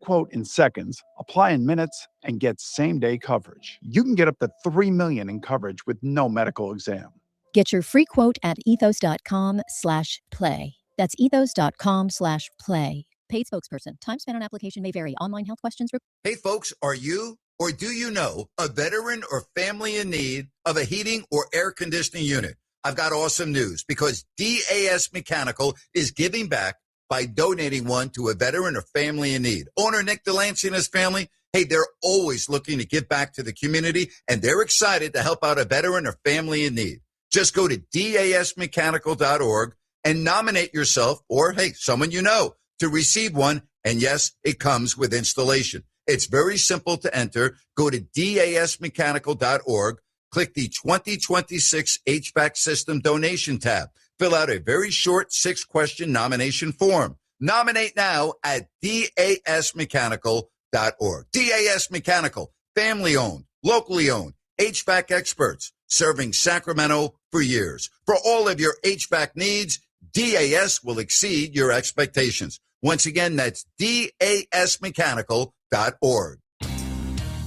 Quote in seconds, apply in minutes, and get same-day coverage. You can get up to $3 million in coverage with no medical exam. Get your free quote at ethos.com/play. That's ethos.com/play. Paid spokesperson. Time spent on application may vary. Online health questions. Hey, folks, are you or do you know a veteran or family in need of a heating or air conditioning unit? I've got awesome news because DAS Mechanical is giving back by donating one to a veteran or family in need. Owner Nick Delancey and his family, hey, they're always looking to give back to the community, and they're excited to help out a veteran or family in need. Just go to dasmechanical.org and nominate yourself or, hey, someone you know to receive one. And yes, it comes with installation. It's very simple to enter. Go to dasmechanical.org, click the 2026 HVAC system donation tab. Fill out a very short 6-question nomination form. Nominate now at dasmechanical.org. DAS Mechanical, family-owned, locally owned, HVAC experts, serving Sacramento for years. For all of your HVAC needs, DAS will exceed your expectations. Once again, that's dasmechanical.org.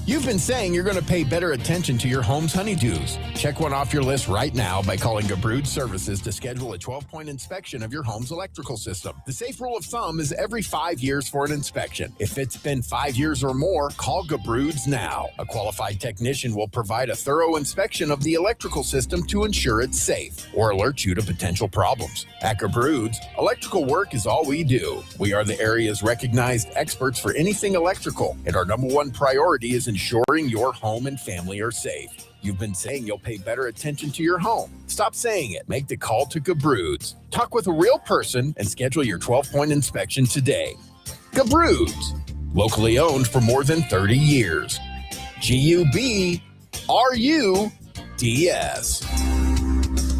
You've been saying you're going to pay better attention to your home's honeydews. Check one off your list right now by calling Gabrud Services to schedule a 12-point inspection of your home's electrical system. The safe rule of thumb is every 5 years for an inspection. If it's been 5 years or more, call Gabrud's now. A qualified technician will provide a thorough inspection of the electrical system to ensure it's safe or alert you to potential problems. At Gabrud's, electrical work is all we do. We are the area's recognized experts for anything electrical, and our number one priority is ensuring your home and family are safe. You've been saying you'll pay better attention to your home. Stop saying it. Make the call to Gabrud's. Talk with a real person and schedule your 12-point inspection today. Gabrud's, locally owned for more than 30 years. Gubrud's.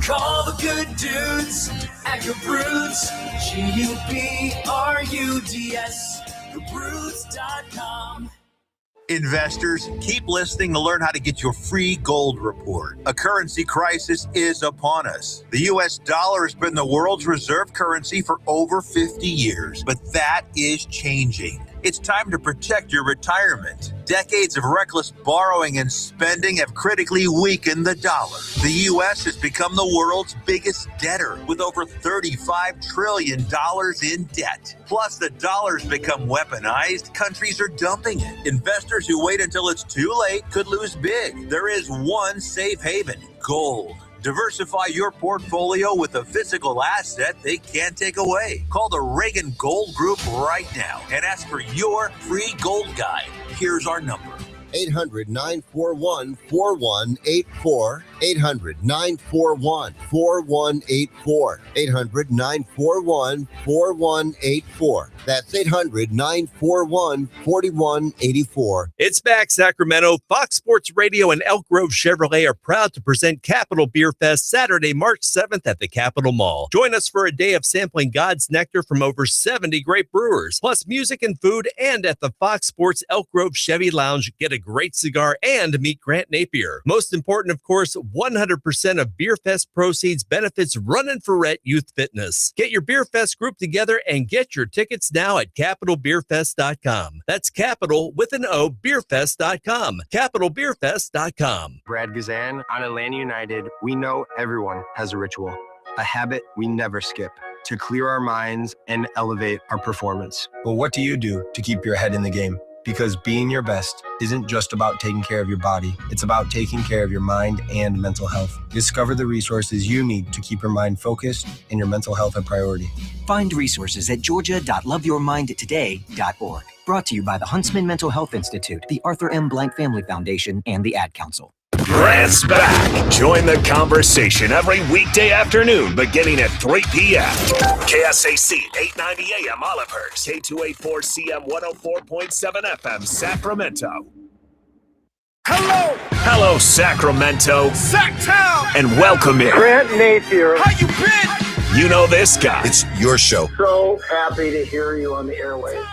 Call the good dudes at Gabrud's. Gubrud's. Gabrud's.com. Investors, keep listening to learn how to get your free gold report. A currency crisis is upon us. The U.S. dollar has been the world's reserve currency for over 50 years, but that is changing. It's time to protect your retirement. Decades of reckless borrowing and spending have critically weakened the dollar. The U.S. has become the world's biggest debtor with over $35 trillion in debt. Plus, the dollar's become weaponized. Countries are dumping it. Investors who wait until it's too late could lose big. There is one safe haven: gold. Diversify your portfolio with a physical asset they can't take away. Call the Reagan Gold Group right now and ask for your free gold guide. Here's our number: 800-941-4184. 800-941-4184. 800-941-4184. That's 800-941-4184. It's back, Sacramento. Fox Sports Radio and Elk Grove Chevrolet are proud to present Capitol Beer Fest Saturday, March 7th at the Capitol Mall. Join us for a day of sampling God's nectar from over 70 great brewers, plus music and food, and at the Fox Sports Elk Grove Chevy Lounge, get a great cigar and meet Grant Napear. Most important, of course, 100% of Beer Fest proceeds benefits Runnin' for Rhett Youth Fitness. Get your Beer Fest group together and get your tickets now at CapitalBeerFest.com. That's Capital with an O, BeerFest.com. CapitalBeerFest.com. Brad Gazan, on Atlanta United, we know everyone has a ritual, a habit we never skip, to clear our minds and elevate our performance. But what do you do to keep your head in the game? Because being your best isn't just about taking care of your body. It's about taking care of your mind and mental health. Discover the resources you need to keep your mind focused and your mental health a priority. Find resources at georgia.loveyourmindtoday.org. Brought to you by the Huntsman Mental Health Institute, the Arthur M. Blank Family Foundation, and the Ad Council. Grant's back. Join the conversation every weekday afternoon beginning at 3 p.m. KSAC 890 AM Olivehurst, K284CM 104.7 FM Sacramento. Hello, Sacramento. Sacktown. And welcome in Grant Napear. How you been? You know this guy. It's your show. So happy to hear you on the airwaves.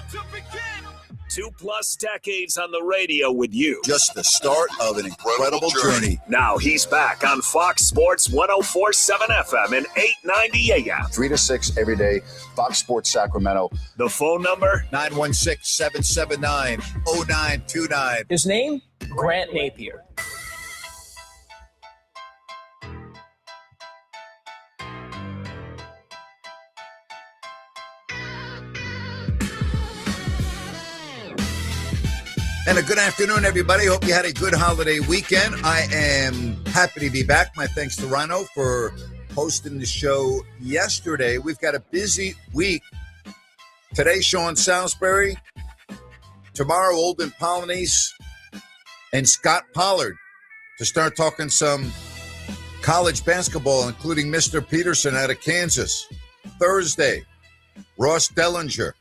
2+ decades on the radio with you. Just the start of an incredible journey. Now he's back on Fox Sports 104.7 FM and 890 AM. 3 to 6 every day, Fox Sports Sacramento. The phone number? 916-779-0929. His name? Grant Napear. And a good afternoon, everybody. Hope you had a good holiday weekend. I am happy to be back. My thanks to Rhino for hosting the show yesterday. We've got a busy week. Today, Sean Salisbury. Tomorrow, Olden Polynice and Scott Pollard to start talking some college basketball, including Mr. Peterson out of Kansas. Thursday, Ross Dellinger.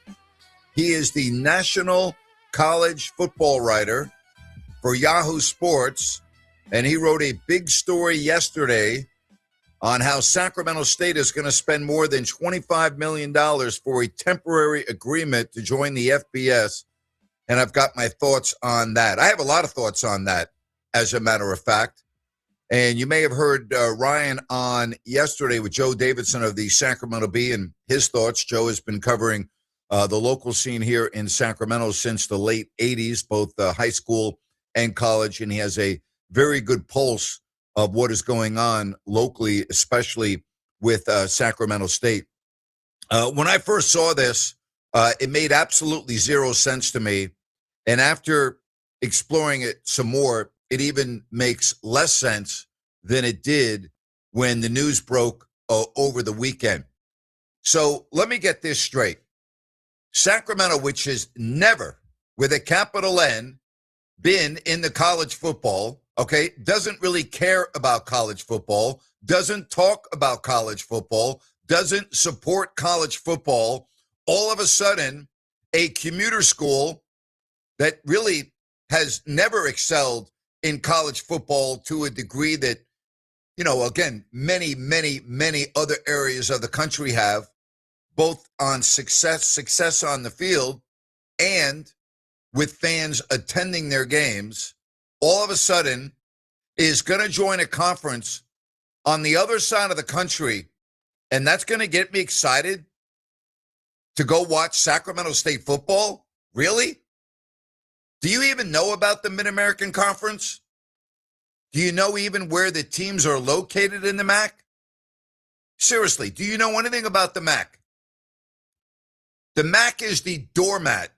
He is the national college football writer for Yahoo Sports, and he wrote a big story yesterday on how Sacramento State is going to spend more than $25 million for a temporary agreement to join the FBS, and I've got my thoughts on that. I have a lot of thoughts on that, as a matter of fact, and you may have heard Ryan on yesterday with Joe Davidson of the Sacramento Bee and his thoughts. Joe has been covering the local scene here in Sacramento since the late 80s, both high school and college, and he has a very good pulse of what is going on locally, especially with Sacramento State. When I first saw this, it made absolutely zero sense to me, and after exploring it some more, it even makes less sense than it did when the news broke over the weekend. So let me get this straight. Sacramento, which has never, with a capital N, been in the college football, okay, doesn't really care about college football, doesn't talk about college football, doesn't support college football, all of a sudden, a commuter school that really has never excelled in college football to a degree that, you know, again, many other areas of the country have, both on success on the field and with fans attending their games, all of a sudden is going to join a conference on the other side of the country, and that's going to get me excited to go watch Sacramento State football? Really? Do you even know about the Mid-American Conference? Do you know even where the teams are located in the MAC? Seriously, do you know anything about the MAC? The MAC is the doormat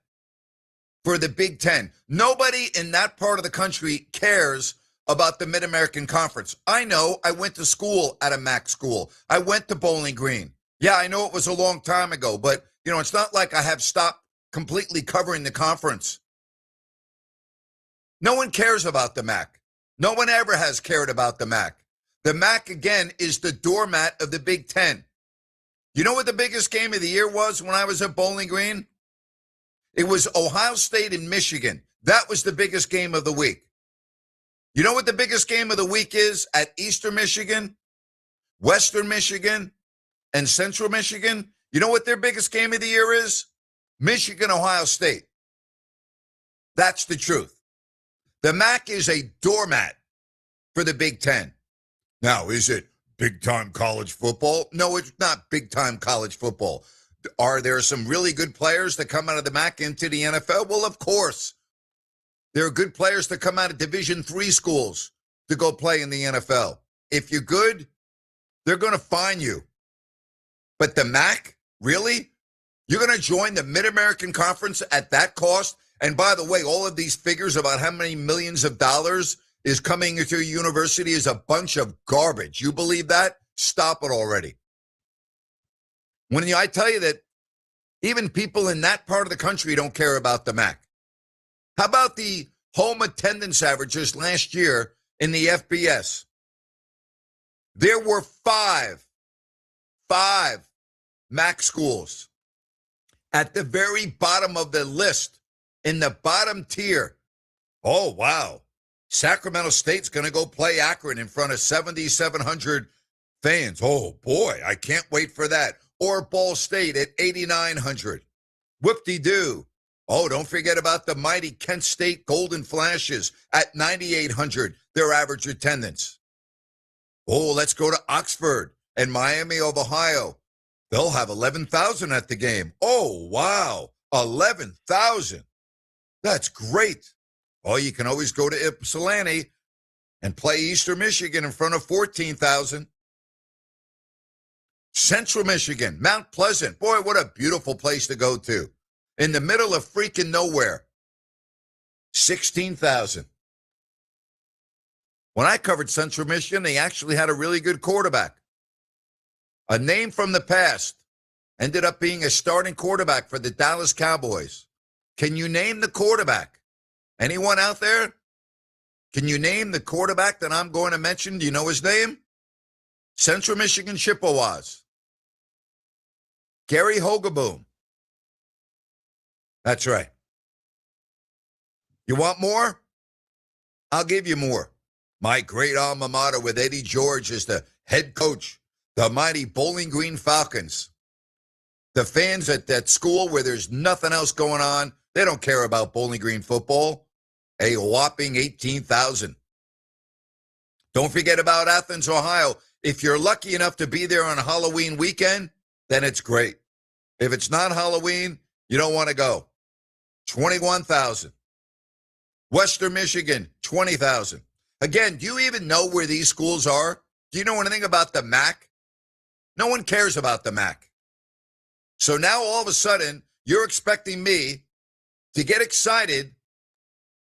for the Big Ten. Nobody in that part of the country cares about the Mid-American Conference. I know. I went to school at a MAC school. I went to Bowling Green. Yeah, I know it was a long time ago, but, you know, it's not like I have stopped completely covering the conference. No one cares about the MAC. No one ever has cared about the MAC. The MAC, again, is the doormat of the Big Ten. You know what the biggest game of the year was when I was at Bowling Green? It was Ohio State and Michigan. That was the biggest game of the week. You know what the biggest game of the week is at Eastern Michigan, Western Michigan, and Central Michigan? You know what their biggest game of the year is? Michigan, Ohio State. That's the truth. The MAC is a doormat for the Big Ten. Now, is it big-time college football? No, it's not big-time college football. Are there some really good players that come out of the MAC into the NFL? Well, of course. There are good players that come out of Division III schools to go play in the NFL. If you're good, they're going to find you. But the MAC, really? You're going to join the Mid-American Conference at that cost? And by the way, all of these figures about how many millions of dollars is coming into your university is a bunch of garbage. You believe that? Stop it already. When I tell you that even people in that part of the country don't care about the MAC. How about the home attendance averages last year in the FBS? There were five MAC schools at the very bottom of the list, in the bottom tier. Oh, wow. Sacramento State's going to go play Akron in front of 7,700 fans. Oh, boy, I can't wait for that. Or Ball State at 8,900. Whoop-de-doo. Oh, don't forget about the mighty Kent State Golden Flashes at 9,800, their average attendance. Oh, let's go to Oxford and Miami of Ohio. They'll have 11,000 at the game. Oh, wow. 11,000. That's great. Oh, you can always go to Ypsilanti and play Eastern Michigan in front of 14,000. Central Michigan, Mount Pleasant. Boy, what a beautiful place to go to. In the middle of freaking nowhere. 16,000. When I covered Central Michigan, they actually had a really good quarterback. A name from the past. Ended up being a starting quarterback for the Dallas Cowboys. Can you name the quarterback? Anyone out there? Can you name the quarterback that I'm going to mention? Do you know his name? Central Michigan Chippewas. Gary Hogeboom. That's right. You want more? I'll give you more. My great alma mater with Eddie George as the head coach, the mighty Bowling Green Falcons. The fans at that school where there's nothing else going on, they don't care about Bowling Green football. A whopping 18,000. Don't forget about Athens, Ohio. If you're lucky enough to be there on a Halloween weekend, then it's great. If it's not Halloween, you don't want to go. 21,000. Western Michigan, 20,000. Again, do you even know where these schools are? Do you know anything about the MAC? No one cares about the MAC. So now all of a sudden, you're expecting me to get excited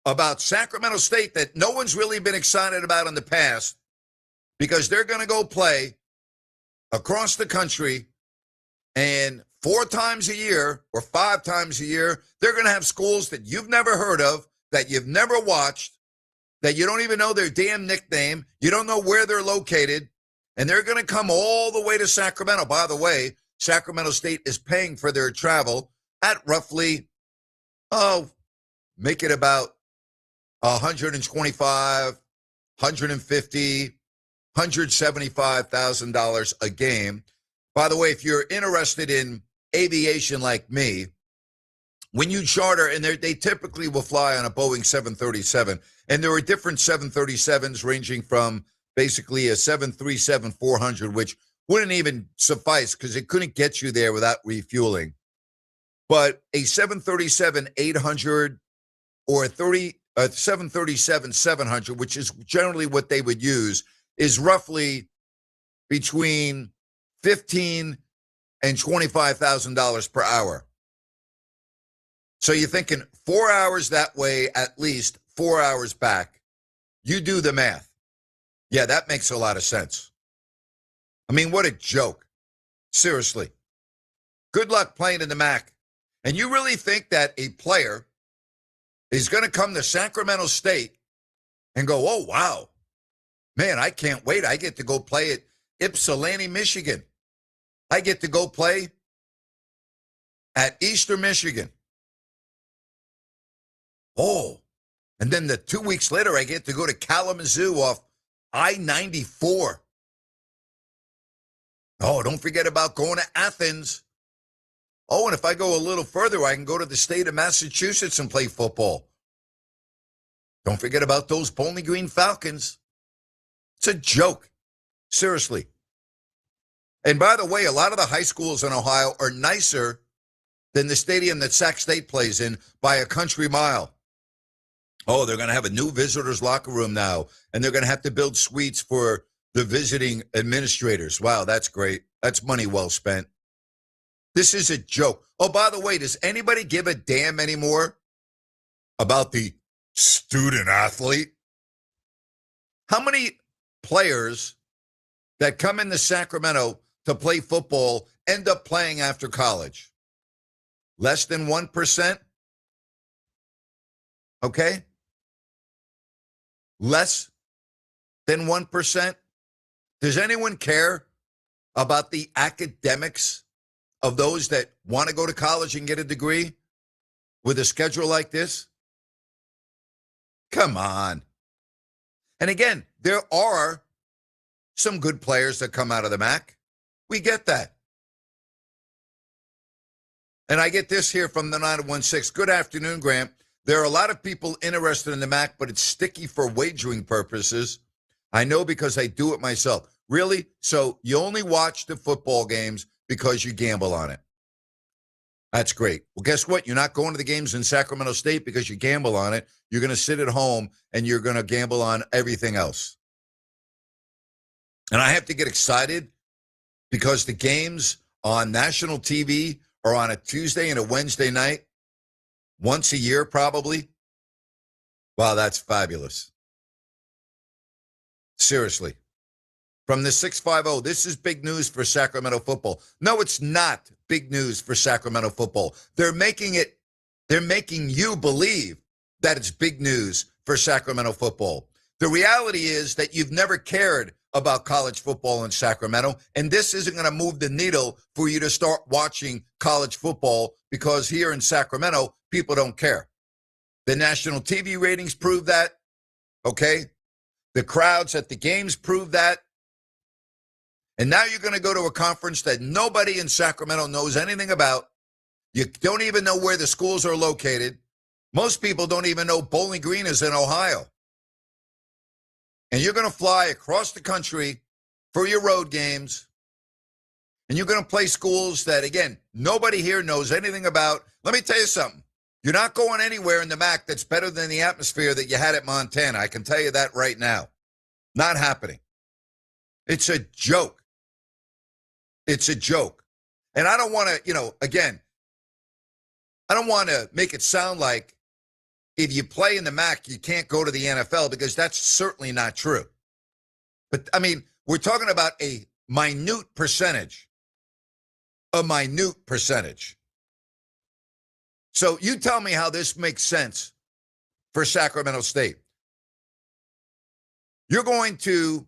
about Sacramento State that no one's really been excited about in the past because they're going to go play across the country, and 4 times a year or 5 times a year, they're going to have schools that you've never heard of, that you've never watched, that you don't even know their damn nickname, you don't know where they're located, and they're going to come all the way to Sacramento. By the way, Sacramento State is paying for their travel at roughly, make it about $125, $150, $175,000 a game. By the way, if you're interested in aviation like me, when you charter, and they typically will fly on a Boeing 737, and there are different 737s ranging from basically a 737-400, which wouldn't even suffice because it couldn't get you there without refueling. But a 737-800 or a 737-700, which is generally what they would use, is roughly between $15,000 and $25,000 per hour. So you're thinking 4 hours that way, at least 4 hours back. You do the math. Yeah, that makes a lot of sense. I mean, what a joke. Seriously. Good luck playing in the MAC. And you really think that a player is going to come to Sacramento State and go, oh, wow, man, I can't wait. I get to go play at Ypsilanti, Michigan. I get to go play at Eastern Michigan. Oh, and then 2 weeks later, I get to go to Kalamazoo off I-94. Oh, don't forget about going to Athens. Oh, and if I go a little further, I can go to the state of Massachusetts and play football. Don't forget about those Bowling Green Falcons. It's a joke. Seriously. And by the way, a lot of the high schools in Ohio are nicer than the stadium that Sac State plays in by a country mile. Oh, they're going to have a new visitors locker room now, and they're going to have to build suites for the visiting administrators. Wow, that's great. That's money well spent. This is a joke. Oh, by the way, does anybody give a damn anymore about the student athlete? How many players that come into Sacramento to play football end up playing after college? Less than 1%? Okay? Less than 1%? Does anyone care about the academics of those that want to go to college and get a degree with a schedule like this? Come on. And again, there are some good players that come out of the MAC. We get that. And I get this here from the 916. Good afternoon, Grant. There are a lot of people interested in the Mac, but it's sticky for wagering purposes. I know because I do it myself. Really? So you only watch the football games because you gamble on it. That's great. Well, guess what? You're not going to the games in Sacramento State because you gamble on it. You're going to sit at home and you're going to gamble on everything else. And I have to get excited because the games on national TV are on a Tuesday and a Wednesday night, once a year probably. Wow, that's fabulous. Seriously. From the 650, this is big news for Sacramento football. No, it's not big news for Sacramento football. They're making you believe that it's big news for Sacramento football. The reality is that you've never cared about college football in Sacramento, and this isn't going to move the needle for you to start watching college football because here in Sacramento, people don't care. The national TV ratings prove that, okay? The crowds at the games prove that. And now you're going to go to a conference that nobody in Sacramento knows anything about. You don't even know where the schools are located. Most people don't even know Bowling Green is in Ohio. And you're going to fly across the country for your road games. And you're going to play schools that, again, nobody here knows anything about. Let me tell you something. You're not going anywhere in the MAC that's better than the atmosphere that you had at Montana. I can tell you that right now. Not happening. It's a joke. It's a joke. And I don't want to, again, I don't want to make it sound like if you play in the MAC, you can't go to the NFL because that's certainly not true. But, I mean, we're talking about a minute percentage. A minute percentage. So you tell me how this makes sense for Sacramento State. You're going to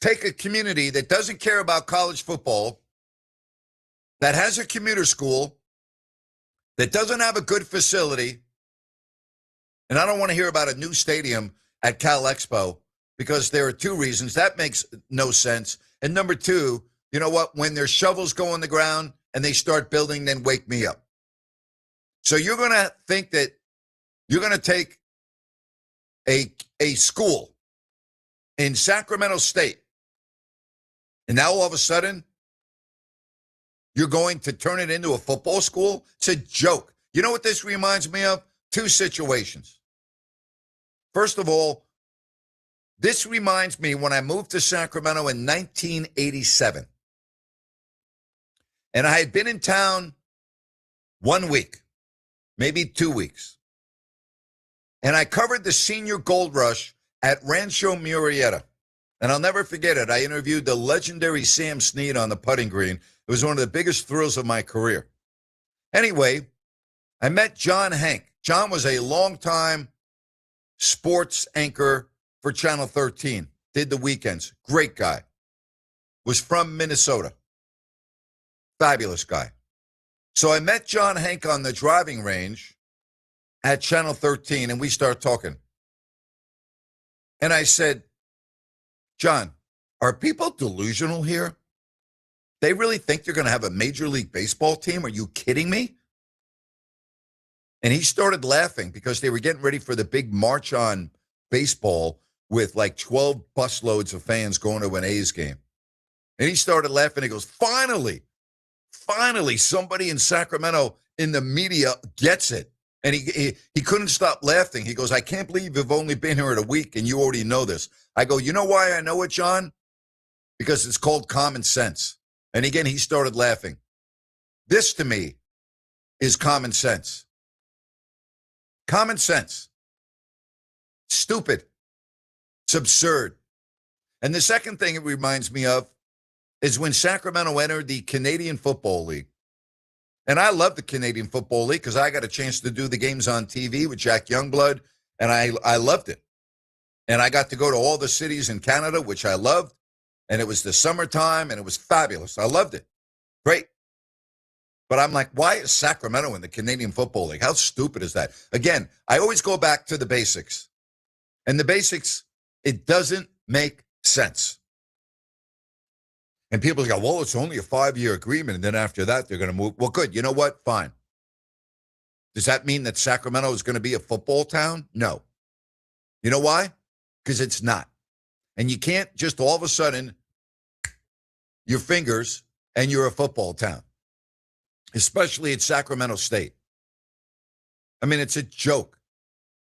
take a community that doesn't care about college football, that has a commuter school, that doesn't have a good facility, and I don't want to hear about a new stadium at Cal Expo because there are two reasons. That makes no sense. And number two, you know what? When their shovels go in the ground and they start building, then wake me up. So you're going to think that you're going to take a school in Sacramento State, and now all of a sudden, you're going to turn it into a football school? It's a joke. You know what this reminds me of? Two situations. First of all, this reminds me when I moved to Sacramento in 1987. And I had been in town 1 week, maybe 2 weeks. And I covered the senior gold rush at Rancho Murrieta. And I'll never forget it. I interviewed the legendary Sam Snead on the putting green. It was one of the biggest thrills of my career. Anyway, I met John Hank. John was a longtime sports anchor for Channel 13. Did the weekends. Great guy. Was from Minnesota. Fabulous guy. So I met John Hank on the driving range at Channel 13, and we start talking. And I said, John, are people delusional here? They really think they're going to have a Major League Baseball team? Are you kidding me? And he started laughing because they were getting ready for the big march on baseball with like 12 busloads of fans going to an A's game. And he started laughing. He goes, finally, somebody in Sacramento in the media gets it. And he couldn't stop laughing. He goes, I can't believe you've only been here a week and you already know this. I go, you know why I know it, John? Because it's called common sense. And again, he started laughing. This to me is common sense. Common sense. Stupid. It's absurd. And the second thing it reminds me of is when Sacramento entered the Canadian Football League. And I love the Canadian Football League because I got a chance to do the games on TV with Jack Youngblood, and I loved it. And I got to go to all the cities in Canada, which I loved, and it was the summertime, and it was fabulous. I loved it. Great. But I'm like, why is Sacramento in the Canadian Football League? How stupid is that? Again, I always go back to the basics. And the basics, it doesn't make sense. And people go, well, it's only a 5-year agreement. And then after that, they're going to move. Well, good. You know what? Fine. Does that mean that Sacramento is going to be a football town? No. You know why? Because it's not. And you can't just all of a sudden, your fingers, and you're a football town, especially at Sacramento State. I mean, it's a joke.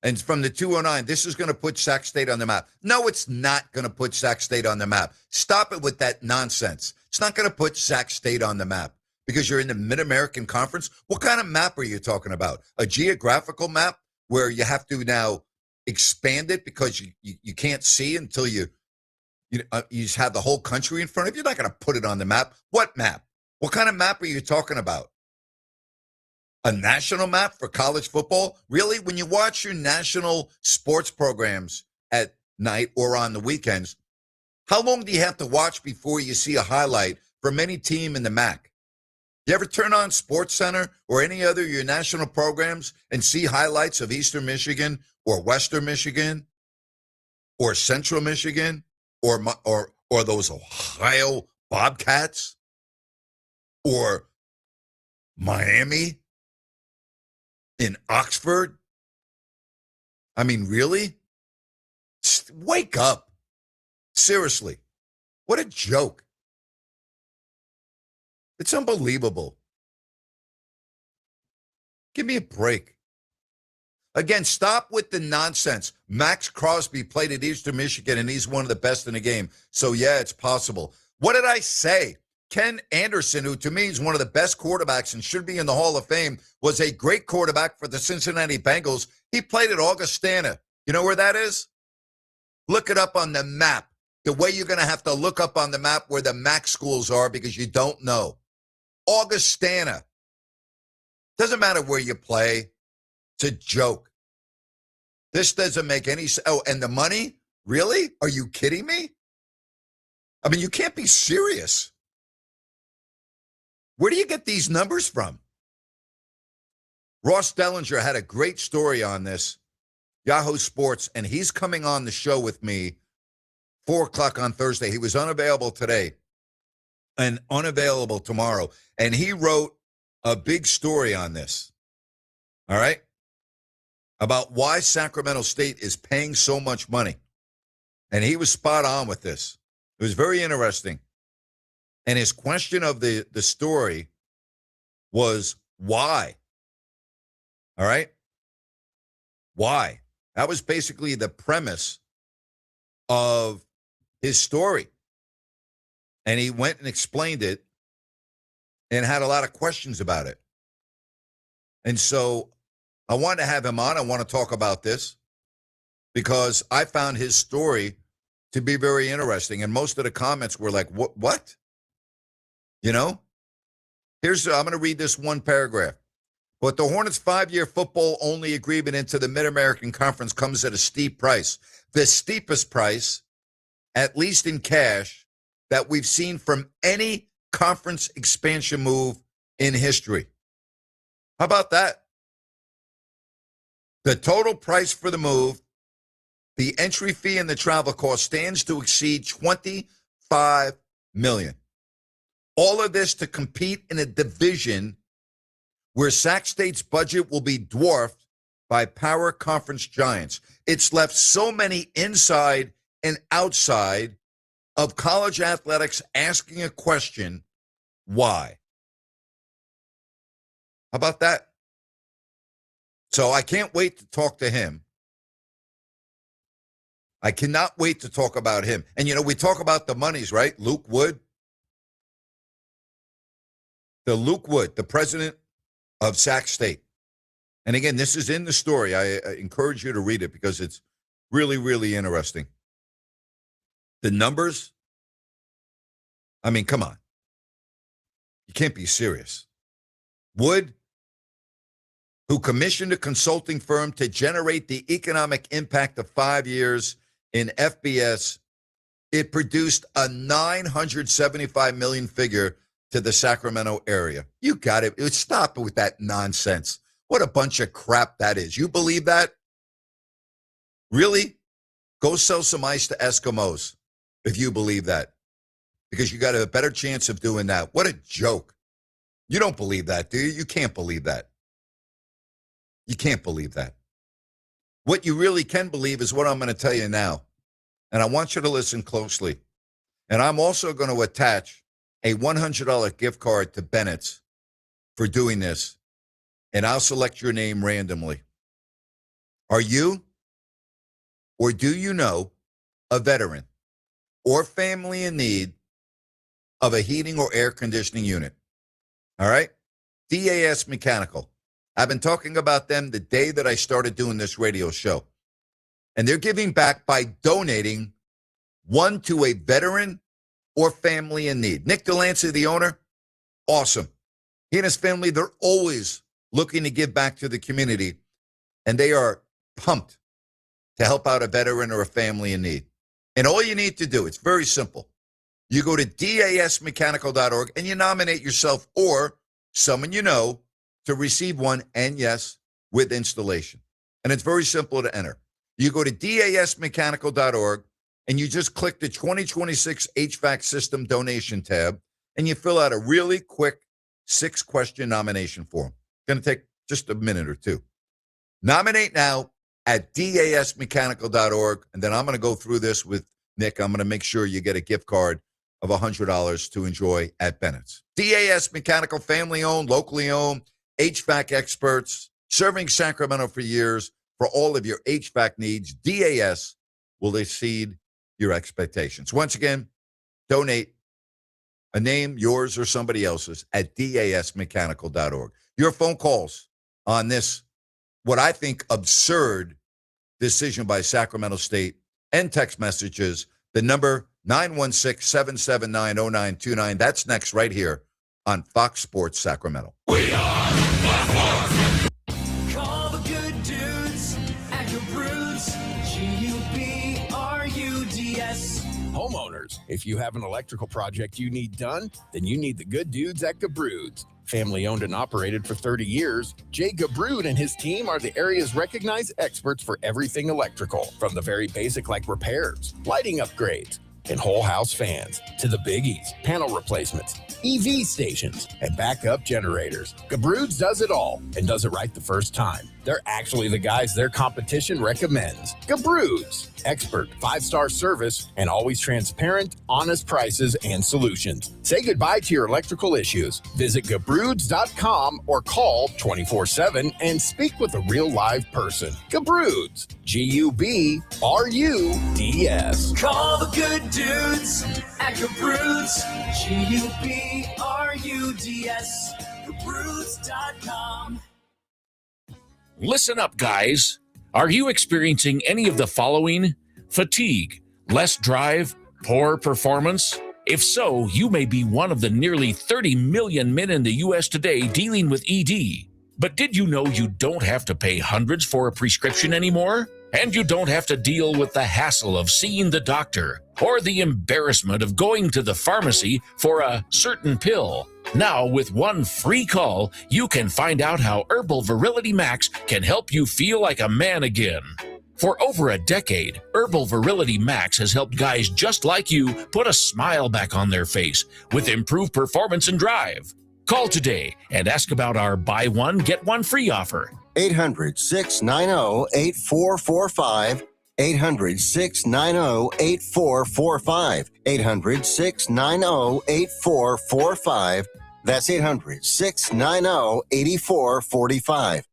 And from the 209, this is going to put Sac State on the map. No, it's not going to put Sac State on the map. Stop it with that nonsense. It's not going to put Sac State on the map because you're in the Mid-American Conference. What kind of map are you talking about? A geographical map where you have to now expand it because you can't see until you just have the whole country in front of you? You're not going to put it on the map. What map? What kind of map are you talking about? A national map for college football? Really? When you watch your national sports programs at night or on the weekends, how long do you have to watch before you see a highlight from any team in the MAC? You ever turn on Sports Center or any other of your national programs and see highlights of Eastern Michigan or Western Michigan or Central Michigan or those Ohio Bobcats or Miami in Oxford? I mean, really? Wake up. Seriously. What a joke. It's unbelievable. Give me a break. Again, stop with the nonsense. Max Crosby played at Eastern Michigan, and he's one of the best in the game. So, yeah, it's possible. What did I say? Ken Anderson, who to me is one of the best quarterbacks and should be in the Hall of Fame, was a great quarterback for the Cincinnati Bengals. He played at Augustana. You know where that is? Look it up on the map. The way you're going to have to look up on the map where the MAC schools are because you don't know. Augustana. Doesn't matter where you play. It's a joke. This doesn't make any sense. Oh, and the money? Really? Are you kidding me? I mean, you can't be serious. Where do you get these numbers from? Ross Dellinger had a great story on this, Yahoo Sports, and he's coming on the show with me 4 o'clock on Thursday. He was unavailable today and unavailable tomorrow. And he wrote a big story on this, all right, about why Sacramento State is paying so much money. And he was spot on with this. It was very interesting. And his question of the story was, why? All right? Why? That was basically the premise of his story. And he went and explained it and had a lot of questions about it. And so I wanted to have him on. I want to talk about this because I found his story to be very interesting. And most of the comments were like, what? You know? I'm going to read this one paragraph. But the Hornets' 5-year football-only agreement into the Mid-American Conference comes at a steep price. The steepest price, at least in cash, that we've seen from any conference expansion move in history. How about that? The total price for the move, the entry fee and the travel cost stands to exceed $25 million. All of this to compete in a division where Sac State's budget will be dwarfed by power conference giants. It's left so many inside and outside of college athletics asking a question, why? How about that? So I can't wait to talk to him. I cannot wait to talk about him. And, we talk about the monies, right? Luke Wood. Luke Wood, the president of Sac State. And again, this is in the story. I encourage you to read it because it's really, really interesting. The numbers, I mean, come on. You can't be serious. Wood, who commissioned a consulting firm to generate the economic impact of 5 years in FBS, it produced a $975 million figure to the Sacramento area. You got it. Stop with that nonsense. What a bunch of crap that is. You believe that? Really? Go sell some ice to Eskimos if you believe that. because you got a better chance of doing that. What a joke. You don't believe that, do you? You can't believe that. You can't believe that. What you really can believe is what I'm going to tell you now. And I want you to listen closely. And I'm also going to attach a $100 gift card to Bennett's for doing this. And I'll select your name randomly. Are you or do you know a veteran or family in need of a heating or air conditioning unit? All right? DAS Mechanical. I've been talking about them the day that I started doing this radio show. And they're giving back by donating one to a veteran or family in need. Nick Delancey, the owner, awesome. He and his family, they're always looking to give back to the community. And they are pumped to help out a veteran or a family in need. And all you need to do, it's very simple. You go to dasmechanical.org and you nominate yourself or someone you know to receive one, and yes, with installation. And it's very simple to enter. You go to dasmechanical.org and you just click the 2026 HVAC system donation tab and you fill out a really quick 6-question nomination form. It's going to take just a minute or two. Nominate now at dasmechanical.org, and then I'm going to go through this with Nick. I'm going to make sure you get a gift card of $100 to enjoy at Bennett's. DAS Mechanical, family-owned, locally owned, HVAC experts, serving Sacramento for years. For all of your HVAC needs, DAS will exceed your expectations. Once again, donate a name, yours or somebody else's, at dasmechanical.org. Your phone calls on this, what I think, absurd decision by Sacramento State, and text messages, the number 916-779-0929. That's next right here on Fox Sports Sacramento. We are Fox Sports. Call the good dudes at Gabroods, G-U-B-R-U-D-S. Homeowners, if you have an electrical project you need done, then you need the good dudes at Gabroods. Family owned and operated for 30 years, Jay Gabrood and his team are the area's recognized experts for everything electrical, from the very basic like repairs, lighting upgrades, and whole house fans, to the biggies, panel replacements, EV stations, and backup generators. Gabroods does it all and does it right the first time. They're actually the guys their competition recommends. Gabroods, expert 5-star service and always transparent, honest prices and solutions. Say goodbye to your electrical issues. Visit Gabroods.com or call 24/7 and speak with a real live person. Gabroods, G-U-B-R-U-D-S. Call the good dudes at Gabroods, G-U-B-R-U-D-S, Gabroods.com. Listen up, guys. Are you experiencing any of the following? Fatigue, less drive, poor performance? If so, you may be one of the nearly 30 million men in the U.S. today dealing with ED. But did you know you don't have to pay hundreds for a prescription anymore? And you don't have to deal with the hassle of seeing the doctor or the embarrassment of going to the pharmacy for a certain pill. Now, with one free call, you can find out how Herbal Virility Max can help you feel like a man again. For over a decade, Herbal Virility Max has helped guys just like you put a smile back on their face with improved performance and drive. Call today and ask about our buy one, get one free offer. 800-690-8445. 800-690-8445. 800-690-8445. That's 800-690-8445.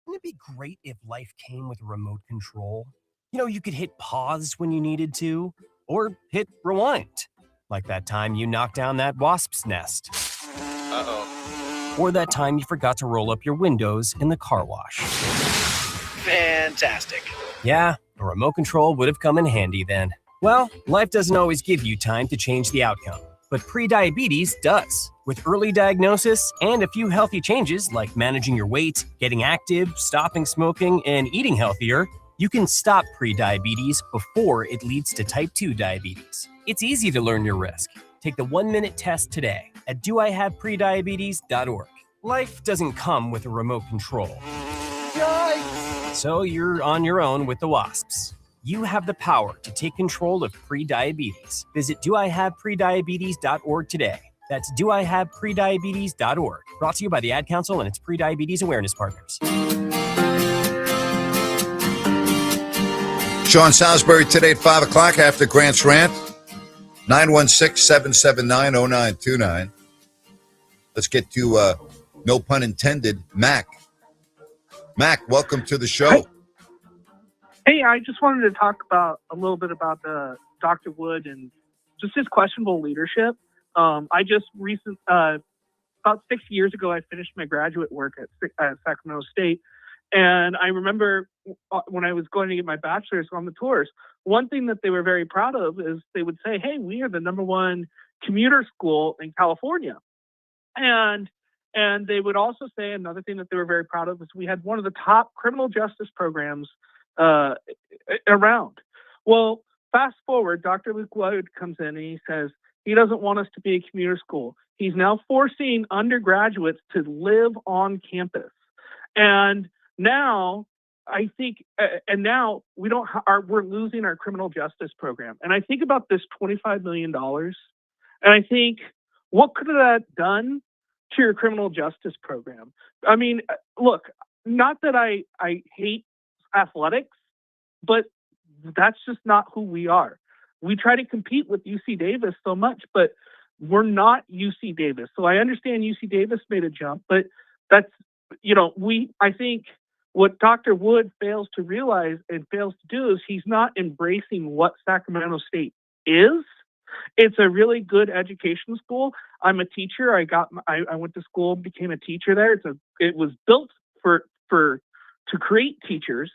Wouldn't it be great if life came with a remote control? You know, you could hit pause when you needed to, or hit rewind. Like that time you knocked down that wasp's nest. Uh-oh. Or that time you forgot to roll up your windows in the car wash. Fantastic. Yeah, a remote control would have come in handy then. Well, life doesn't always give you time to change the outcome, but prediabetes does. With early diagnosis and a few healthy changes like managing your weight, getting active, stopping smoking, and eating healthier, you can stop prediabetes before it leads to type 2 diabetes. It's easy to learn your risk. Take the 1-minute test today at doihaveprediabetes.org. Life doesn't come with a remote control. Yikes! So you're on your own with the wasps. You have the power to take control of prediabetes. Visit doihaveprediabetes.org today. That's doihaveprediabetes.org. Brought to you by the Ad Council and its prediabetes awareness partners. Sean Salisbury today at 5 o'clock after Grant's Rant. 916-779-0929. Let's get to, no pun intended, Mac. Mac, welcome to the show. Hi. Hey, I just wanted to talk about a little bit about Dr. Wood and just his questionable leadership. I just about 6 years ago, I finished my graduate work at Sacramento State. And I remember when I was going to get my bachelor's on the tours, one thing that they were very proud of is they would say, hey, we are the #1 commuter school in California. And they would also say another thing that they were very proud of is we had one of the top criminal justice programs around. Well, fast forward, Dr. Luke Wood comes in and he says he doesn't want us to be a commuter school. He's now forcing undergraduates to live on campus. And now I think, we're losing our criminal justice program. And I think about this $25 million, and I think, what could that done to your criminal justice program? I mean, look, not that I hate athletics, but that's just not who we are. We try to compete with UC Davis so much, but we're not UC Davis. So I understand UC Davis made a jump, but that's, I think what Dr. Wood fails to realize and fails to do is he's not embracing what Sacramento State is. It's a really good education school. I'm a teacher. I went to school and became a teacher there. It was built to create teachers.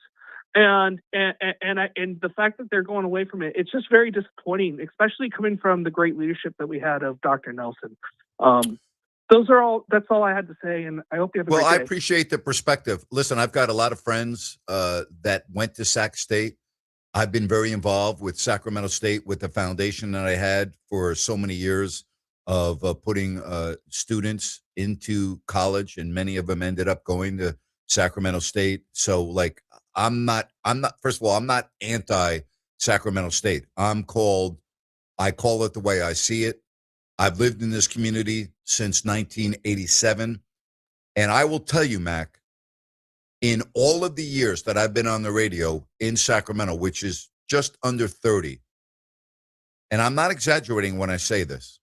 And the fact that they're going away from it, it's just very disappointing, especially coming from the great leadership that we had of Dr. Nelson. That's all I had to say, and I hope you have a great day. Well, I appreciate the perspective. Listen, I've got a lot of friends that went to Sac State. I've been very involved with Sacramento State with the foundation that I had for so many years of putting students into college, and many of them ended up going to Sacramento State. So, I'm not, first of all, I'm not anti-Sacramento State. I call it the way I see it. I've lived in this community since 1987. And I will tell you, Mac, in all of the years that I've been on the radio in Sacramento, which is just under 30, and I'm not exaggerating when I say this,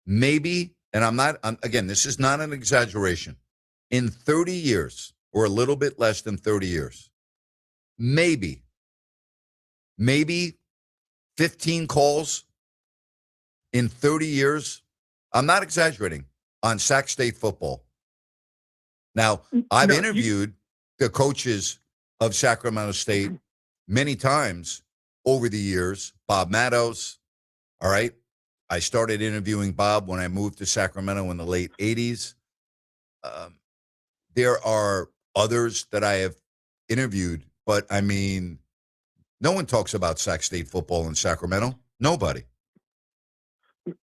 maybe, and again, this is not an exaggeration, in 30 years, or a little bit less than 30 years, maybe 15 calls in 30 years, I'm not exaggerating, on Sac State football. Now, I've interviewed the coaches of Sacramento State many times over the years. Bob Mattos, all right? I started interviewing Bob when I moved to Sacramento in the late 80s. There are others that I have interviewed, but I mean, no one talks about Sac State football in Sacramento. Nobody.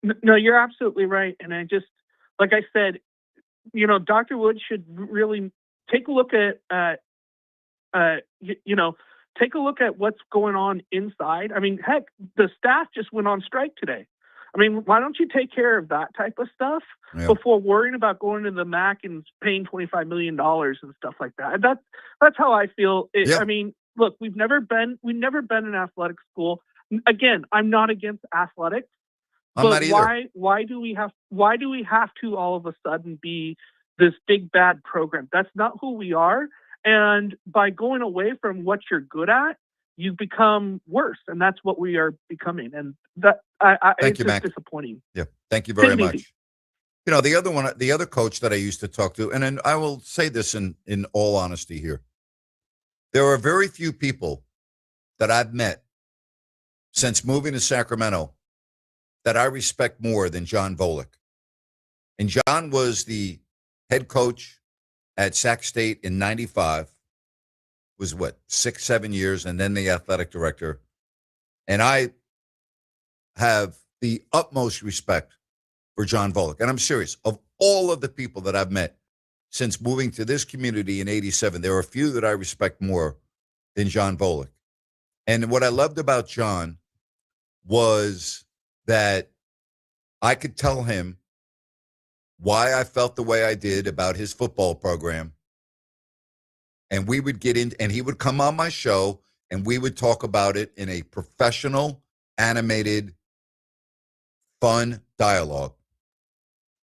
No, you're absolutely right. And I just, like I said, Dr. Wood should really take a look at, take a look at what's going on inside. I mean, heck, the staff just went on strike today. I mean, why don't you take care of that type of stuff before worrying about going to the MAC and paying $25 million and stuff like that? That's how I feel. I mean, look, we've never been an athletic school. Again, I'm not against athletics. But why do we have to all of a sudden be this big bad program? That's not who we are. And by going away from what you're good at, you become worse, and that's what we are becoming. And that it's just disappointing. Yeah, thank you very much. The other coach that I used to talk to, and I will say this in all honesty here, there are very few people that I've met since moving to Sacramento that I respect more than John Volek. And John was the head coach at Sac State in 95, was 6-7 years, and then the athletic director. And I have the utmost respect for John Volek. And I'm serious. Of all of the people that I've met since moving to this community in 87, there are a few that I respect more than John Volek. And what I loved about John was that I could tell him why I felt the way I did about his football program. And we would get in, and he would come on my show, and we would talk about it in a professional, animated, fun dialogue.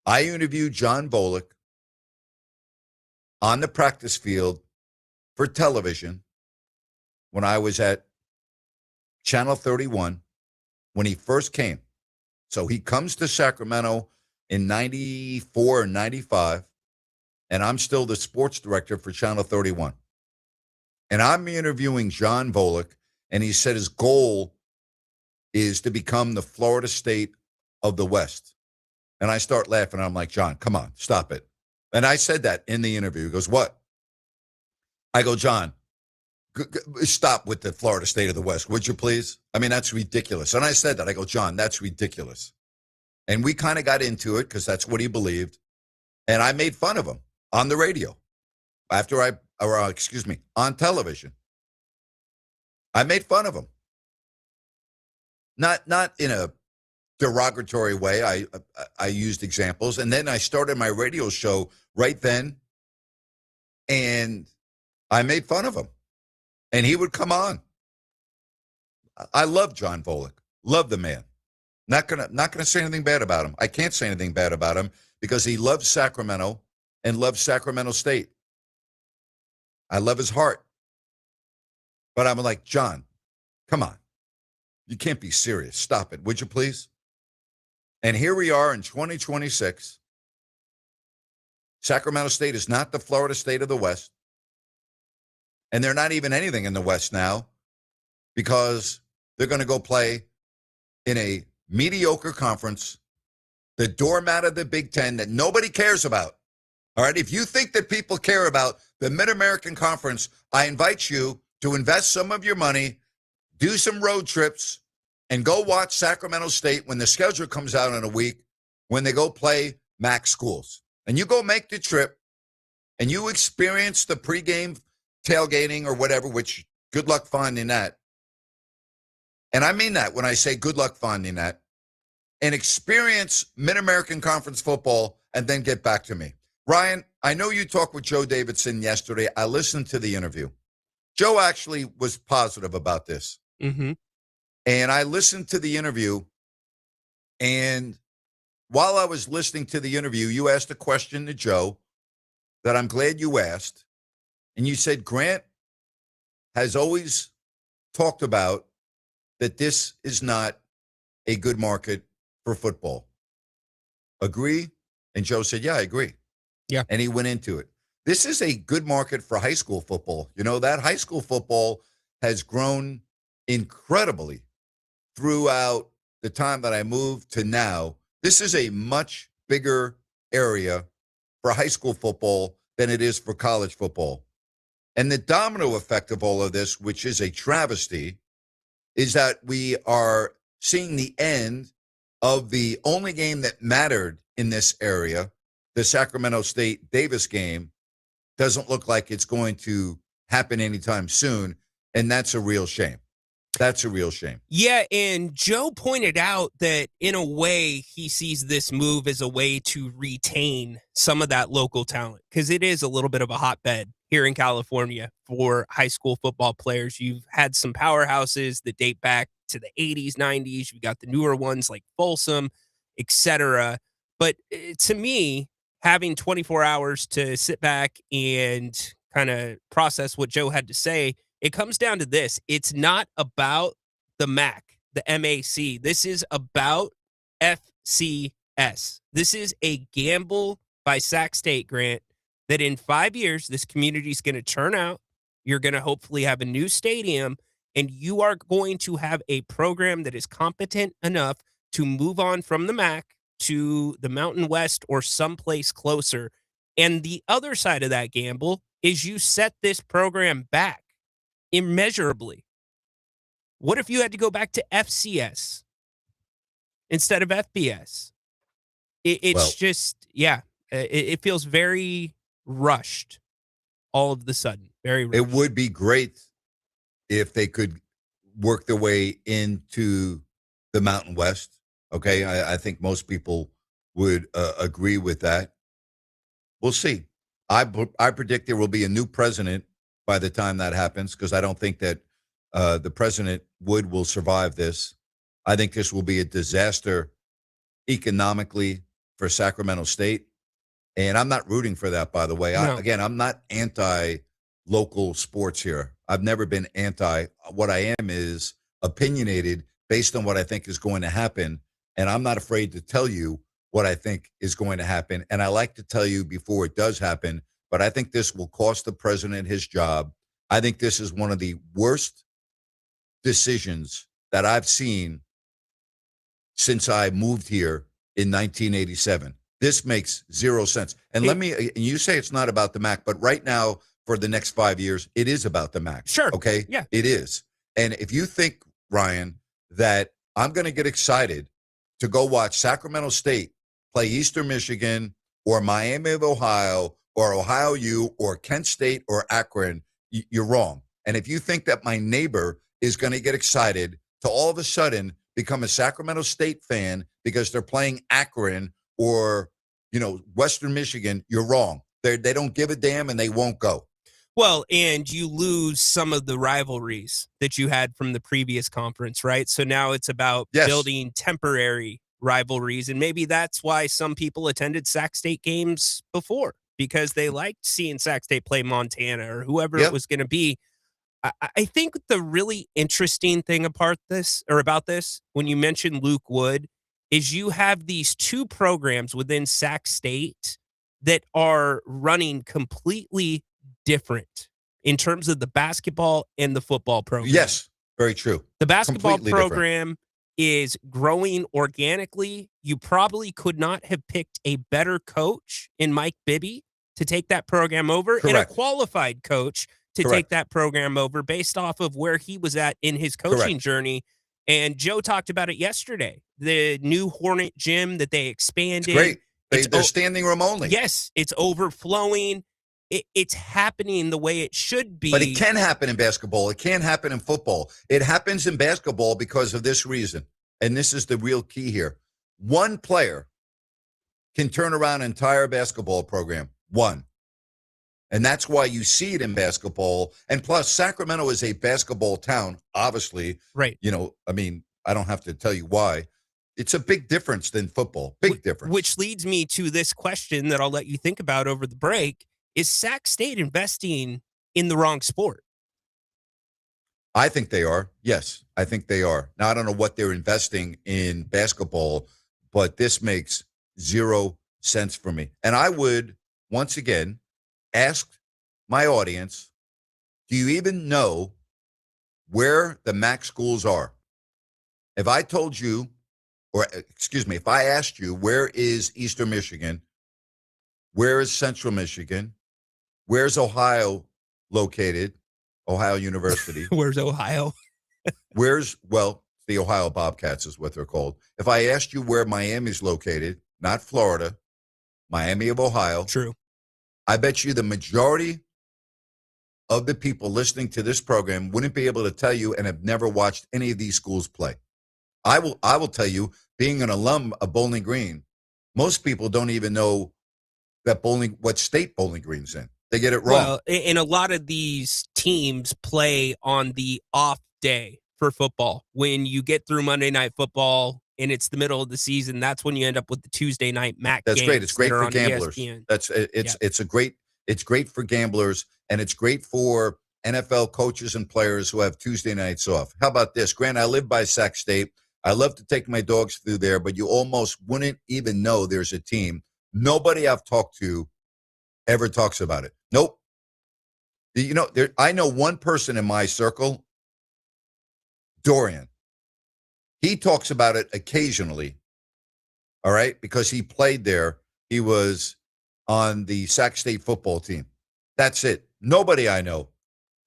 I interviewed John Volek on the practice field for television when I was at Channel 31 when he first came. So he comes to Sacramento in 94 and 95, and I'm still the sports director for Channel 31. And I'm interviewing John Volek, and he said his goal is to become the Florida State of the West. And I start laughing. I'm like, John, come on, stop it. And I said that in the interview. He goes, what? I go, John, stop with the Florida State of the West, would you please? I mean, that's ridiculous. And I said that. I go, John, that's ridiculous. And we kind of got into it because that's what he believed. And I made fun of him on the radio on television. I made fun of him. Not in a derogatory way. I used examples. And then I started my radio show right then. And I made fun of him. And he would come on. I love John Volek. Love the man. Not gonna say anything bad about him. I can't say anything bad about him because he loves Sacramento and loves Sacramento State. I love his heart. But I'm like, John, come on. You can't be serious. Stop it, would you please? And here we are in 2026. Sacramento State is not the Florida State of the West. And they're not even anything in the West now because they're going to go play in a mediocre conference, the doormat of the Big Ten that nobody cares about. All right, if you think that people care about the Mid-American Conference, I invite you to invest some of your money, do some road trips, and go watch Sacramento State when the schedule comes out in a week when they go play MAC schools. And you go make the trip, and you experience the pregame tailgating or whatever, which good luck finding that. And I mean that when I say good luck finding that. And experience Mid-American Conference football and then get back to me. Ryan, I know you talked with Joe Davidson yesterday. I listened to the interview. Joe actually was positive about this. Mm-hmm. And I listened to the interview. And while I was listening to the interview, you asked a question to Joe that I'm glad you asked. And you said, Grant has always talked about that this is not a good market for football. Agree? And Joe said, yeah, I agree. Yeah. And he went into it. This is a good market for high school football. You know, that high school football has grown incredibly throughout the time that I moved to now. This is a much bigger area for high school football than it is for college football. And the domino effect of all of this, which is a travesty, is that we are seeing the end of the only game that mattered in this area, the Sacramento State Davis game. Doesn't look like it's going to happen anytime soon, and that's a real shame. That's a real shame. Yeah, and Joe pointed out that in a way he sees this move as a way to retain some of that local talent because it is a little bit of a hotbed here in California for high school football players. You've had some powerhouses that date back to the 80s, 90s. You've got the newer ones like Folsom, etc. But to me, having 24 hours to sit back and kind of process what Joe had to say, it comes down to this. It's not about the MAC, the MAC. This is about FCS. This is a gamble by Sac State, Grant, that in 5 years, this community is going to turn out. You're going to hopefully have a new stadium, and you are going to have a program that is competent enough to move on from the MAC to the Mountain West or someplace closer. And the other side of that gamble is you set this program back immeasurably. What if you had to go back to FCS instead of FBS? It feels very rushed all of the sudden. Very rushed. It would be great if they could work their way into the Mountain West. Okay, I think most people would agree with that. We'll see. I predict there will be a new president by the time that happens because I don't think that the president Wood will survive this. I think this will be a disaster economically for Sacramento State. And I'm not rooting for that, by the way. No. I'm not anti-local sports here. I've never been anti. What I am is opinionated based on what I think is going to happen. And I'm not afraid to tell you what I think is going to happen. And I like to tell you before it does happen. But I think this will cost the president his job. I think this is one of the worst decisions that I've seen since I moved here in 1987. This makes zero sense. And you say it's not about the MAC, but right now, for the next 5 years, it is about the MAC. Sure. Okay? Yeah. It is. And if you think, Ryan, that I'm going to get excited to go watch Sacramento State play Eastern Michigan or Miami of Ohio or Ohio U or Kent State or Akron, you're wrong. And if you think that my neighbor is going to get excited to all of a sudden become a Sacramento State fan because they're playing Akron or, Western Michigan, you're wrong. They don't give a damn and they won't go. Well, and you lose some of the rivalries that you had from the previous conference, right? So now it's about building temporary rivalries. And maybe that's why some people attended Sac State games before, because they liked seeing Sac State play Montana or whoever it was going to be. I think the really interesting thing about this, when you mentioned Luke Wood, is you have these two programs within Sac State that are running completely different in terms of the basketball and the football program. Yes, very true. The basketball Completely program is growing organically. You probably could not have picked a better coach in Mike Bibby to take that program over, and a qualified coach to take that program over based off of where he was at in his coaching journey. And Joe talked about it yesterday. The new Hornet gym that they expanded. It's great. They're standing room only. Yes, it's overflowing. It's happening the way it should be. But it can happen in basketball. It can't happen in football. It happens in basketball because of this reason. And this is the real key here. One player can turn around an entire basketball program. One. And that's why you see it in basketball. And plus, Sacramento is a basketball town, obviously. Right. I don't have to tell you why. It's a big difference than football. Big difference. Which leads me to this question that I'll let you think about over the break. Is Sac State investing in the wrong sport? I think they are. Yes, I think they are. Now, I don't know what they're investing in basketball, but this makes zero sense for me. And I would, once again, ask my audience, do you even know where the MAC schools are? If I told you, if I asked you, where is Eastern Michigan? Where is Central Michigan? Where's Ohio located? Ohio University. Where's Ohio? The Ohio Bobcats is what they're called. If I asked you where Miami's located, not Florida, Miami of Ohio. True. I bet you the majority of the people listening to this program wouldn't be able to tell you and have never watched any of these schools play. I will tell you, being an alum of Bowling Green, most people don't even know what state Bowling Green's in. They get it wrong. Well, and a lot of these teams play on the off day for football. When you get through Monday Night Football and it's the middle of the season, that's when you end up with the Tuesday night MAC games. That's great. It's great for gamblers. ESPN. It's great for gamblers, and it's great for NFL coaches and players who have Tuesday nights off. How about this? Grant, I live by Sac State. I love to take my dogs through there, but you almost wouldn't even know there's a team. Nobody I've talked to ever talks about it. Nope. I know one person in my circle, Dorian. He talks about it occasionally, all right, because he played there. He was on the Sac State football team. That's it. Nobody I know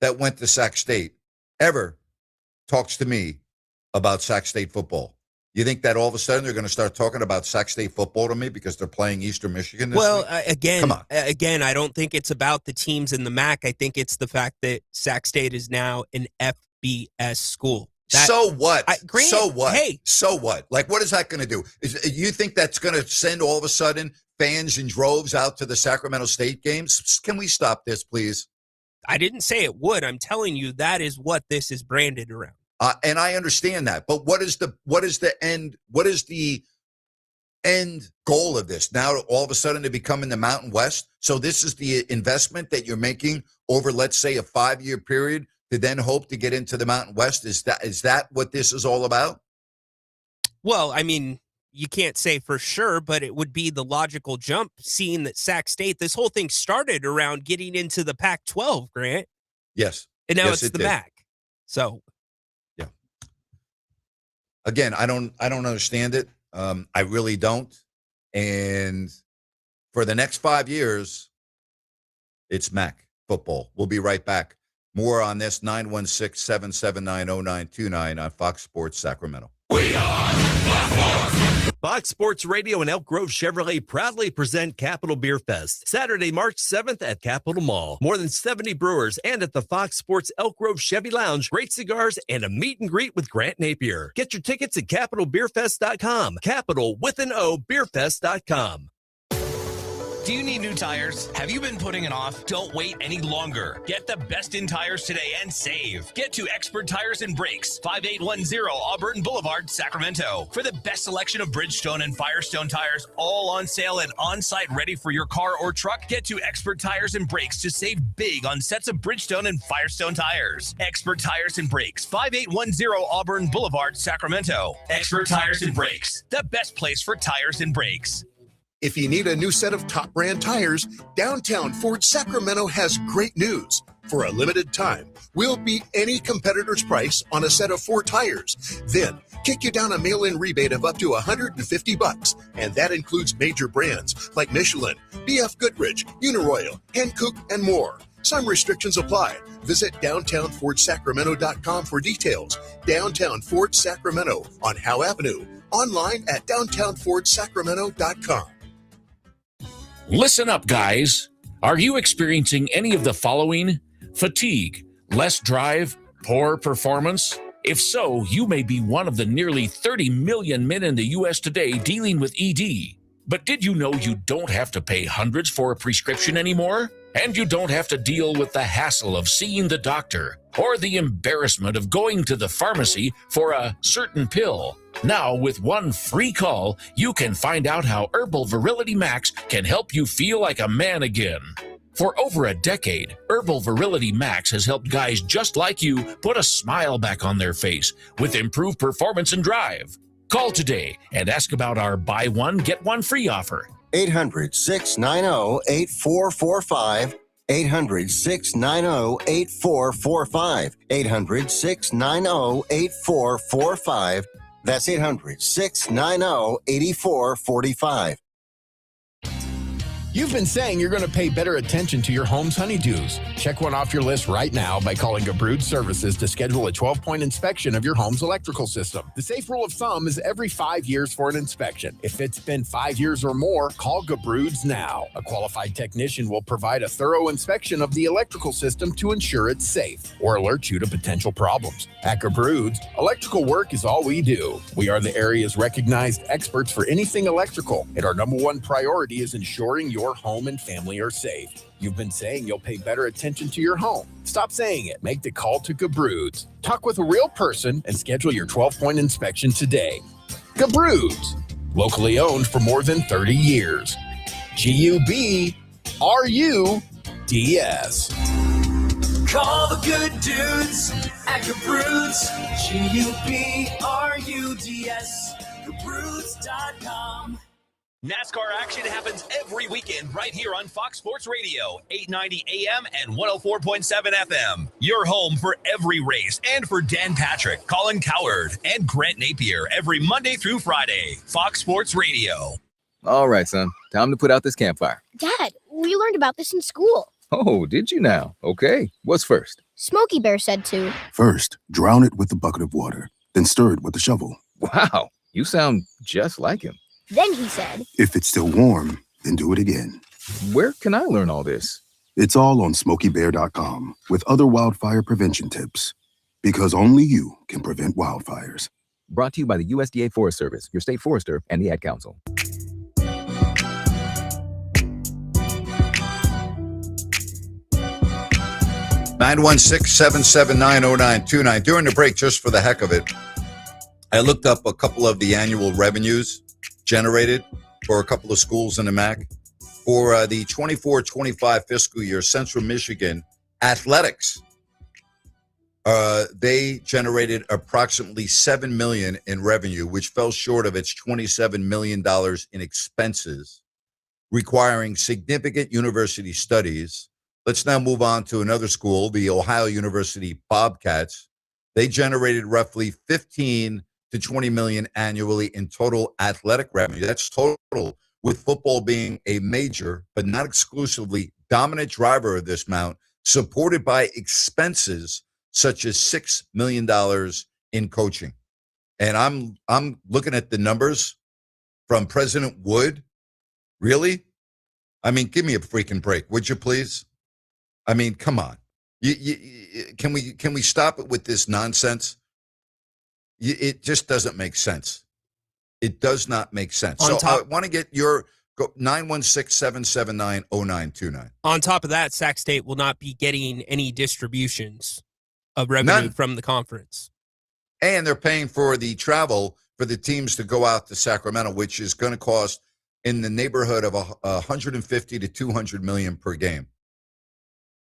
that went to Sac State ever talks to me about Sac State football. You think that all of a sudden they're going to start talking about Sac State football to me because they're playing Eastern Michigan this week? Again, Come on. I don't think it's about the teams in the MAC. I think it's the fact that Sac State is now an FBS school. So what? Granted, So what? hey. So what? Like, what is that going to do? You think that's going to send all of a sudden fans in droves out to the Sacramento State games? Can we stop this, please? I didn't say it would. I'm telling you that is what this is branded around. And I understand that, but what is the end goal of this? Now, all of a sudden, to become in the Mountain West. So this is the investment that you're making over, let's say, a 5-year period to then hope to get into the Mountain West. Is that what this is all about? Well, I mean, you can't say for sure, but it would be the logical jump, seeing that Sac State, this whole thing started around getting into the Pac-12, Grant. Yes. And now Yes, it's the did. MAC. So, yeah. Again, I don't understand it. I really don't. And for the next 5 years, it's MAC football. We'll be right back. More on this, 916-779-0929 on Fox Sports Sacramento. Fox Sports Radio and Elk Grove Chevrolet proudly present Capitol Beer Fest, Saturday, March 7th at Capitol Mall. More than 70 brewers and at the Fox Sports Elk Grove Chevy Lounge, great cigars and a meet and greet with Grant Napear. Get your tickets at CapitolBeerFest.com. Capital with an O, BeerFest.com. Do you need new tires? Have you been putting it off? Don't wait any longer. Get the best in tires today and save. Get to Expert Tires and Brakes, 5810 Auburn Boulevard, Sacramento. For the best selection of Bridgestone and Firestone tires, all on sale and on-site ready for your car or truck, get to Expert Tires and Brakes to save big on sets of Bridgestone and Firestone tires. Expert Tires and Brakes, 5810 Auburn Boulevard, Sacramento. Expert Tires and Brakes, the best place for tires and brakes. If you need a new set of top brand tires, Downtown Ford Sacramento has great news. For a limited time, we'll beat any competitor's price on a set of 4 tires. Then, kick you down a mail-in rebate of up to $150, and that includes major brands like Michelin, BF Goodrich, Uniroyal, Hankook, and more. Some restrictions apply. Visit downtownfordsacramento.com for details. Downtown Ford Sacramento on Howe Avenue. Online at downtownfordsacramento.com. Listen up, guys. Are you experiencing any of the following? Fatigue, less drive, poor performance? If so, you may be one of the nearly 30 million men in the U.S. today dealing with ED. But did you know you don't have to pay hundreds for a prescription anymore? And you don't have to deal with the hassle of seeing the doctor or the embarrassment of going to the pharmacy for a certain pill. Now, with one free call, you can find out how Herbal Virility Max can help you feel like a man again. For over a decade, Herbal Virility Max has helped guys just like you put a smile back on their face with improved performance and drive. Call today and ask about our buy one, get one free offer. 800-690-8445. 800-690-8445. 800-690-8445. That's 800-690-8445. You've been saying you're going to pay better attention to your home's honeydews. Check one off your list right now by calling Gabrud Services to schedule a 12-point inspection of your home's electrical system. The safe rule of thumb is every 5 years for an inspection. If it's been 5 years or more, call Gabrud's now. A qualified technician will provide a thorough inspection of the electrical system to ensure it's safe or alert you to potential problems. At Gabrud's, electrical work is all we do. We are the area's recognized experts for anything electrical, and our number one priority is ensuring your home and family are safe. You've been saying you'll pay better attention to your home. Stop saying it. Make the call to Gabrud's. Talk with a real person and schedule your 12-point inspection today. Gabrud's, locally owned for more than 30 years. G-U-B-R-U-D-S. Call the good dudes at Gabrud's. G-U-B-R-U-D-S. Gabrud's.com. NASCAR action happens every weekend right here on Fox Sports Radio, 890 AM and 104.7 FM. Your home for every race and for Dan Patrick, Colin Coward, and Grant Napear every Monday through Friday. Fox Sports Radio. All right, son. Time to put out this campfire. Dad, we learned about this in school. Oh, did you now? Okay. What's first? Smokey Bear said to. First, drown it with a bucket of water, then stir it with a shovel. Wow, you sound just like him. Then he said, If it's still warm, then do it again. Where can I learn all this? It's all on SmokeyBear.com with other wildfire prevention tips. Because only you can prevent wildfires. Brought to you by the USDA Forest Service, your state forester, and the Ad Council. 916-779-0929. During the break, just for the heck of it, I looked up a couple of the annual revenues generated for a couple of schools in the MAC. For the 24-25 fiscal year, Central Michigan Athletics, they generated approximately $7 million in revenue, which fell short of its $27 million in expenses, requiring significant university studies. Let's now move on to another school, the Ohio University Bobcats. They generated roughly 15 to 20 million annually in total athletic revenue. That's total, with football being a major, but not exclusively, dominant driver of this amount, supported by expenses such as $6 million in coaching. And I'm looking at the numbers from President Wood. Really? I mean, give me a freaking break, would you please? I mean, come on. Can we stop it with this nonsense? It just doesn't make sense. It does not make sense. So I want to get your 916-779-0929. On top of that, Sac State will not be getting any distributions of revenue from the conference. And they're paying for the travel for the teams to go out to Sacramento, which is going to cost in the neighborhood of 150 to 200 million per game.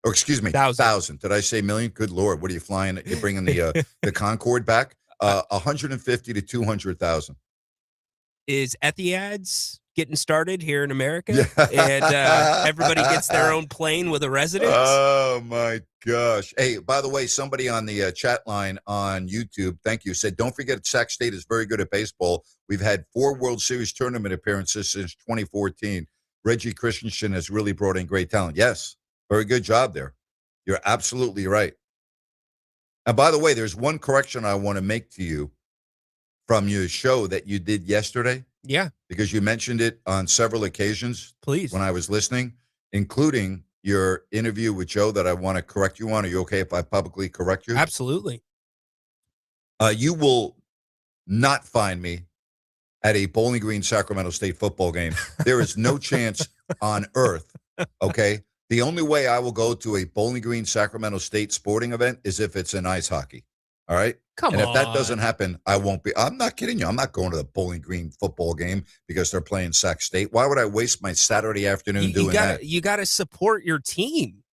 Or excuse me, 1,000. Did I say million? Good Lord. What are you flying? You're bringing the Concorde back? 150 to 200,000. Is Etihad's getting started here in America? And everybody gets their own plane with a residence? Oh, my gosh. Hey, by the way, somebody on the chat line on YouTube, thank you, said, don't forget Sac State is very good at baseball. We've had 4 World Series tournament appearances since 2014. Reggie Christensen has really brought in great talent. Yes, very good job there. You're absolutely right. And by the way, there's one correction I want to make to you from your show that you did yesterday. Yeah. Because you mentioned it on several occasions. Please. When I was listening, including your interview with Joe that I want to correct you on. Are you okay if I publicly correct you? Absolutely. You will not find me at a Bowling Green Sacramento State football game. There is no chance on earth, okay? The only way I will go to a Bowling Green Sacramento State sporting event is if it's in ice hockey, all right? Come on. And if that doesn't happen, I won't be. I'm not kidding you. I'm not going to the Bowling Green football game because they're playing Sac State. Why would I waste my Saturday afternoon doing that? You got to support your team.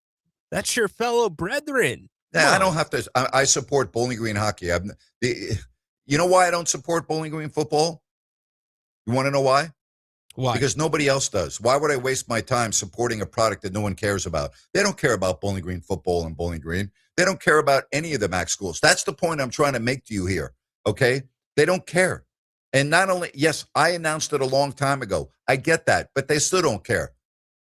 That's your fellow brethren. Yeah, I don't have to. I support Bowling Green hockey. You know why I don't support Bowling Green football? You want to know why? Why? Because nobody else does. Why would I waste my time supporting a product that no one cares about? They don't care about Bowling Green football and Bowling Green. They don't care about any of the MAC schools. That's the point I'm trying to make to you here, okay? They don't care. And not only, yes, I announced it a long time ago. I get that, but they still don't care.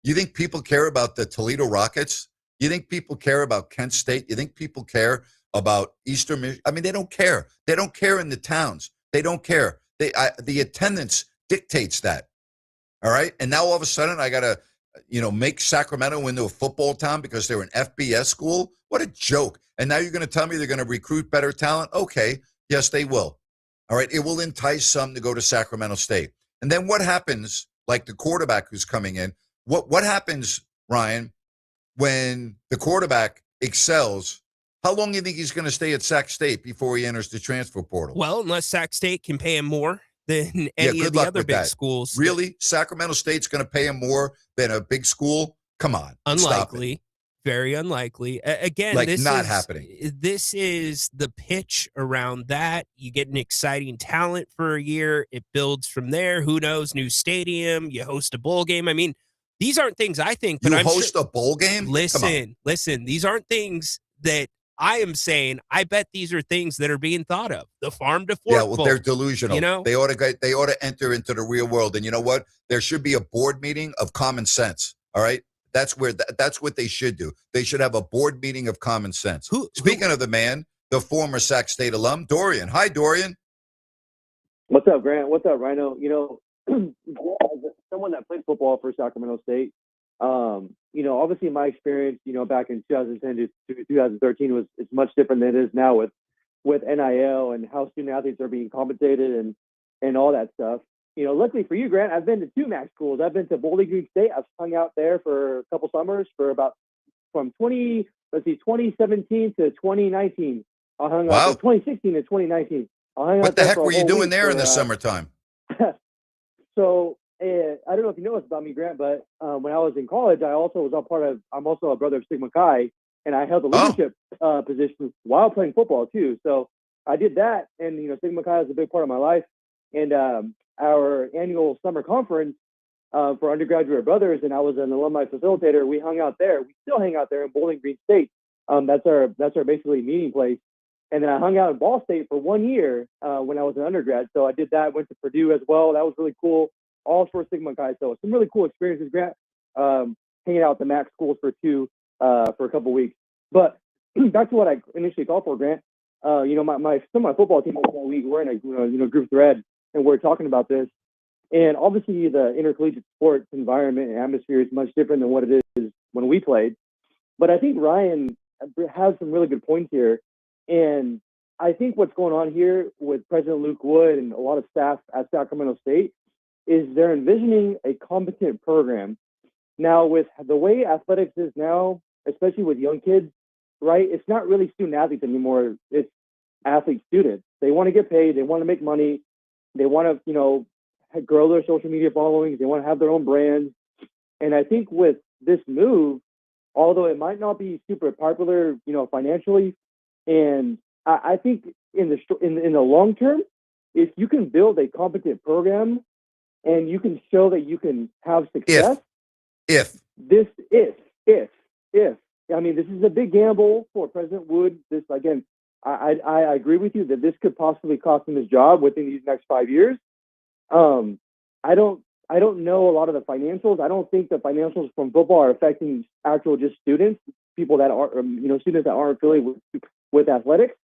You think people care about the Toledo Rockets? You think people care about Kent State? You think people care about Eastern Michigan? I mean, they don't care. They don't care in the towns. They don't care. The attendance dictates that. All right. And now all of a sudden I got to, make Sacramento into a football town because they're an FBS school. What a joke. And now you're going to tell me they're going to recruit better talent? Okay. Yes, they will. All right. It will entice some to go to Sacramento State. And then what happens, like the quarterback who's coming in, what happens, Ryan, when the quarterback excels? How long do you think he's going to stay at Sac State before he enters the transfer portal? Well, unless Sac State can pay him more than any of the other big schools. Really? Sacramento State's going to pay him more than a big school? Come on. Unlikely. Very unlikely. Again, this not is happening. This is the pitch around that. You get an exciting talent for a year. It builds from there. Who knows? New stadium. You host a bowl game. I mean, these aren't things I think. But you I'm host a bowl game? Listen. These aren't things that I am saying. I bet these are things that are being thought of. The farm to fork. Yeah, well, they're delusional. They ought to enter into the real world. And you know what? There should be a board meeting of common sense. All right. That's what they should do. They should have a board meeting of common sense. Speaking of the man, the former Sac State alum, Dorian. Hi, Dorian. What's up, Grant? What's up, Rhino? Someone that played football for Sacramento State, obviously my experience, back in 2010 to 2013 it's much different than it is now with with NIL and how student athletes are being compensated and all that stuff. Luckily for you, Grant, I've been to 2 MAC schools. I've been to Bowling Green State. I've hung out there for a couple summers from 2017 to 2019. I hung out there 2016 to 2019. What the heck were you doing there in the summertime? So I don't know if you know this about me, Grant, but when I was in college, I'm also a brother of Sigma Chi, and I held a leadership position while playing football too. So I did that, and Sigma Chi is a big part of my life. And our annual summer conference for undergraduate brothers, and I was an alumni facilitator. We hung out there. We still hang out there in Bowling Green State. That's our basically meeting place. And then I hung out in Ball State for 1 year when I was an undergrad. So I did that. Went to Purdue as well. That was really cool. All for Sigma Chi. So some really cool experiences, Grant. Hanging out at the MAC schools for a couple weeks. But back to what I initially called for, Grant. Some of my football team we're in a group thread, and we're talking about this. And obviously, the intercollegiate sports environment and atmosphere is much different than what it is when we played. But I think Ryan has some really good points here. And I think what's going on here with President Luke Wood and a lot of staff at Sacramento State is they're envisioning a competent program. Now, with the way athletics is now, especially with young kids, right, it's not really student athletes anymore. It's athlete students. They want to get paid. They want to make money. They want to, grow their social media followings. They want to have their own brands. And I think with this move, although it might not be super popular, financially, and I think in the long term, if you can build a competent program and you can show that you can have success, if this is a big gamble for President Wood. This again, I agree with you that this could possibly cost him his job within these next 5 years. I don't know a lot of the financials. I don't think the financials from football are affecting actual just students, people that are, students that aren't affiliated with athletics.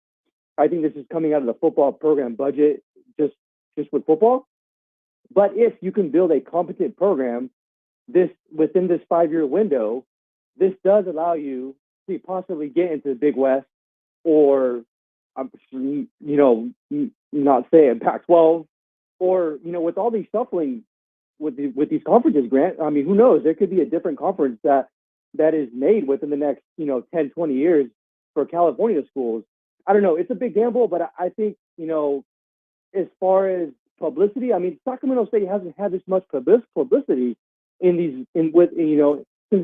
I think this is coming out of the football program budget, just with football. But if you can build a competent program, within this 5-year window, this does allow you to possibly get into the Big West, or not saying Pac-12, or with all these shuffling with these conferences, Grant. I mean, who knows? There could be a different conference that is made within the next 10, 20 years for California schools. I don't know. It's a big gamble, but I think as far as publicity, I mean, Sacramento State hasn't had this much publicity since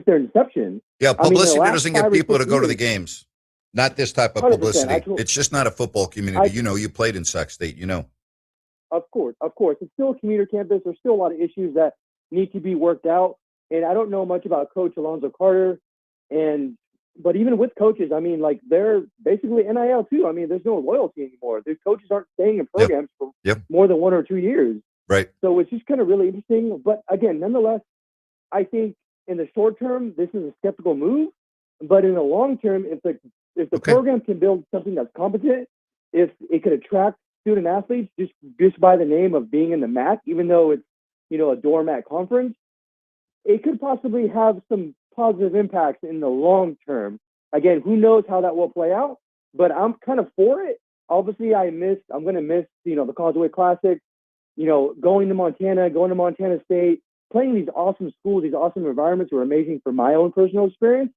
their inception. Yeah, publicity doesn't get people to go to the years. games. Not this type of publicity. It's just not a football community. You played in Sac State, Of course. It's still a commuter campus. There's still a lot of issues that need to be worked out. And I don't know much about Coach Alonzo Carter. But even with coaches, I mean, they're basically NIL too. I mean, there's no loyalty anymore. The coaches aren't staying in programs for more than 1 or 2 years. Right. So it's just kind of really interesting. But again, nonetheless, I think in the short term, this is a skeptical move. But in the long term, if the program can build something that's competent, if it could attract student athletes just by the name of being in the MAC, even though it's a doormat conference, it could possibly have some positive impacts in the long term. Again, who knows how that will play out, but I'm kind of for it. Obviously, I'm going to miss the Causeway Classic, going to Montana State, playing these awesome schools, these awesome environments were amazing for my own personal experience.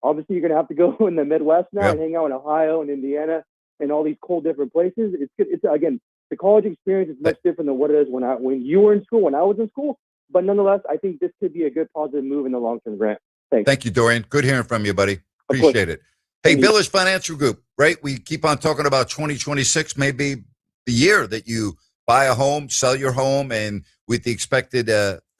Obviously, you're going to have to go in the Midwest now and hang out in Ohio and Indiana and all these cold different places. It's again, the college experience is much different than what it is when you were in school, when I was in school. But nonetheless, I think this could be a good positive move in the long term, Grant. Thanks. Thank you, Dorian. Good hearing from you, buddy. Appreciate it. Hey, Village Financial Group, right? We keep on talking about 2026, maybe the year that you buy a home, sell your home, and with the expected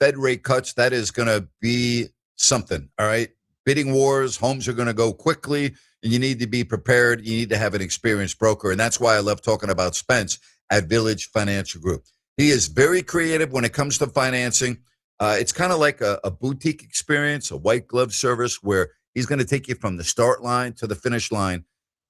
Fed rate cuts, that is going to be something, all right? Bidding wars, homes are going to go quickly, and you need to be prepared. You need to have an experienced broker, and that's why I love talking about Spence at Village Financial Group. He is very creative when it comes to financing. It's kind of like a boutique experience, a white glove service where he's going to take you from the start line to the finish line.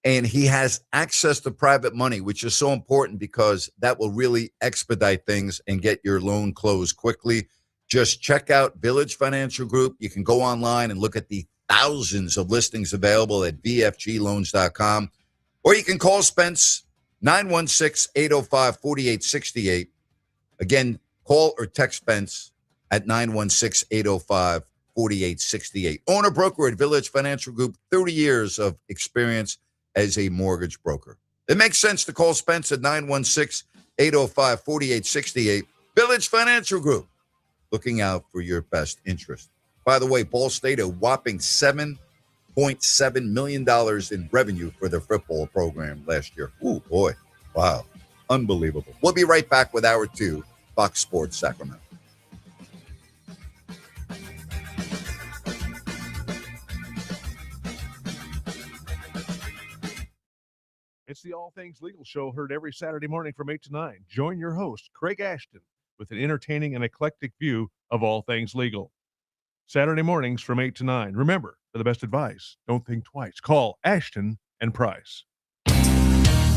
And he has access to private money, which is so important because that will really expedite things and get your loan closed quickly. Just check out Village Financial Group. You can go online and look at the thousands of listings available at vfgloans.com. Or you can call Spence 916-805-4868. Again, call or text Spence at 916-805-4868. Owner broker at Village Financial Group, 30 years of experience as a mortgage broker. It makes sense to call Spence at 916-805-4868. Village Financial Group, looking out for your best interest. By the way, Ball State, a whopping $7.7 million in revenue for their football program last year. Ooh, boy. Wow. Unbelievable. We'll be right back with Hour 2, Fox Sports Sacramento. It's the All Things Legal Show, heard every Saturday morning from 8 to 9. Join your host, Craig Ashton, with an entertaining and eclectic view of all things legal. Saturday mornings from 8 to 9. Remember, for the best advice, don't think twice. Call Ashton and Price.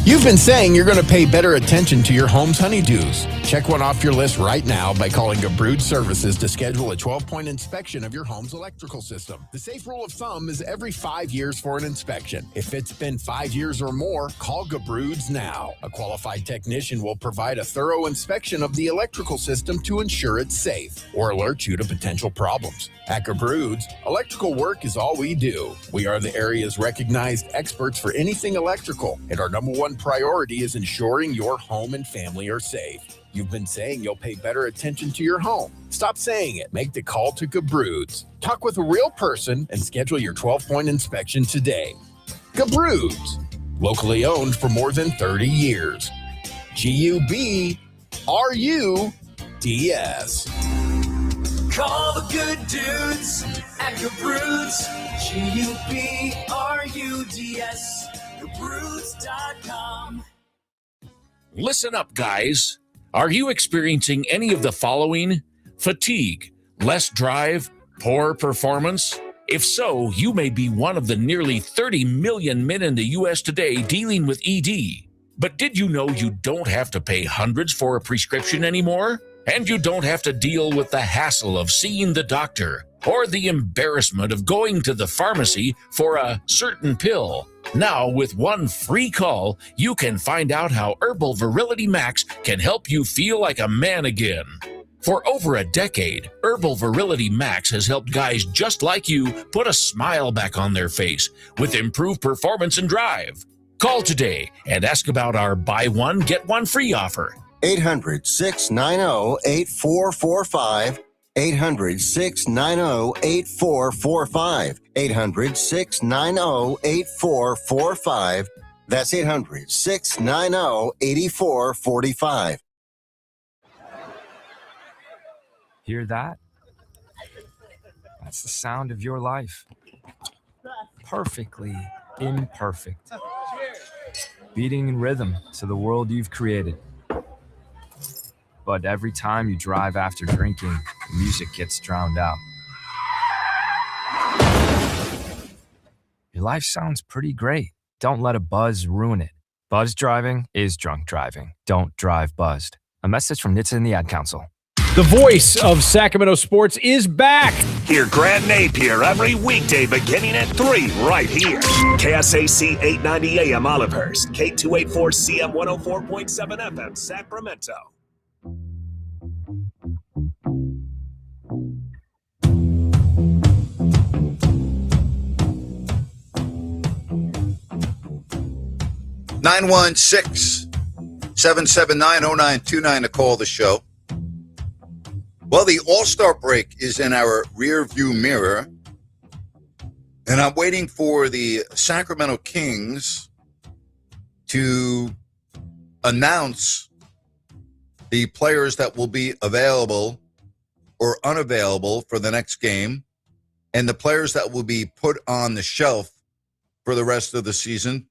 You've been saying you're going to pay better attention to your home's honeydews. Check one off your list right now by calling Gabrud Services to schedule a 12-point inspection of your home's electrical system. The safe rule of thumb is every 5 years for an inspection. If it's been 5 years or more, call Gabrud's now. A qualified technician will provide a thorough inspection of the electrical system to ensure it's safe or alert you to potential problems. At Gabrud's, electrical work is all we do. We are the area's recognized experts for anything electrical, and our number one priority is ensuring your home and family are safe. You've been saying you'll pay better attention to your home. Stop saying it. Make the call to Gabrud's. Talk with a real person and schedule your 12-point inspection today. Gabrud's, locally owned for more than 30 years. G-U-B-R-U-D-S. Call the good dudes at Gabrud's. G-U-B-R-U-D-S. Gabrud's.com. Listen up, guys. Are you experiencing any of the following? Fatigue, less drive, poor performance? If so, you may be one of the nearly 30 million men in the U.S. today dealing with ED. But did you know you don't have to pay hundreds for a prescription anymore? And you don't have to deal with the hassle of seeing the doctor or the embarrassment of going to the pharmacy for a certain pill. Now, with one free call, you can find out how Herbal Virility Max can help you feel like a man again. For over a decade, Herbal Virility Max has helped guys just like you put a smile back on their face with improved performance and drive. Call today and ask about our buy one, get one free offer. 800-690-8445. 800-690-8445. 800-690-8445. That's 800-690-8445. Hear that? That's the sound of your life. Perfectly imperfect. Beating in rhythm to the world you've created. But every time you drive after drinking, the music gets drowned out. Your life sounds pretty great. Don't let a buzz ruin it. Buzz driving is drunk driving. Don't drive buzzed. A message from NHTSA and the Ad Council. The voice of Sacramento sports is back. Hear Grant Napear every weekday beginning at 3 right here. KSAC 890 AM Olivehurst, K284CM 104.7 FM Sacramento. Nine 779-0929 to call the show. Well, the All-Star break is in our rear-view mirror, and I'm waiting for the Sacramento Kings to announce the players that will be available or unavailable for the next game, and the players that will be put on the shelf for the rest of the season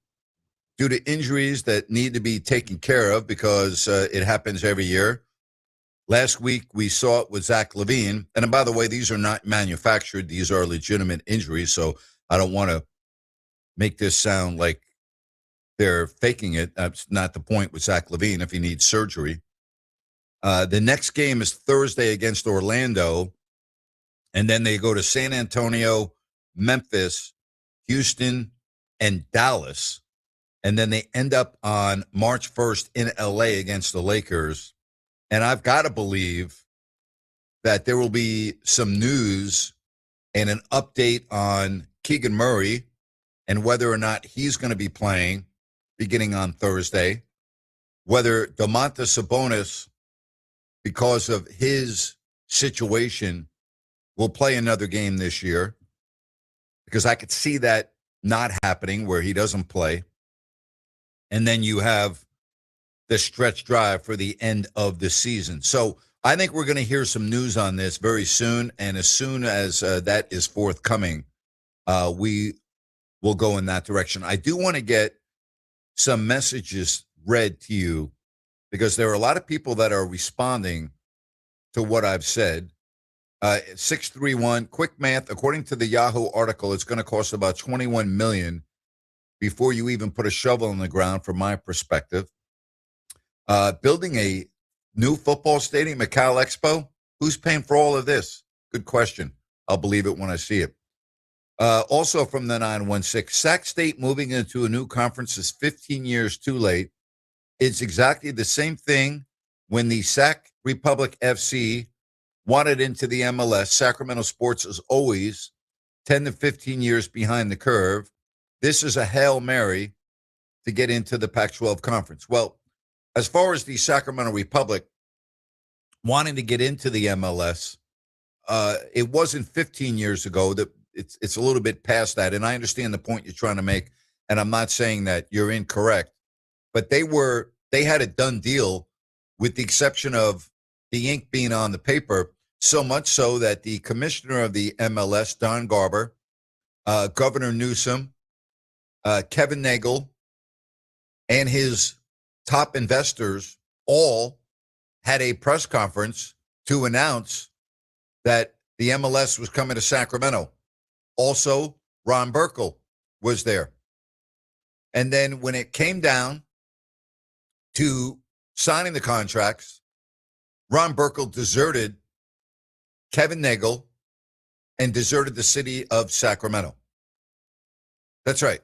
due to injuries that need to be taken care of because it happens every year. Last week, we saw it with Zach LaVine. And by the way, these are not manufactured. These are legitimate injuries, so I don't want to make this sound like they're faking it. That's not the point with Zach LaVine if he needs surgery. The next game is Thursday against Orlando, and then they go to San Antonio, Memphis, Houston, and Dallas. And then they end up on March 1st in LA against the Lakers. And I've got to believe that there will be some news and an update on Keegan Murray and whether or not he's going to be playing beginning on Thursday, whether Domantas Sabonis, because of his situation, will play another game this year, because I could see that not happening where he doesn't play. And then you have the stretch drive for the end of the season. So I think we're going to hear some news on this very soon. And as soon as that is forthcoming, we will go in that direction. I do want to get some messages read to you because there are a lot of people that are responding to what I've said. 631, quick math. According to the Yahoo article, it's going to cost about $21 million before you even put a shovel in the ground, from my perspective. Building a new football stadium at Cal Expo, who's paying for all of this? Good question. I'll believe it when I see it. Also from the 916, Sac State moving into a new conference is 15 years too late. It's exactly the same thing when the Sac Republic FC wanted into the MLS. Sacramento sports is always 10 to 15 years behind the curve. This is a Hail Mary to get into the Pac-12 conference. Well, as far as the Sacramento Republic wanting to get into the MLS, it wasn't 15 years ago. That it's a little bit past that, and I understand the point you're trying to make, and I'm not saying that you're incorrect, but they had a done deal with the exception of the ink being on the paper, so much so that the commissioner of the MLS, Don Garber, Governor Newsom, Kevin Nagel, and his top investors all had a press conference to announce that the MLS was coming to Sacramento. Also, Ron Burkle was there. And then when it came down to signing the contracts, Ron Burkle deserted Kevin Nagel and deserted the city of Sacramento. That's right.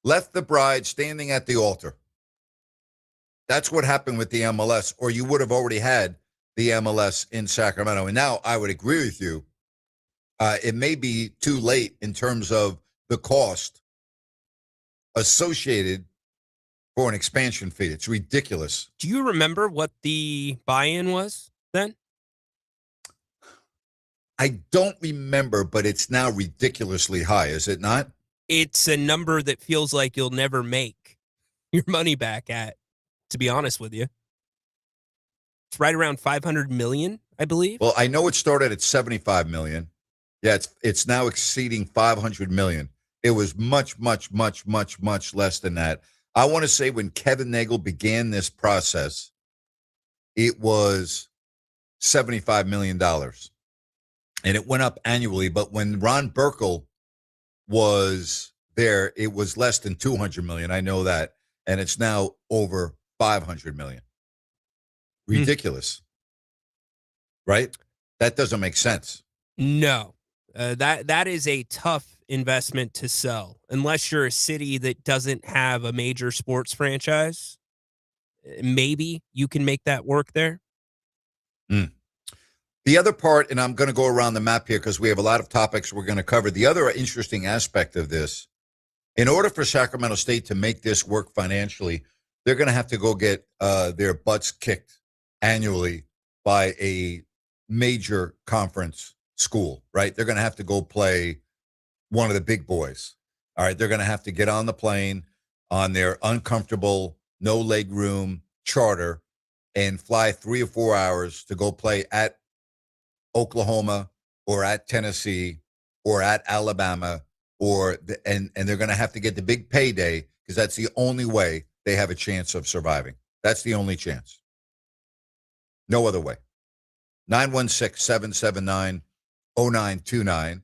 Left the bride standing at the altar. That's what happened with the MLS, or you would have already had the MLS in Sacramento. And now I would agree with you. It may be too late in terms of the cost associated for an expansion fee. It's ridiculous. Do you remember what the buy-in was then? I don't remember, but it's now ridiculously high, is it not? It's a number that feels like you'll never make your money back at, to be honest with you. It's right around 500 million, I believe. Well, I know it started at 75 million. Yeah, it's now exceeding 500 million. It was much, much, much, much, much less than that. I want to say when Kevin Nagel began this process, it was $75 million. And it went up annually. But when Ron Burkle was there, it was less than 200 million. I know that. And it's now over 500 million. Ridiculous. Right? That doesn't make sense. No. That is a tough investment to sell unless you're a city that doesn't have a major sports franchise. Maybe you can make that work there. The other part, and I'm going to go around the map here because we have a lot of topics we're going to cover. The other interesting aspect of this, in order for Sacramento State to make this work financially, they're going to have to go get their butts kicked annually by a major conference school, right? They're going to have to go play one of the big boys. All right. They're going to have to get on the plane on their uncomfortable, no leg room charter and fly 3 or 4 hours to go play at Oklahoma or at Tennessee or at Alabama and they're going to have to get the big payday because that's the only way they have a chance of surviving. That's the only chance. No other way. 916-779-0929.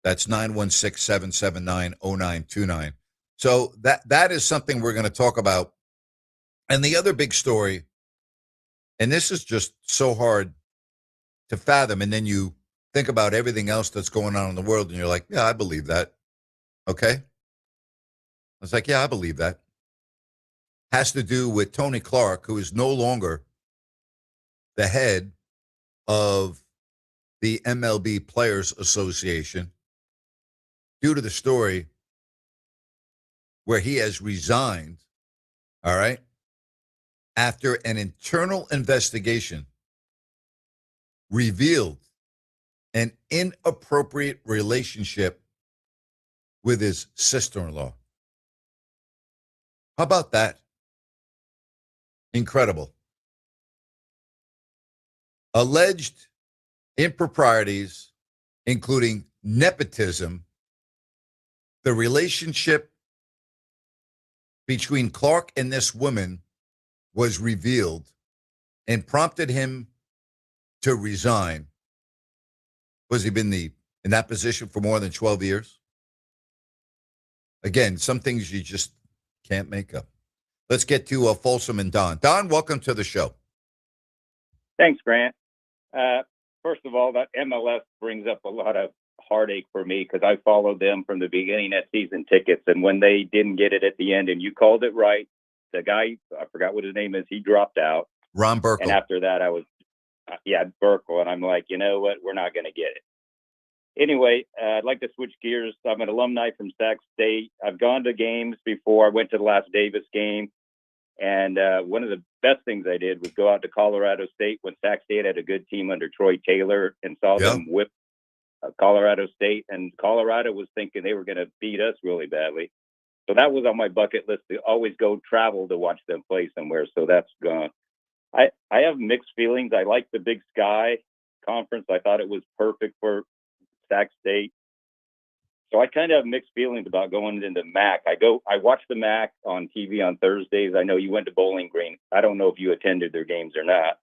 That's 916-779-0929. So that is something we're going to talk about. And the other big story, and this is just so hard to fathom, and then you think about everything else that's going on in the world, and you're like, yeah, I believe that. Okay? I was like, yeah, I believe that. has to do with Tony Clark, who is no longer the head of the MLB Players Association due to the story where he has resigned, all right, after an internal investigation revealed an inappropriate relationship with his sister-in-law. How about that? Incredible. Alleged improprieties, including nepotism, the relationship between Clark and this woman was revealed and prompted him to resign. Was he been in that position for more than 12 years? Again, some things you just can't make up. Let's get to Folsom and Don. Don, welcome to the show. Thanks, Grant. First of all, that MLS brings up a lot of heartache for me because I followed them from the beginning at season tickets. And when they didn't get it at the end, and you called it right, the guy, I forgot what his name is, he dropped out. Ron Burkle. And after that, I was, Burkle. And I'm like, you know what? We're not going to get it. Anyway, I'd like to switch gears. I'm an alumni from Sac State. I've gone to games before. I went to the last Davis game. And one of the best things I did was go out to Colorado State when Sac State had a good team under Troy Taylor and saw them whip Colorado State. And Colorado was thinking they were going to beat us really badly. So that was on my bucket list to always go travel to watch them play somewhere. So that's gone. I have mixed feelings. I like the Big Sky Conference. I thought it was perfect for Sac State. So I kind of have mixed feelings about going into MAC. I watch the MAC on TV on Thursdays. I know you went to Bowling Green. I don't know if you attended their games or not.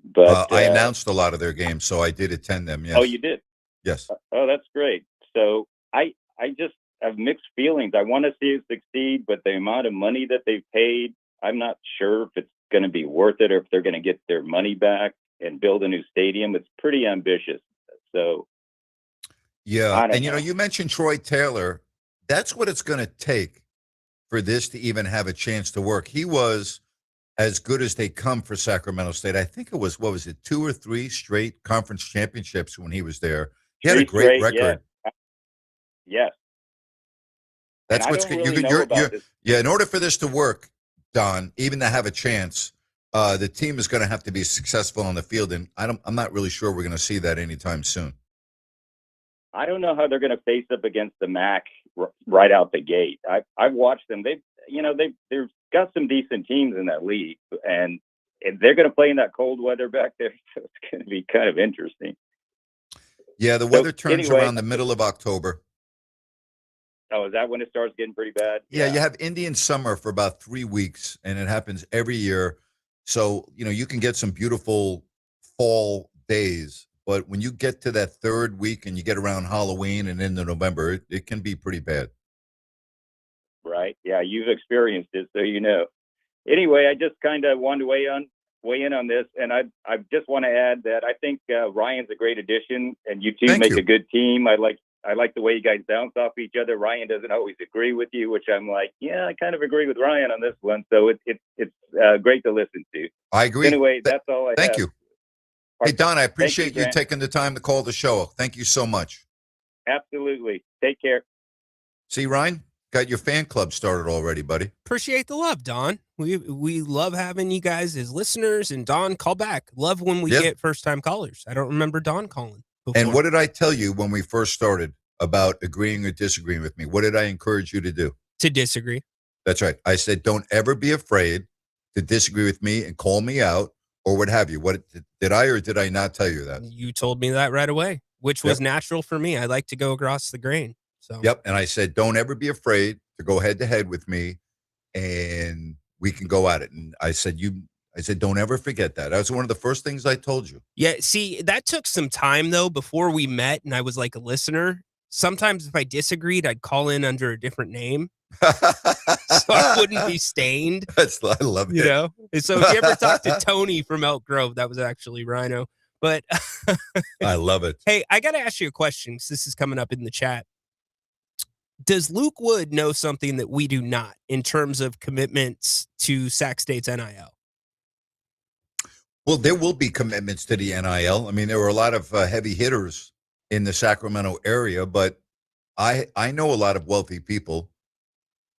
But I announced a lot of their games, so I did attend them, yes. Oh, you did? Yes. Oh, that's great. So I just have mixed feelings. I want to see it succeed, but the amount of money that they've paid, I'm not sure if it's going to be worth it or if they're going to get their money back and build a new stadium. It's pretty ambitious. So yeah, and you mentioned Troy Taylor. That's what it's going to take for this to even have a chance to work. He was as good as they come for Sacramento State. I think it was, 2 or 3 straight conference championships when he was there. He had a great record. Yes. That's what's good. Yeah, in order for this to work, Don, even to have a chance, the team is going to have to be successful on the field, and I'm not really sure we're going to see that anytime soon. I don't know how they're going to face up against the MAC right out the gate. I've watched them. They've got some decent teams in that league, and they're going to play in that cold weather back there. So it's going to be kind of interesting. Yeah, the weather turns around the middle of October. Oh, is that when it starts getting pretty bad? Yeah, you have Indian summer for about 3 weeks, and it happens every year. So, you can get some beautiful fall days. But when you get to that third week and you get around Halloween and into November, it can be pretty bad. Right. Yeah, you've experienced it, so you know. Anyway, I just kind of wanted to weigh in on this, and I just want to add that I think Ryan's a great addition, and you two make a good team. I like the way you guys bounce off each other. Ryan doesn't always agree with you, which I'm like, yeah, I kind of agree with Ryan on this one. So it's great to listen to. I agree. Anyway, that's all I have. Thank you. Hey, Don, I appreciate you taking the time to call the show. Thank you so much. Absolutely. Take care. See, Ryan, got your fan club started already, buddy. Appreciate the love, Don. We love having you guys as listeners, and Don, call back. Love when we get first-time callers. I don't remember Don calling before. And what did I tell you when we first started about agreeing or disagreeing with me? What did I encourage you to do? To disagree. That's right. I said, don't ever be afraid to disagree with me and call me out or what have you. What did I or did I not tell you that? You told me that right away, which was natural for me. I like to go across the grain. So. Yep. And I said, don't ever be afraid to go head to head with me and we can go at it. And I said, don't ever forget that. That was one of the first things I told you. Yeah. See, that took some time though, before we met and I was like a listener. Sometimes if I disagreed, I'd call in under a different name. So I wouldn't be stained. I love it. You know? So if you ever talk to Tony from Elk Grove, that was actually Rhino. But I love it. Hey, I got to ask you a question because this is coming up in the chat. Does Luke Wood know something that we do not in terms of commitments to Sac State's NIL? Well, there will be commitments to the NIL. I mean, there were a lot of heavy hitters in the Sacramento area, but I know a lot of wealthy people.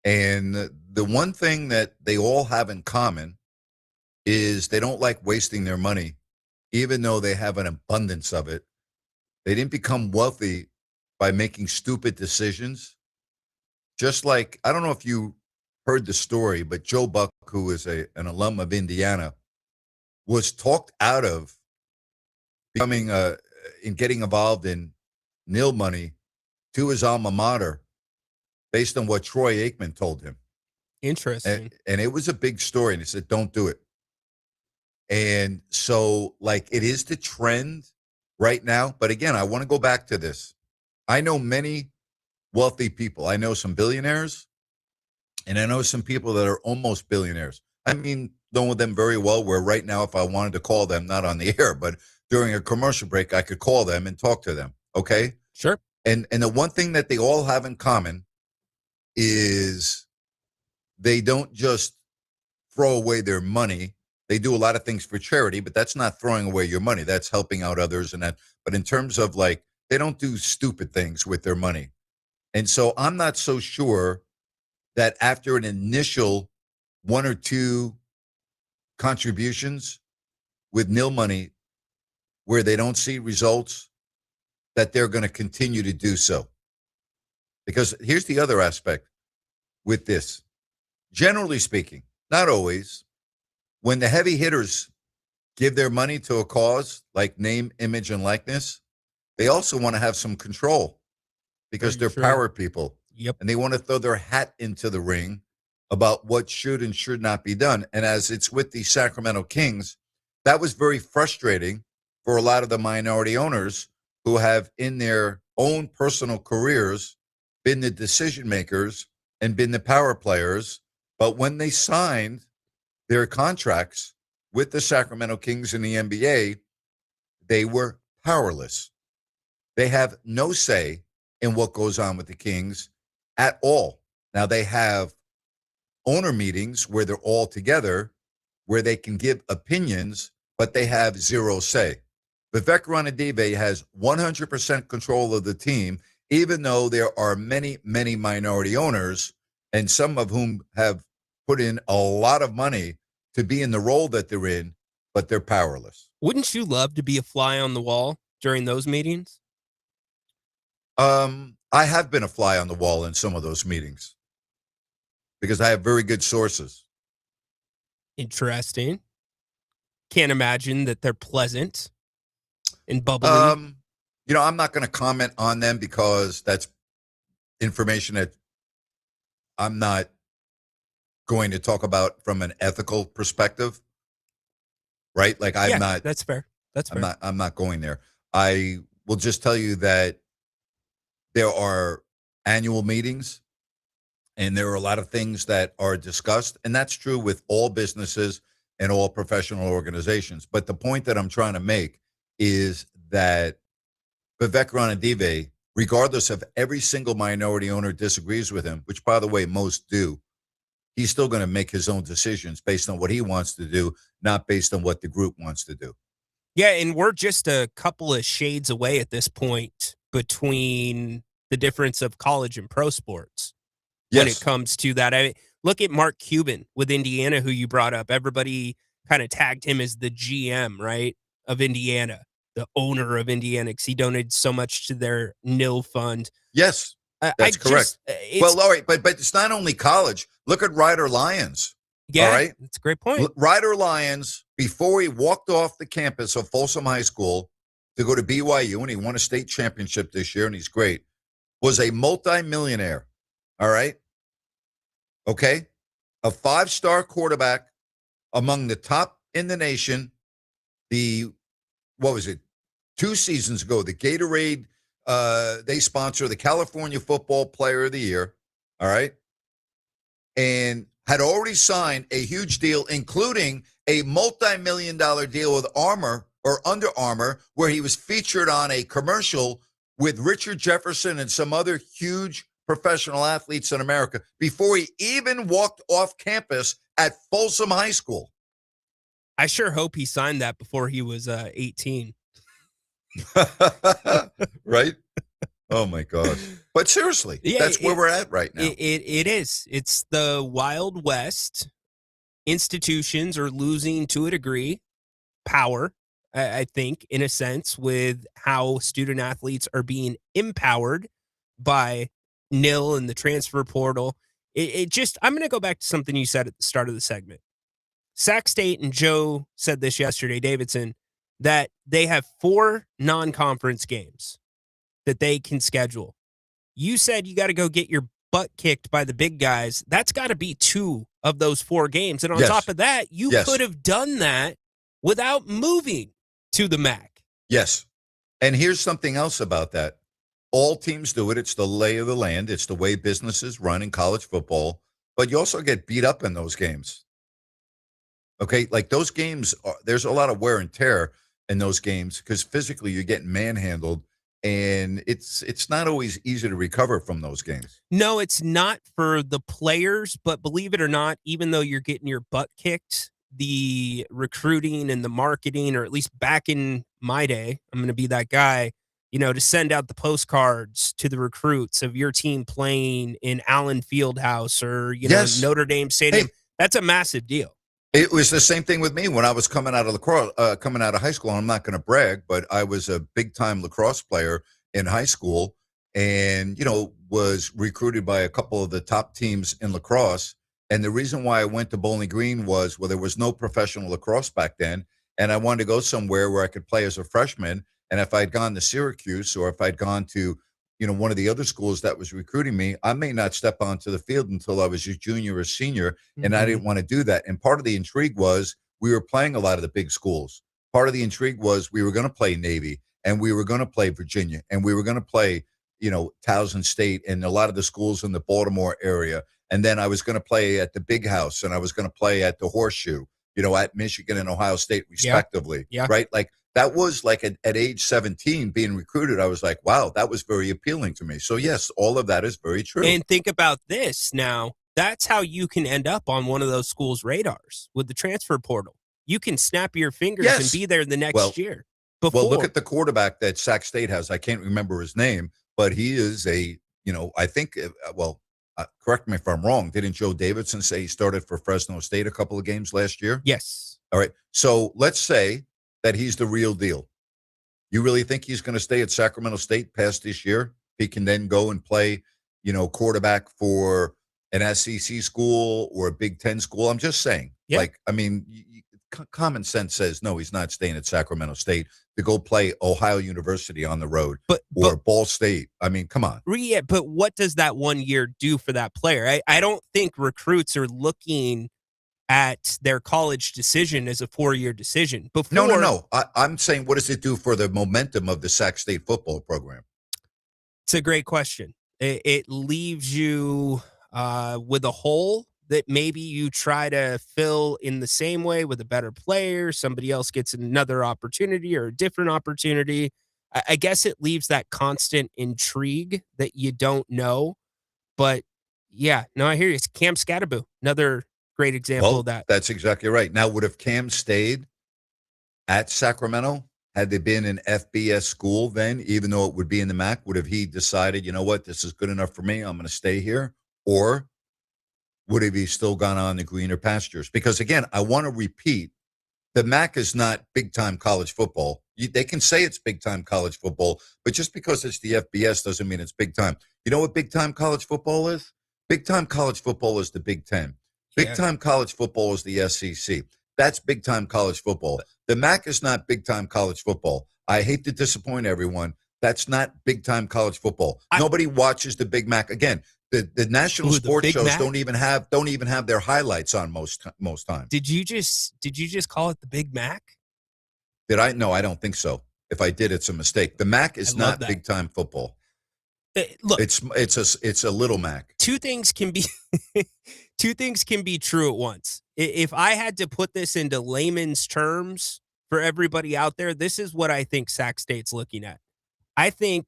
And the one thing that they all have in common is they don't like wasting their money, even though they have an abundance of it. They didn't become wealthy by making stupid decisions. Just like, I don't know if you heard the story, but Joe Buck, who is an alum of Indiana, was talked out of becoming in getting involved in nil money to his alma mater based on what Troy Aikman told him. Interesting. And it was a big story, and he said, don't do it. And so, like, it is the trend right now. But again, I want to go back to this. I know many wealthy people. I know some billionaires, and I know some people that are almost billionaires. I mean, know them very well, where right now, if I wanted to call them, not on the air, but during a commercial break, I could call them and talk to them. Okay? Sure. And the one thing that they all have in common is they don't just throw away their money. They do a lot of things for charity, but that's not throwing away your money. That's helping out others and that. But in terms of, like, they don't do stupid things with their money. And so I'm not so sure that after an initial one or two contributions with nil money where they don't see results, that they're going to continue to do so. Because here's the other aspect with this. Generally speaking, not always, when the heavy hitters give their money to a cause like name, image, and likeness, they also want to have some control because they're power people. Yep. And they want to throw their hat into the ring about what should and should not be done. And as it's with the Sacramento Kings, that was very frustrating for a lot of the minority owners who have in their own personal careers been the decision makers and been the power players. But when they signed their contracts with the Sacramento Kings in the NBA, they were powerless. They have no say in what goes on with the Kings at all. Now, they have owner meetings where they're all together, where they can give opinions, but they have zero say. Vivek Ranadive has 100% control of the team, even though there are many, many minority owners, and some of whom have put in a lot of money to be in the role that they're in, but they're powerless. Wouldn't you love to be a fly on the wall during those meetings? I have been a fly on the wall in some of those meetings because I have very good sources. Interesting. Can't imagine that they're pleasant and bubbly. I'm not going to comment on them because that's information that I'm not going to talk about from an ethical perspective, right? Like I'm not. That's fair. That's fair. I'm not going there. I will just tell you that there are annual meetings and there are a lot of things that are discussed, and that's true with all businesses and all professional organizations. But the point that I'm trying to make is that Vivek Ranadive, regardless of every single minority owner disagrees with him, which, by the way, most do, he's still going to make his own decisions based on what he wants to do, not based on what the group wants to do. Yeah, and we're just a couple of shades away at this point between the difference of college and pro sports when it comes to that. I mean, look at Mark Cuban with Indiana, who you brought up. Everybody kind of tagged him as the GM, right, of Indiana, the owner of Indiana, because he donated so much to their nil fund. Yes, that's correct. Well, all right, but it's not only college. Look at Ryder Lyons. Yeah, all right? That's a great point. Ryder Lyons, before he walked off the campus of Folsom High School to go to BYU, and he won a state championship this year, and he's great, was a multimillionaire, all right? Okay? A 5-star quarterback among the top in the nation. What was it? 2 seasons ago, the Gatorade, they sponsor the California Football Player of the Year, all right? And had already signed a huge deal, including a multi-million-dollar deal with Under Armour, where he was featured on a commercial with Richard Jefferson and some other huge professional athletes in America before he even walked off campus at Folsom High School. I sure hope he signed that before he was 18. Right? Oh my gosh. But seriously, that's where we're at right now. It is. It's the Wild West. Institutions are losing, to a degree, power, I think, in a sense, with how student athletes are being empowered by NIL and the transfer portal. I'm going to go back to something you said at the start of the segment. Sac State, and Joe said this yesterday, Davidson, that they have 4 non-conference games that they can schedule. You said you got to go get your butt kicked by the big guys. That's got to be 2 of those 4 games. And on top of that, you could have done that without moving to the MAC. Yes. And here's something else about that. All teams do it. It's the lay of the land. It's the way businesses run in college football. But you also get beat up in those games. Okay? Like those games, there's a lot of wear and tear in those games because physically you're getting manhandled. And it's not always easy to recover from those games. No, it's not for the players, but believe it or not, even though you're getting your butt kicked, the recruiting and the marketing, or at least back in my day, I'm going to be that guy, to send out the postcards to the recruits of your team playing in Allen Fieldhouse or, Notre Dame Stadium. Hey, that's a massive deal. It was the same thing with me when I was coming out of lacrosse, coming out of high school. I'm not going to brag, but I was a big-time lacrosse player in high school and, was recruited by a couple of the top teams in lacrosse. And the reason why I went to Bowling Green was, there was no professional lacrosse back then, and I wanted to go somewhere where I could play as a freshman. And if I'd gone to Syracuse or if I'd gone to, one of the other schools that was recruiting me, I may not step onto the field until I was a junior or senior, and I didn't want to do that. And part of the intrigue was we were playing a lot of the big schools. Part of the intrigue was we were going to play Navy, and we were going to play Virginia, and we were going to play, Towson State and a lot of the schools in the Baltimore area. And then I was going to play at the Big House, and I was going to play at the Horseshoe, at Michigan and Ohio State, respectively. Yeah. Right? Like, that was like at age 17 being recruited. I was like, wow, that was very appealing to me. So, yes, all of that is very true. And think about this now. That's how you can end up on one of those schools' radars with the transfer portal. You can snap your fingers and be there the next year. Well, look at the quarterback that Sac State has. I can't remember his name, but he is I think, correct me if I'm wrong. Didn't Joe Davidson say he started for Fresno State a couple of games last year? Yes. All right. So let's say that he's the real deal. You really think he's going to stay at Sacramento State past this year? He can then go and play, quarterback for an SEC school or a Big Ten school. I'm just saying. Yeah. Common sense says, no, he's not staying at Sacramento State to go play Ohio University on the road or Ball State. I mean, come on. Yeah, but what does that 1 year do for that player? I don't think recruits are looking at their college decision as a 4-year decision. No. I'm saying, what does it do for the momentum of the Sac State football program? It's a great question. It leaves you with a hole that maybe you try to fill in the same way with a better player. Somebody else gets another opportunity or a different opportunity. I guess it leaves that constant intrigue that you don't know. But yeah, no, I hear you. It's Cam Scatterboo, another great example of that. That's exactly right. Now, would have Cam stayed at Sacramento? Had they been an FBS school then, even though it would be in the MAC, would have he decided, this is good enough for me, I'm going to stay here? Or would have he still gone on the greener pastures? Because, again, I want to repeat, the MAC is not big-time college football. They can say it's big-time college football, but just because it's the FBS doesn't mean it's big-time. You know what big-time college football is? Big-time college football is the Big Ten. Big-time college football is the SEC. That's big-time college football. The MAC is not big-time college football. I hate to disappoint everyone. That's not big-time college football. Nobody watches the Big MAC. Again, the national sports shows Mac? don't even have their highlights on most times. Did you just call it the Big Mac? Did I? No, I don't think so. If I did, it's a mistake. The MAC is not big-time football. Look, it's a little MAC. Two things can be true at once. If I had to put this into layman's terms for everybody out there, this is what I think Sac State's looking at. I think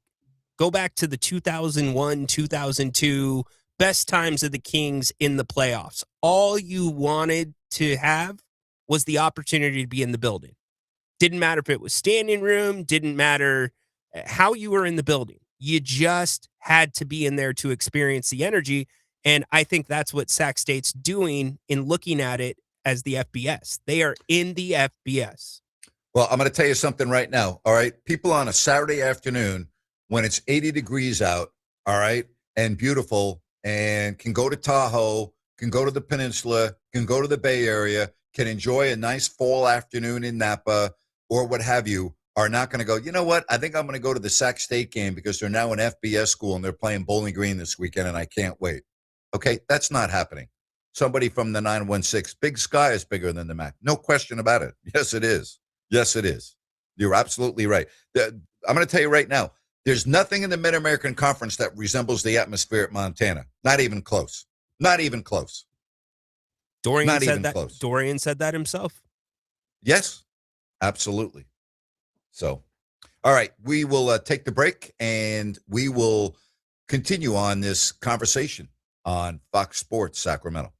Go back to the 2001, 2002 best times of the Kings in the playoffs. All you wanted to have was the opportunity to be in the building. Didn't matter if it was standing room, didn't matter how you were in the building. You just had to be in there to experience the energy. And I think that's what Sac State's doing in looking at it as the FBS. They are in the FBS. Well, I'm going to tell you something right now. All right. People on a Saturday afternoon when it's 80 degrees out, all right, and beautiful, and can go to Tahoe, can go to the peninsula, can go to the Bay Area, can enjoy a nice fall afternoon in Napa or what have you, are not going to go, you know what, I think I'm going to go to the Sac State game because they're now an FBS school and they're playing Bowling Green this weekend and I can't wait. Okay, that's not happening. Somebody from the 916, Big Sky is bigger than the MAC. No question about it. Yes, it is. Yes, it is. You're absolutely right. I'm going to tell you right now, there's nothing in the Mid-American Conference that resembles the atmosphere at Montana. Not even close. Not even close. Dorian Not said even that. close. Dorian said that himself. Yes, absolutely. So, all right, we will take the break and we will continue on this conversation on Fox Sports Sacramento.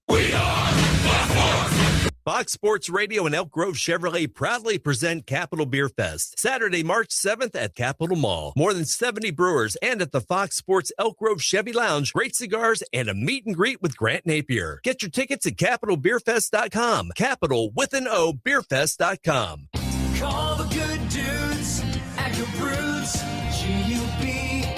Fox Sports Radio and Elk Grove Chevrolet proudly present Capitol Beer Fest, Saturday, March 7th at Capitol Mall. More than 70 brewers and at the Fox Sports Elk Grove Chevy Lounge, great cigars and a meet and greet with Grant Napear. Get your tickets at CapitolBeerFest.com. Capital with an O, BeerFest.com. Call the good dudes at Gebruds, G-U-B-R-U-D-S.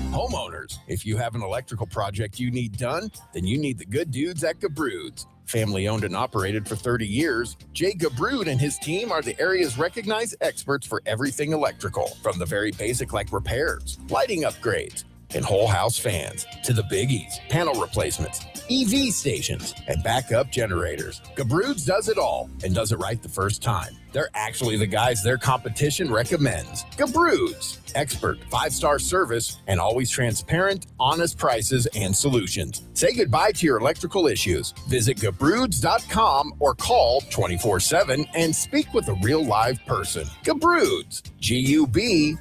Homeowners, if you have an electrical project you need done, then you need the good dudes at Gebruds. Family owned and operated for 30 years, Jay Gebrud and his team are the area's recognized experts for everything electrical, from the very basic like repairs, lighting upgrades, and whole house fans, to the biggies, panel replacements, EV stations, and backup generators. Gebruds does it all and does it right the first time. They're actually the guys their competition recommends. Gebruds, expert 5-star service and always transparent, honest prices and solutions. Say goodbye to your electrical issues. Visit Gebruds.com or call 24/7 and speak with a real live person. Gebruds, G-U-B-R-U-D-S.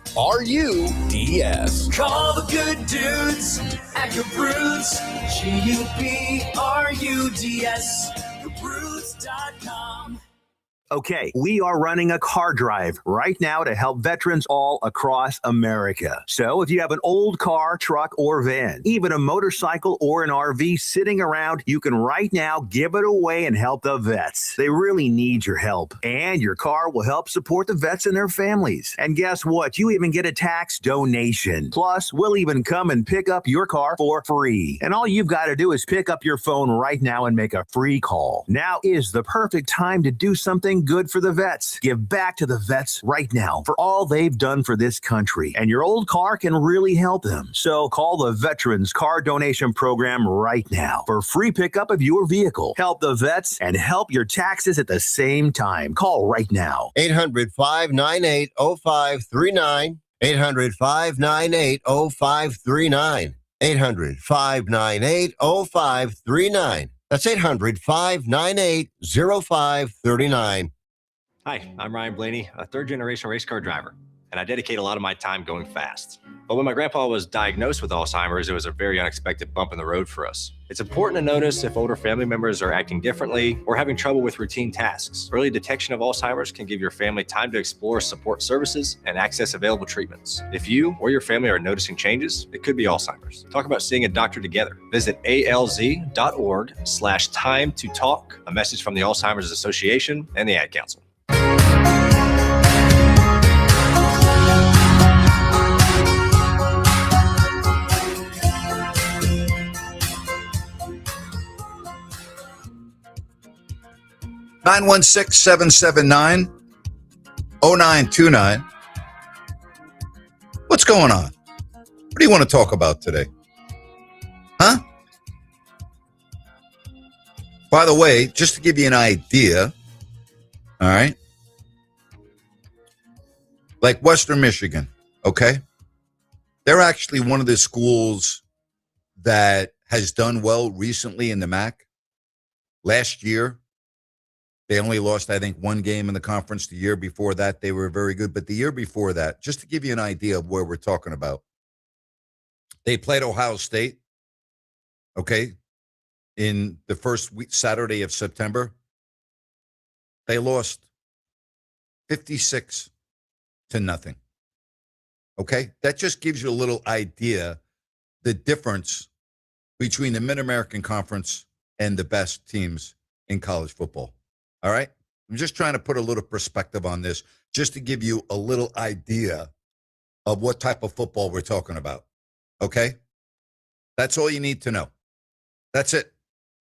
Call the good dudes at Gebruds, G-U-B-R-U-D-S. Gebruds.com. Okay, we are running a car drive right now to help veterans all across America. So if you have an old car, truck, or van, even a motorcycle or an RV sitting around, you can right now give it away and help the vets. They really need your help. And your car will help support the vets and their families. And guess what? You even get a tax donation. Plus, we'll even come and pick up your car for free. And all you've got to do is pick up your phone right now and make a free call. Now is the perfect time to do something good for the vets. Give back to the vets right now for all they've done for this country. And your old car can really help them. So call the Veterans Car Donation Program right now for free pickup of your vehicle. Help the vets and help your taxes at the same time. Call right now. 800-598-0539. 800-598-0539. 800-598-0539. That's 800-598-0539. Hi, I'm Ryan Blaney, a third-generation race car driver, and I dedicate a lot of my time going fast. But when my grandpa was diagnosed with Alzheimer's, it was a very unexpected bump in the road for us. It's important to notice if older family members are acting differently or having trouble with routine tasks. Early detection of Alzheimer's can give your family time to explore support services and access available treatments. If you or your family are noticing changes, it could be Alzheimer's. Talk about seeing a doctor together. Visit alz.org/time to talk. A message from the Alzheimer's Association and the Ad Council. Nine 916-779-0929. What's going on? What do you want to talk about today? Huh? By the way, just to give you an idea, all right, like Western Michigan, okay? They're actually one of the schools that has done well recently in the MAC. Last year, They only lost, I think, one game in the conference. The year before that, they were very good. But the year before that, just to give you an idea of where we're talking about, they played Ohio State, okay, in the first week, Saturday of September. They lost 56-0. Okay? That just gives you a little idea the difference between the Mid-American Conference and the best teams in college football. All right? I'm just trying to put a little perspective on this just to give you a little idea of what type of football we're talking about. Okay? That's all you need to know. That's it.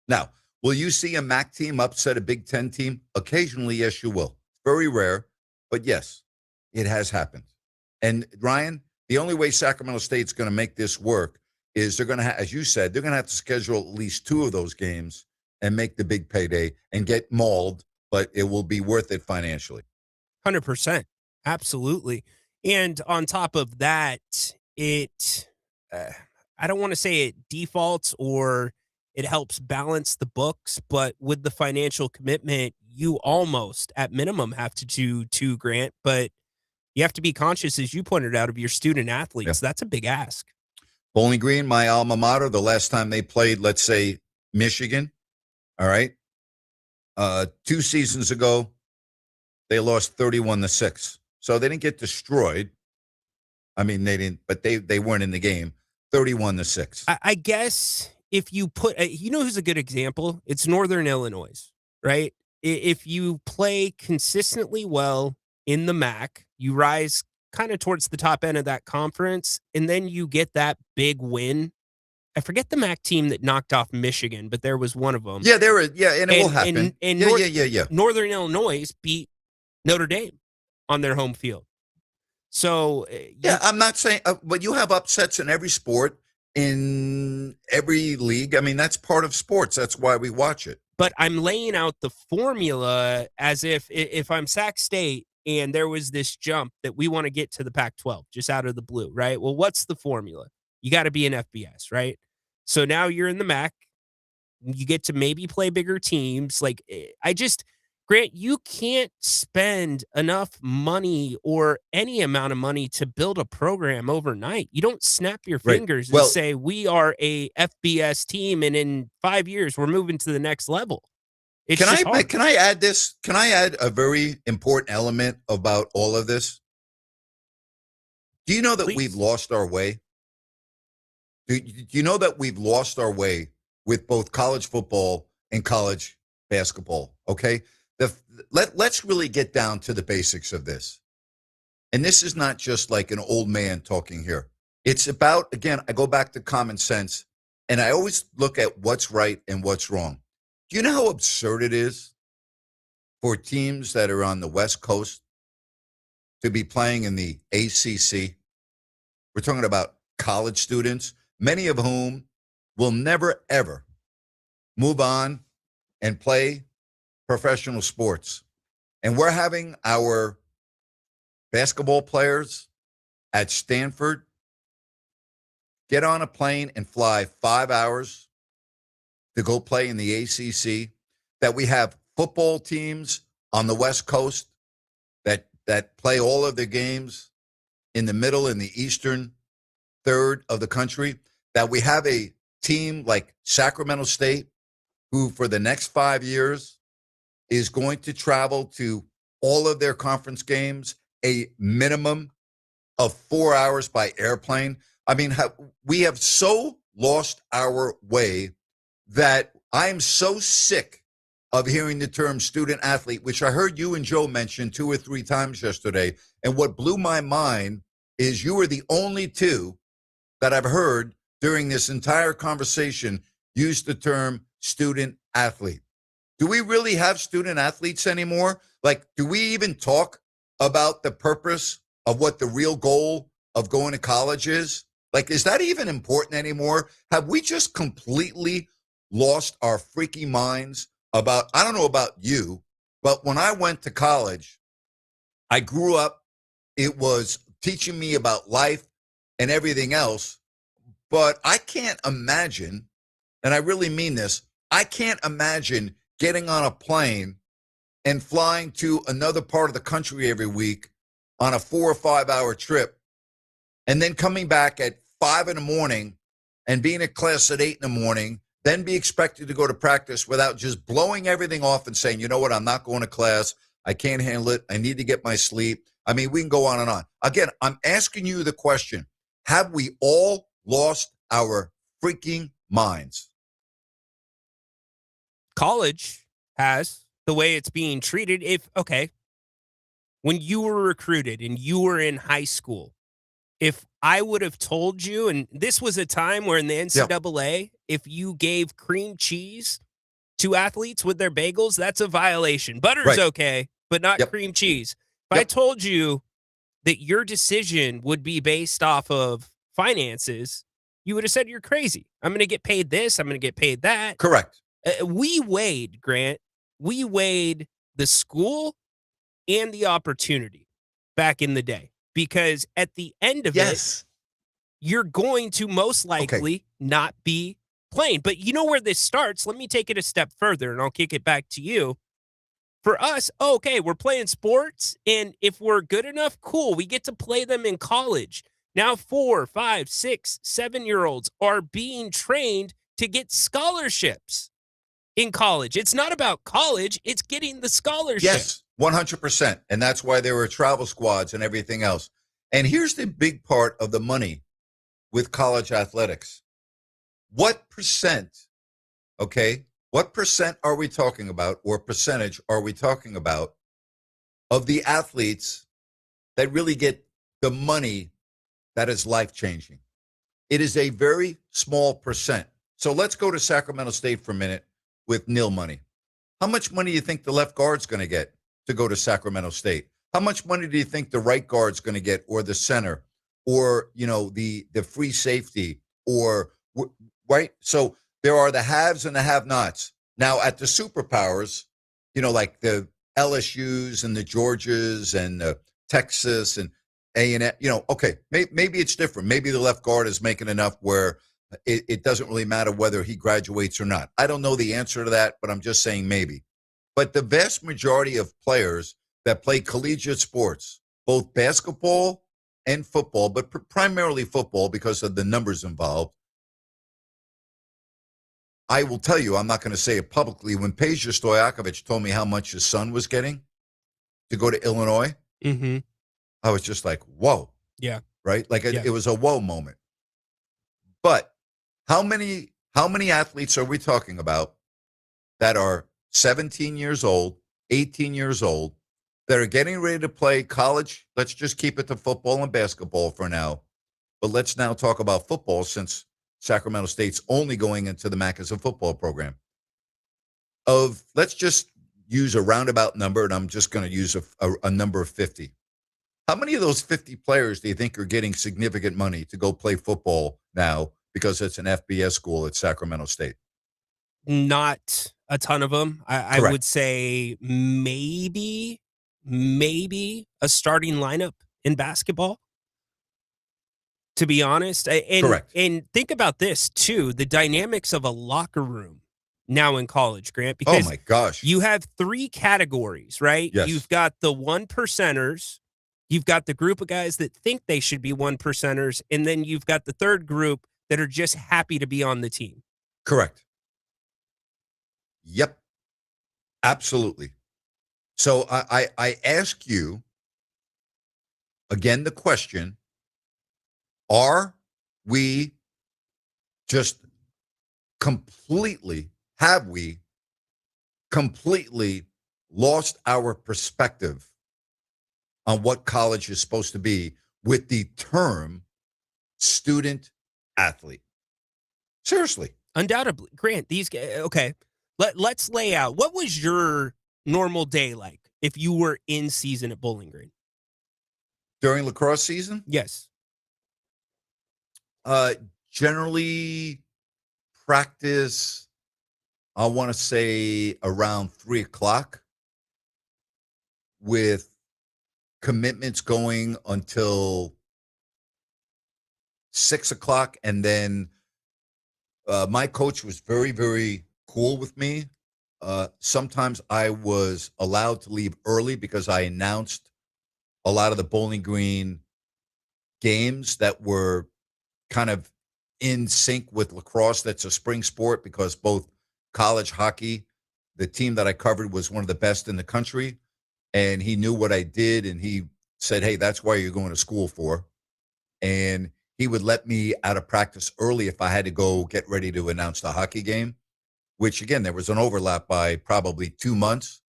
Now, will you see a MAC team upset a Big Ten team? Occasionally, yes, you will. Very rare, but yes, it has happened. And Ryan, the only way Sacramento State's going to make this work is they're going to, as you said, they're going to have to schedule at least 2 of those games and make the big payday and get mauled, but it will be worth it financially. 100%. Absolutely. And on top of that, it, I don't want to say it defaults or it helps balance the books, but with the financial commitment, you almost at minimum have to do 2, Grant, but you have to be conscious, as you pointed out, of your student athletes. Yeah. That's a big ask. Bowling Green, my alma mater, the last time they played, let's say, Michigan, all right, 2 seasons ago, they lost 31-6. So they didn't get destroyed. I mean, they didn't, but they weren't in the game. 31-6. I guess if you put, you know who's a good example? It's Northern Illinois, right? If you play consistently well in the MAC, you rise kind of towards the top end of that conference, and then you get that big win. I forget the MAC team that knocked off Michigan, but there was one of them. Yeah, and it will happen. And Northern Illinois beat Notre Dame on their home field. So I'm not saying, but you have upsets in every sport, in every league. I mean, that's part of sports. That's why we watch it. But I'm laying out the formula as if I'm Sac State and there was this jump that we want to get to the Pac-12 just out of the blue, right? Well, what's the formula? You got to be an FBS, right? So now you're in the MAC. You get to maybe play bigger teams. Like, Grant, you can't spend enough money or any amount of money to build a program overnight. You don't snap your fingers and say, we are a FBS team, and in 5 years, we're moving to the next level. Can I add this? Can I add a very important element about all of this? Do you know that we've lost our way? Do you know that we've lost our way with both college football and college basketball? Okay? Let's really get down to the basics of this. And this is not just like an old man talking here. It's about, again, I go back to common sense, and I always look at what's right and what's wrong. Do you know how absurd it is for teams that are on the West Coast to be playing in the ACC? We're talking about college students, many of whom will never, ever move on and play professional sports. And we're having our basketball players at Stanford get on a plane and fly 5 hours to go play in the ACC, that we have football teams on the West Coast that play all of their games in the middle and the eastern third of the country, that we have a team like Sacramento State who for the next 5 years is going to travel to all of their conference games a minimum of 4 hours by airplane. I mean, we have so lost our way that I am so sick of hearing the term student athlete, which I heard you and Joe mention 2 or 3 times yesterday. And what blew my mind is you were the only 2 that I've heard during this entire conversation use the term student athlete. Do we really have student athletes anymore? Like, do we even talk about the purpose of what the real goal of going to college is? Like, is that even important anymore? Have we just completely lost our freaking minds about, I don't know about you, but when I went to college, I grew up, it was teaching me about life and everything else, but I can't imagine, and I really mean this, I can't imagine getting on a plane and flying to another part of the country every week on a 4 or 5 hour trip, and then coming back at 5 in the morning and being at class at 8 in the morning, then be expected to go to practice without just blowing everything off and saying, you know what, I'm not going to class. I can't handle it. I need to get my sleep. I mean, we can go on and on. Again, I'm asking you the question, have we all lost our freaking minds? College has, the way it's being treated. When you were recruited and you were in high school, if I would have told you, and this was a time where in the NCAA, if you gave cream cheese to athletes with their bagels, that's a violation. Butter's okay, but not cream cheese. If I told you that your decision would be based off of finances, you would have said you're crazy. I'm going to get paid this. I'm going to get paid that. Correct. We weighed, Grant. We weighed the school and the opportunity back in the day. Because at the end of it, you're going to most likely not be playing. But you know where this starts? Let me take it a step further, and I'll kick it back to you. For us, we're playing sports, and if we're good enough, cool, we get to play them in college. Now 4, 5, 6, 7-year-olds are being trained to get scholarships in college. It's not about college, it's getting the scholarship. Yes, 100%. And that's why there were travel squads and everything else. And here's the big part of the money with college athletics. What percent are we talking about, or percentage are we talking about of the athletes that really get the money that is life-changing? It is a very small percent. So let's go to Sacramento State for a minute with nil money. How much money do you think the left guard's going to get to go to Sacramento State? How much money do you think the right guard's going to get, or the center, or, the free safety, or right? So there are the haves and the have-nots. Now at the superpowers, like the LSUs and the Georgias and Texas and A&M, maybe it's different. Maybe the left guard is making enough where it doesn't really matter whether he graduates or not. I don't know the answer to that, but I'm just saying maybe. But the vast majority of players that play collegiate sports, both basketball and football, but primarily football because of the numbers involved, I will tell you, I'm not going to say it publicly, when Peja Stojakovic told me how much his son was getting to go to Illinois, I was just like, whoa. Yeah. Right? Like it was a whoa moment. But how many athletes are we talking about that are 17 years old, 18 years old, that are getting ready to play college? Let's just keep it to football and basketball for now. But let's now talk about football, since Sacramento State's only going into the MAC as a football program. Let's just use a roundabout number, and I'm just going to use a number of 50. How many of those 50 players do you think are getting significant money to go play football now because it's an FBS school at Sacramento State? Not a ton of them. I would say maybe a starting lineup in basketball, to be honest. Correct. And think about this too, the dynamics of a locker room now in college, Grant, because oh my gosh, you have 3 categories, right? Yes. You've got the 1%ers, you've got the group of guys that think they should be 1%ers, and then you've got the third group that are just happy to be on the team. Correct. Yep. Absolutely. So I ask you again the question, have we completely lost our perspective on what college is supposed to be with the term student athlete? Seriously. Undoubtedly. Grant, these guys, okay, let's lay out. What was your normal day like if you were in season at Bowling Green? During lacrosse season? Yes. Generally practice, I want to say around 3:00, with commitments going until 6:00. And then my coach was very, very cool with me. sometimes I was allowed to leave early because I announced a lot of the Bowling Green games that were kind of in sync with lacrosse. That's a spring sport because both college hockey, the team that I covered was one of the best in the country, and he knew what I did, and he said, hey, that's why you're going to school for. And he would let me out of practice early if I had to go get ready to announce the hockey game, which, again, there was an overlap by probably 2 months.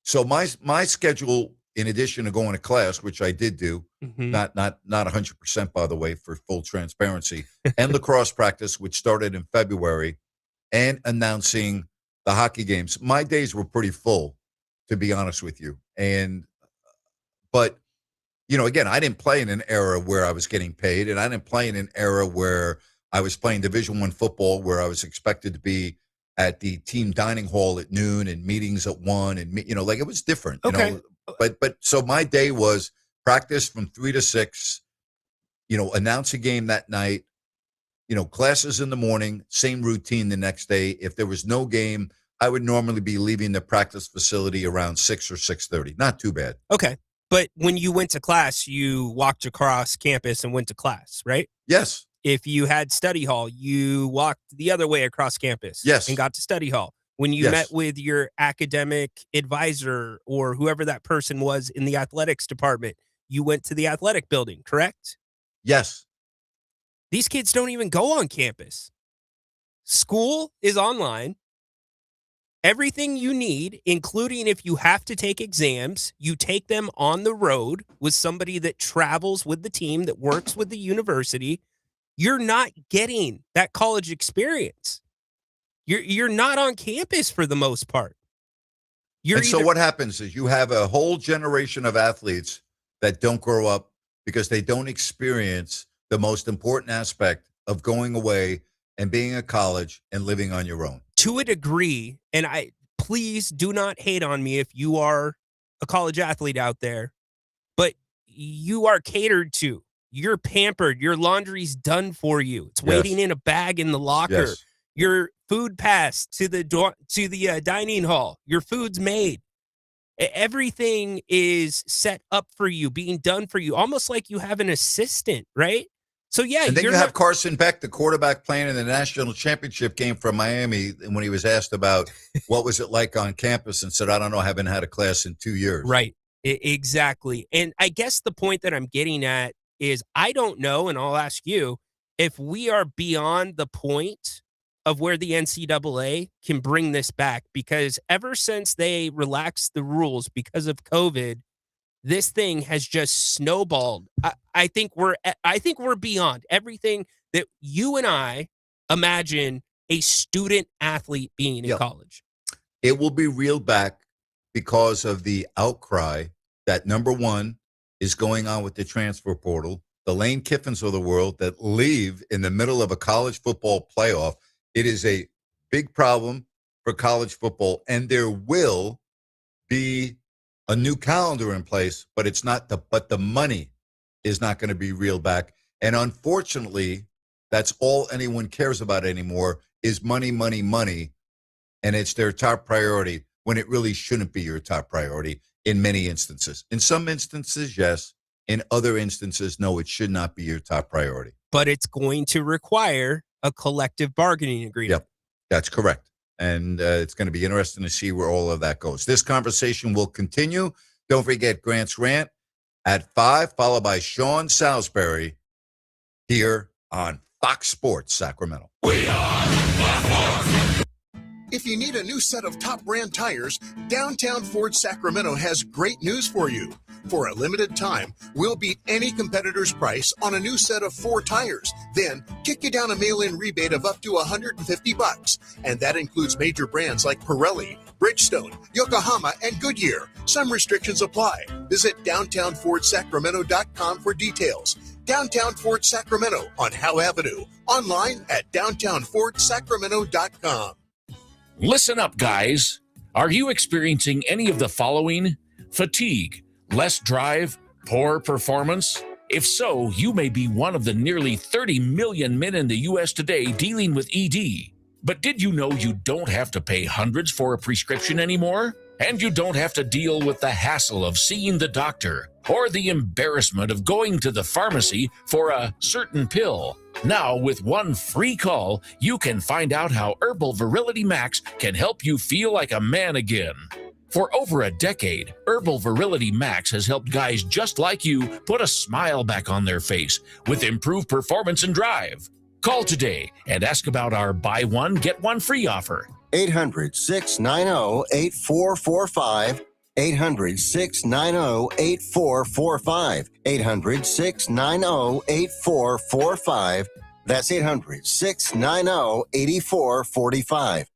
So my schedule, in addition to going to class, which I did do, not 100%, by the way, for full transparency, and lacrosse practice, which started in February, and announcing the hockey games, my days were pretty full, to be honest with you. But again, I didn't play in an era where I was getting paid, and I didn't play in an era where I was playing Division I football, where I was expected to be at the team dining hall at noon and meetings at 1, and it was different. Okay. But so my day was practice from 3 to 6. Announce a game that night. Classes in the morning, same routine the next day. If there was no game, I would normally be leaving the practice facility around 6 or 6:30. Not too bad. Okay. But when you went to class, you walked across campus and went to class, right? Yes. If you had study hall, you walked the other way across campus. Yes. And got to study hall. When you met with your academic advisor or whoever that person was in the athletics department, you went to the athletic building, correct? Yes. These kids don't even go on campus. School is online. Everything you need, including if you have to take exams, you take them on the road with somebody that travels with the team, that works with the university. You're not getting that college experience. You're not on campus for the most part. So what happens is you have a whole generation of athletes that don't grow up because they don't experience the most important aspect of going away and being at college and living on your own. To a degree, and please do not hate on me if you are a college athlete out there, but you are catered to. You're pampered. Your laundry's done for you. It's waiting in a bag in the locker. Yes. Your food passed to the dining hall. Your food's made. Everything is set up for you, being done for you, almost like you have an assistant, right? So, yeah. And then you have Carson Beck, the quarterback playing in the national championship game from Miami, and when he was asked about what was it like on campus and said, I don't know, I haven't had a class in 2 years. Right. Exactly. And I guess the point that I'm getting at is I don't know, and I'll ask you, if we are beyond the point of where the NCAA can bring this back, because ever since they relaxed the rules because of COVID, this thing has just snowballed. I think we're beyond everything that you and I imagine a student athlete being in college. It will be reeled back because of the outcry that, number one, is going on with the transfer portal. The Lane Kiffins of the world that leave in the middle of a college football playoff. It is a big problem for college football, and there will be a new calendar in place, but the money is not going to be reeled back. And unfortunately, that's all anyone cares about anymore is money, money, money. And it's their top priority when it really shouldn't be your top priority in many instances. In some instances, yes. In other instances, no, it should not be your top priority. But it's going to require a collective bargaining agreement. Yep, that's correct. And it's going to be interesting to see where all of that goes. This conversation will continue. Don't forget Grant's Rant at 5, followed by Sean Salisbury here on Fox Sports Sacramento. We are Fox Sports. If you need a new set of top brand tires, Downtown Ford Sacramento has great news for you. For a limited time, we'll beat any competitor's price on a new set of 4 tires. Then kick you down a mail-in rebate of up to $150. And that includes major brands like Pirelli, Bridgestone, Yokohama, and Goodyear. Some restrictions apply. Visit downtownfordsacramento.com for details. Downtown Ford Sacramento on Howe Avenue. Online at downtownfordsacramento.com. Listen up, guys. Are you experiencing any of the following? Fatigue, less drive, poor performance? If so, you may be one of the nearly 30 million men in the U.S. today dealing with ED. But did you know you don't have to pay hundreds for a prescription anymore? And you don't have to deal with the hassle of seeing the doctor or the embarrassment of going to the pharmacy for a certain pill. Now, with one free call, you can find out how Herbal Virility Max can help you feel like a man again. For over a decade, Herbal Virility Max has helped guys just like you put a smile back on their face with improved performance and drive. Call today and ask about our buy one, get one free offer. 800-690-8445. 800-690-8445. 800-690-8445. That's 800-690-8445.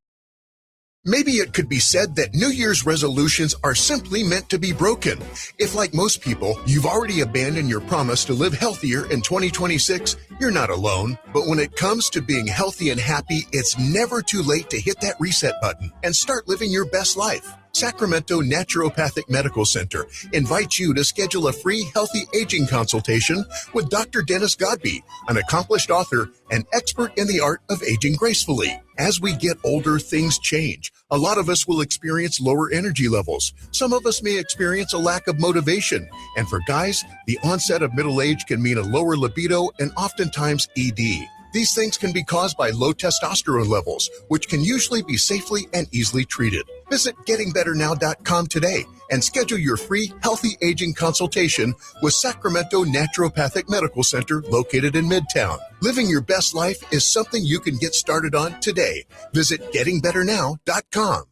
Maybe it could be said that New Year's resolutions are simply meant to be broken. If, like most people, you've already abandoned your promise to live healthier in 2026, you're not alone. But when it comes to being healthy and happy, it's never too late to hit that reset button and start living your best life. Sacramento Naturopathic Medical Center invites you to schedule a free healthy aging consultation with Dr. Dennis Godby, an accomplished author and expert in the art of aging gracefully. As we get older, things change. A lot of us will experience lower energy levels. Some of us may experience a lack of motivation. And for guys, the onset of middle age can mean a lower libido and oftentimes ED. These things can be caused by low testosterone levels, which can usually be safely and easily treated. Visit gettingbetternow.com today and schedule your free healthy aging consultation with Sacramento Naturopathic Medical Center located in Midtown. Living your best life is something you can get started on today. Visit gettingbetternow.com.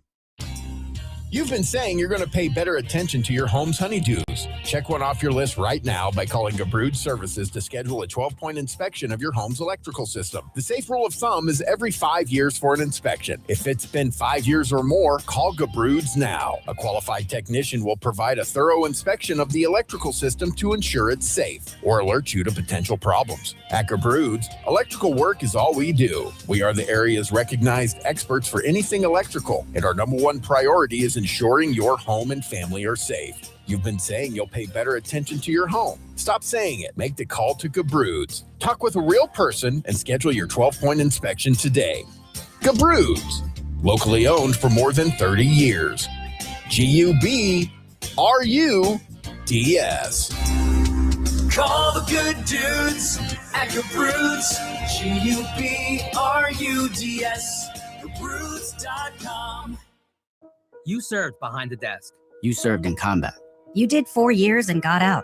You've been saying you're going to pay better attention to your home's honeydews. Check one off your list right now by calling Gabrud Services to schedule a 12-point inspection of your home's electrical system. The safe rule of thumb is every 5 years for an inspection. If it's been 5 years or more, call Gabrud's now. A qualified technician will provide a thorough inspection of the electrical system to ensure it's safe or alert you to potential problems. At Gabrud's, electrical work is all we do. We are the area's recognized experts for anything electrical, and our number one priority is ensuring your home and family are safe. You've been saying you'll pay better attention to your home. Stop saying it. Make the call to Gabrud's. Talk with a real person and schedule your 12-point inspection today. Gabrud's, locally owned for more than 30 years. G-U-B-R-U-D-S. Call the good dudes at Gabrud's. G-U-B-R-U-D-S. Gabrud's.com. You served behind the desk. You served in combat. You did 4 years and got out.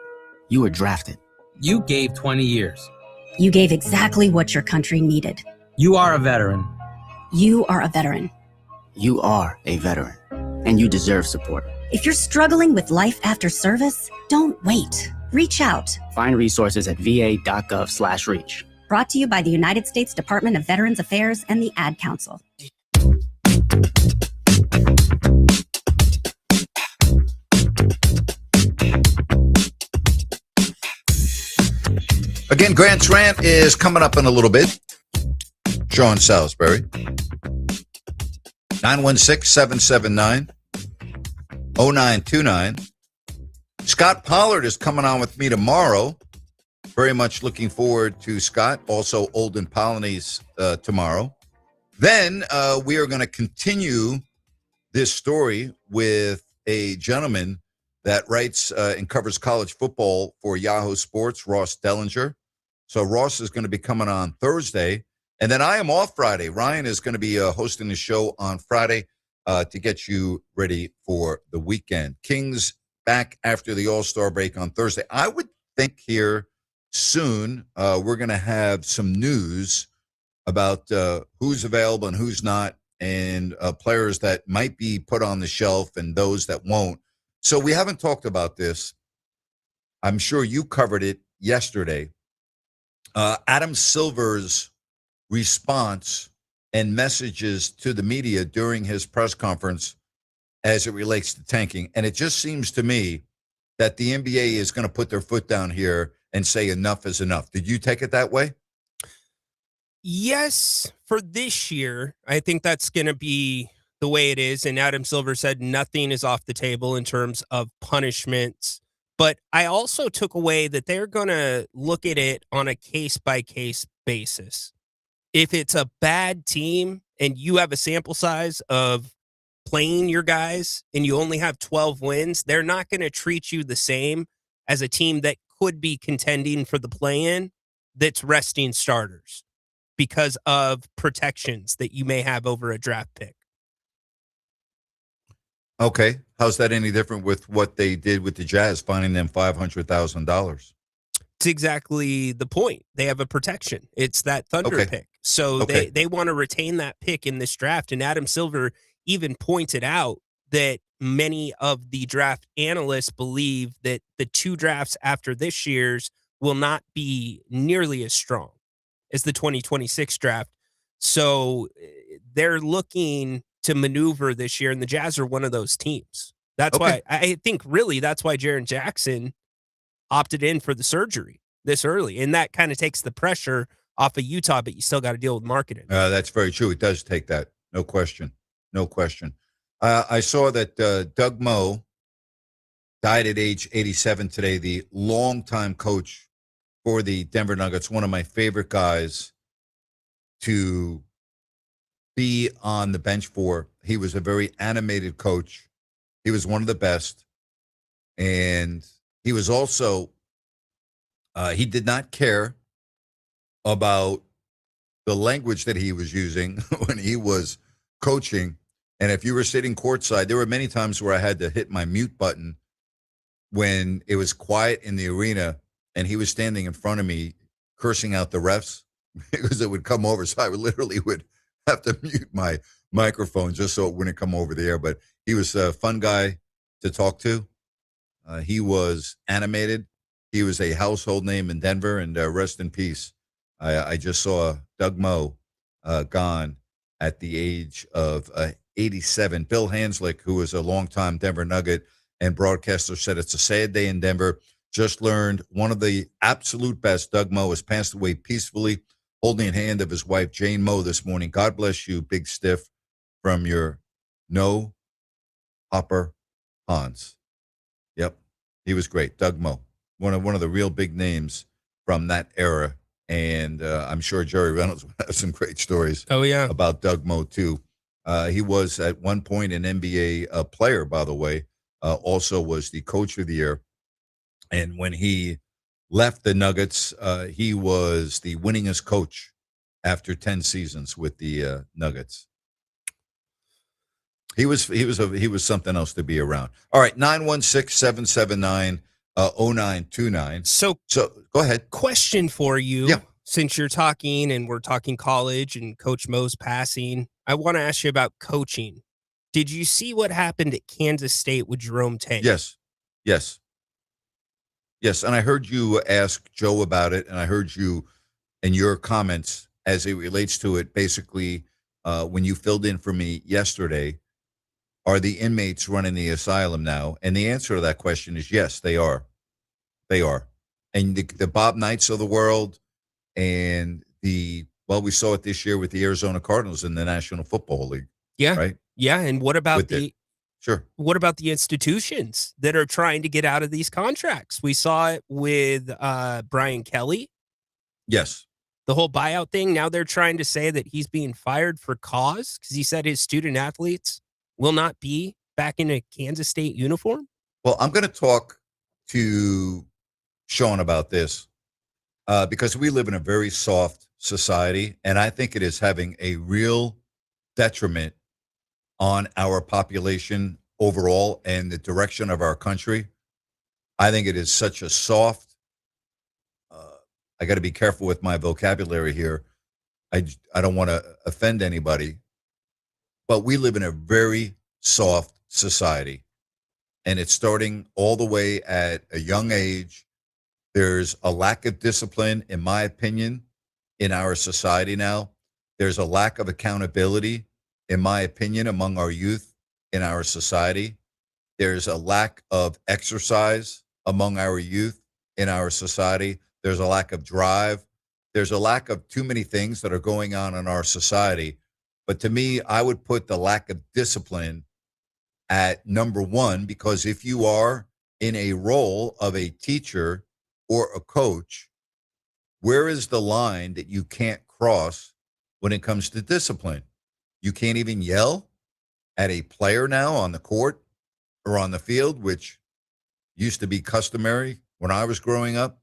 You were drafted. You gave 20 years. You gave exactly what your country needed. You are a veteran. You are a veteran. You are a veteran, and you deserve support. If you're struggling with life after service, don't wait. Reach out. Find resources at va.gov/reach. Brought to you by the United States Department of Veterans Affairs and the Ad Council. Again, Grant's Rant is coming up in a little bit. Sean Salisbury. 916-779-0929. Scott Pollard is coming on with me tomorrow. Very much looking forward to Scott. Also, Olden Polony's tomorrow. Then we are going to continue this story with a gentleman that writes and covers college football for Yahoo Sports, Ross Dellinger. So Ross is going to be coming on Thursday. And then I am off Friday. Ryan is going to be hosting the show on Friday to get you ready for the weekend. Kings back after the All-Star break on Thursday. I would think here soon we're going to have some news about who's available and who's not, and players that might be put on the shelf and those that won't. So we haven't talked about this. I'm sure you covered it yesterday. Adam Silver's response and messages to the media during his press conference as it relates to tanking. And it just seems to me that the NBA is going to put their foot down here and say enough is enough. Did you take it that way? Yes, for this year, I think that's going to be the way it is. And Adam Silver said nothing is off the table in terms of punishments. But I also took away that they're going to look at it on a case-by-case basis. If it's a bad team and you have a sample size of playing your guys and you only have 12 wins, they're not going to treat you the same as a team that could be contending for the play-in that's resting starters because of protections that you may have over a draft pick. Okay. How's that any different with what they did with the Jazz, finding them $500,000? It's exactly the point. They have a protection. It's that Thunder pick. So they want to retain that pick in this draft. And Adam Silver even pointed out that many of the draft analysts believe that the 2 drafts after this year's will not be nearly as strong as the 2026 draft. So they're looking to maneuver this year, and the Jazz are one of those teams. That's why I think really that's why Jaren Jackson opted in for the surgery this early. And that kind of takes the pressure off of Utah, but you still got to deal with marketing. That's very true. It does take that. No question. No question. I saw that Doug Moe died at age 87 today, the longtime coach for the Denver Nuggets, one of my favorite guys to be on the bench for. He was a very animated coach. He was one of the best. And he was also, he did not care about the language that he was using when he was coaching. And if you were sitting courtside, there were many times where I had to hit my mute button when it was quiet in the arena and he was standing in front of me cursing out the refs because it would come over. So I literally would have to mute my microphone just so it wouldn't come over the air. But he was a fun guy to talk to. He was animated. He was a household name in Denver, and rest in peace. I just saw Doug Moe gone at the age of 87. Bill Hanslick, who was a longtime Denver Nugget and broadcaster, said it's a sad day in Denver. Just learned one of the absolute best, Doug Moe, has passed away peacefully, holding the hand of his wife, Jane Moe, this morning. God bless you, Big Stiff, from your No Hopper Hans. Yep, he was great. Doug Moe, one of the real big names from that era. And I'm sure Jerry Reynolds has some great stories. Oh, yeah. About Doug Moe, too. He was at one point an NBA player, by the way, also was the coach of the year. And when he left the Nuggets, he was the winningest coach after 10 seasons with the Nuggets. He was something else to be around. All right, 916-779-0929. So go ahead. Question for you. Yeah. Since you're talking and we're talking college and Coach Mo's passing, I want to ask you about coaching. Did you see what happened at Kansas State with Jerome Tang? Yes. And I heard you ask Joe about it, and I heard you and your comments as it relates to it. Basically, when you filled in for me yesterday, are the inmates running the asylum now? And the answer to that question is yes, they are. They are. And the Bob Knights of the world and we saw it this year with the Arizona Cardinals in the National Football League. Yeah. Right? Yeah. And what about Sure. What about the institutions that are trying to get out of these contracts? We saw it with Brian Kelly. Yes. The whole buyout thing. Now they're trying to say that he's being fired for cause because he said his student athletes will not be back in a Kansas State uniform. Well, I'm going to talk to Sean about this because we live in a very soft society, and I think it is having a real detriment on our population overall and the direction of our country. I think it is such a soft, I got to be careful with my vocabulary here. I don't want to offend anybody, but we live in a very soft society, and it's starting all the way at a young age. There's a lack of discipline, in my opinion, in our society now. There's a lack of accountability, in my opinion, among our youth in our society. There's a lack of exercise among our youth in our society. There's a lack of drive. There's a lack of too many things that are going on in our society. But to me, I would put the lack of discipline at number one, because if you are in a role of a teacher or a coach, where is the line that you can't cross when it comes to discipline. You can't even yell at a player now on the court or on the field, which used to be customary when I was growing up.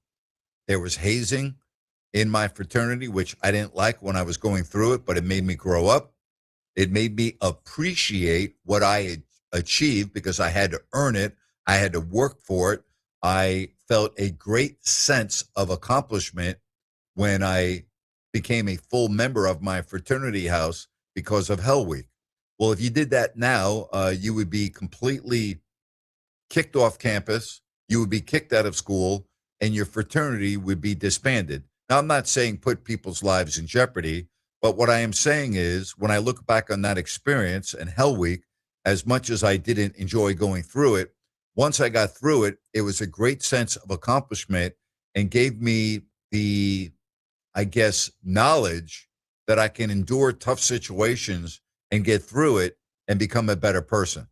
There was hazing in my fraternity, which I didn't like when I was going through it, but it made me grow up. It made me appreciate what I had achieved because I had to earn it. I had to work for it. I felt a great sense of accomplishment when I became a full member of my fraternity house because of Hell Week. Well, if you did that now, you would be completely kicked off campus. You would be kicked out of school, and your fraternity would be disbanded. Now, I'm not saying put people's lives in jeopardy, but what I am saying is when I look back on that experience and Hell Week, as much as I didn't enjoy going through it, once I got through it, it was a great sense of accomplishment and gave me the, I guess, knowledge that I can endure tough situations and get through it and become a better person.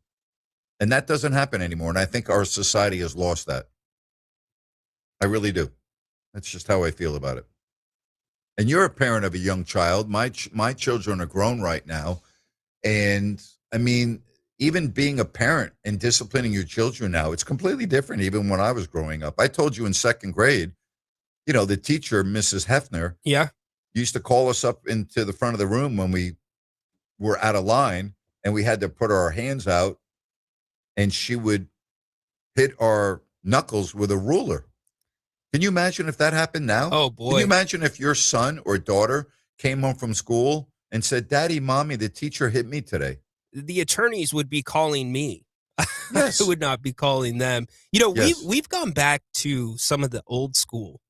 And that doesn't happen anymore. And I think our society has lost that. I really do. That's just how I feel about it. And you're a parent of a young child. My children are grown right now. And I mean, even being a parent and disciplining your children now, it's completely different even when I was growing up. I told you in second grade, you know, the teacher, Mrs. Hefner, used to call us up into the front of the room when we were out of line and we had to put our hands out, and she would hit our knuckles with a ruler. Can you imagine if that happened now? Oh, boy. Can you imagine if your son or daughter came home from school and said, Daddy, Mommy, the teacher hit me today? The attorneys would be calling me. Yes. I would not be calling them. You know, Yes. we've gone back to some of the old school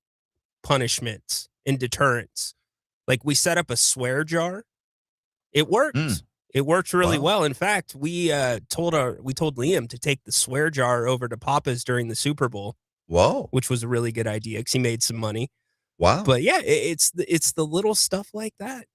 punishments and deterrents. Like we set up a swear jar. It worked. It worked really well. In fact, we told Liam to take the swear jar over to Papa's during the Super Bowl. Whoa. Which was a really good idea because he made some money. Wow. But yeah, it's the little stuff like that.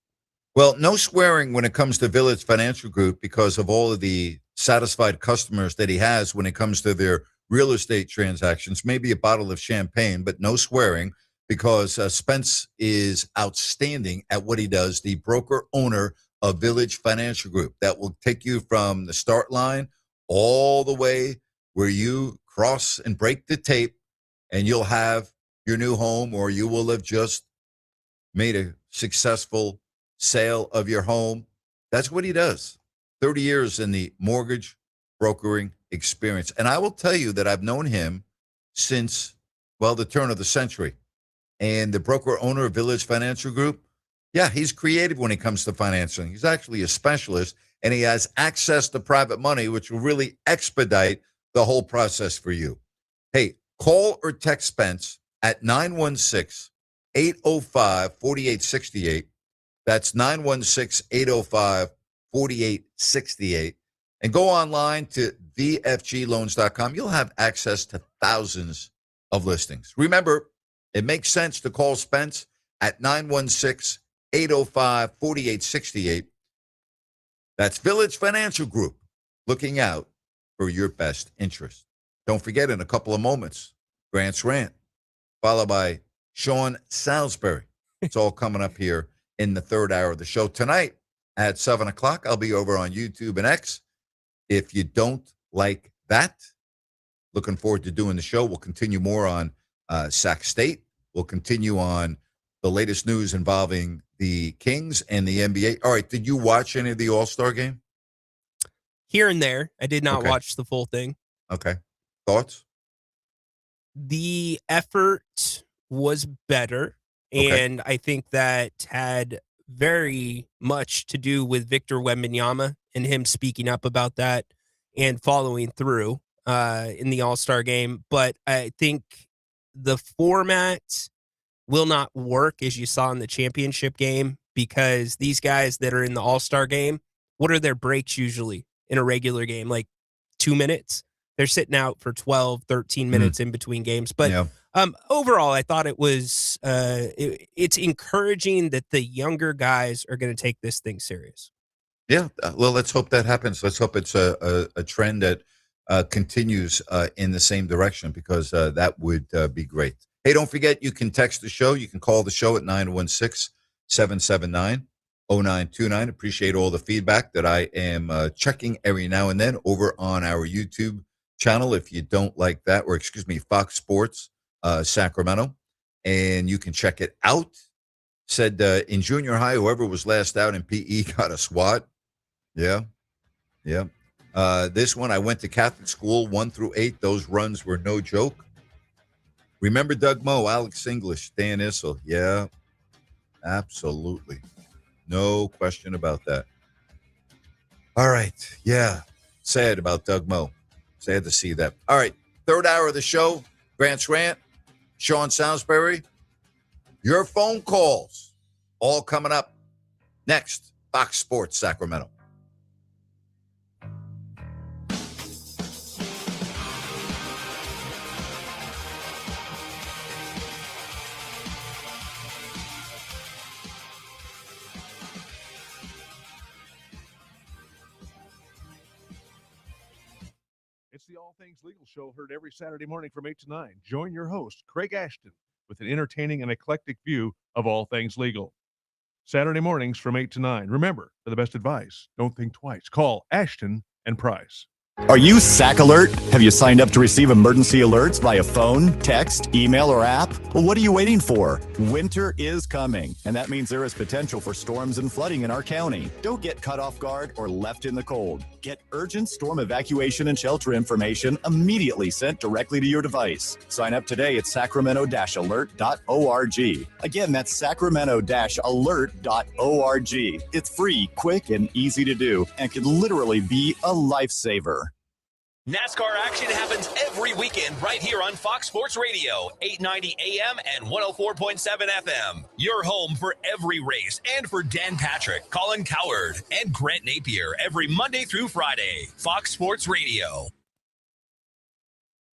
Well, no swearing when it comes to Village Financial Group because of all of the satisfied customers that he has when it comes to their real estate transactions. Maybe a bottle of champagne, but no swearing because Spence is outstanding at what he does, the broker owner of Village Financial Group. That will take you from the start line all the way where you cross and break the tape, and you'll have your new home, or you will have just made a successful sale of your home. That's what he does. 30 years in the mortgage brokering experience. And I will tell you that I've known him since, well, the turn of the century. And the broker owner of Village Financial Group, yeah, he's creative when it comes to financing. He's actually a specialist, and he has access to private money, which will really expedite the whole process for you. Hey, call or text Spence at 916-805-4868. That's 916-805-4868. And go online to vfgloans.com. You'll have access to thousands of listings. Remember, it makes sense to call Spence at 916-805-4868. That's Village Financial Group, looking out for your best interest. Don't forget, in a couple of moments, Grant's Rant, followed by Sean Salisbury. It's all coming up here in the third hour of the show. Tonight at 7 o'clock, I'll be over on YouTube and X. If you don't like that, looking forward to doing the show. We'll continue more on Sac State. We'll continue on the latest news involving the Kings and the NBA. All right, did you watch any of the All-Star game? Here and there. I did not watch the full thing. Okay. Thoughts? The effort was better, and I think that had very much to do with Victor Wembanyama and him speaking up about that and following through in the All-Star game. But I think the format will not work, as you saw in the championship game, because these guys that are in the All-Star game, what are their breaks usually in a regular game? Like 2 minutes? They're sitting out for 12, 13 minutes in between games. But overall, I thought it was it's encouraging that the younger guys are going to take this thing serious. Yeah, well, let's hope that happens. Let's hope it's a trend that continues in the same direction, because that would be great. Hey, don't forget, you can text the show. You can call the show at 916-779 0929. Appreciate all the feedback that I am checking every now and then over on our YouTube channel. If you don't like that, or excuse me, Fox Sports Sacramento, and you can check it out. Said in junior high, whoever was last out in PE got a SWAT. Yeah. This one, I went to Catholic school 1 through 8. Those runs were no joke. Remember Doug Moe, Alex English, Dan Issel? Yeah, absolutely. No question about that. All right. Yeah. Sad about Doug Moe. Sad to see that. All right. Third hour of the show. Grant's Rant, Sean Salisbury. Your phone calls all coming up next. Fox Sports Sacramento. It's the All Things Legal Show, heard every Saturday morning from 8 to 9. Join your host, Craig Ashton, with an entertaining and eclectic view of all things legal. Saturday mornings from 8 to 9. Remember, for the best advice, don't think twice. Call Ashton and Price. Are you SAC Alert? Have you signed up to receive emergency alerts via phone, text, email, or app? Well, what are you waiting for? Winter is coming, and that means there is potential for storms and flooding in our county. Don't get caught off guard or left in the cold. Get urgent storm evacuation and shelter information immediately sent directly to your device. Sign up today at sacramento-alert.org. Again, that's sacramento-alert.org. It's free, quick, and easy to do, and can literally be a lifesaver. NASCAR action happens every weekend right here on Fox Sports Radio, 890 AM and 104.7 FM. Your home for every race, and for Dan Patrick, Colin Coward, and Grant Napear every Monday through Friday. Fox Sports Radio.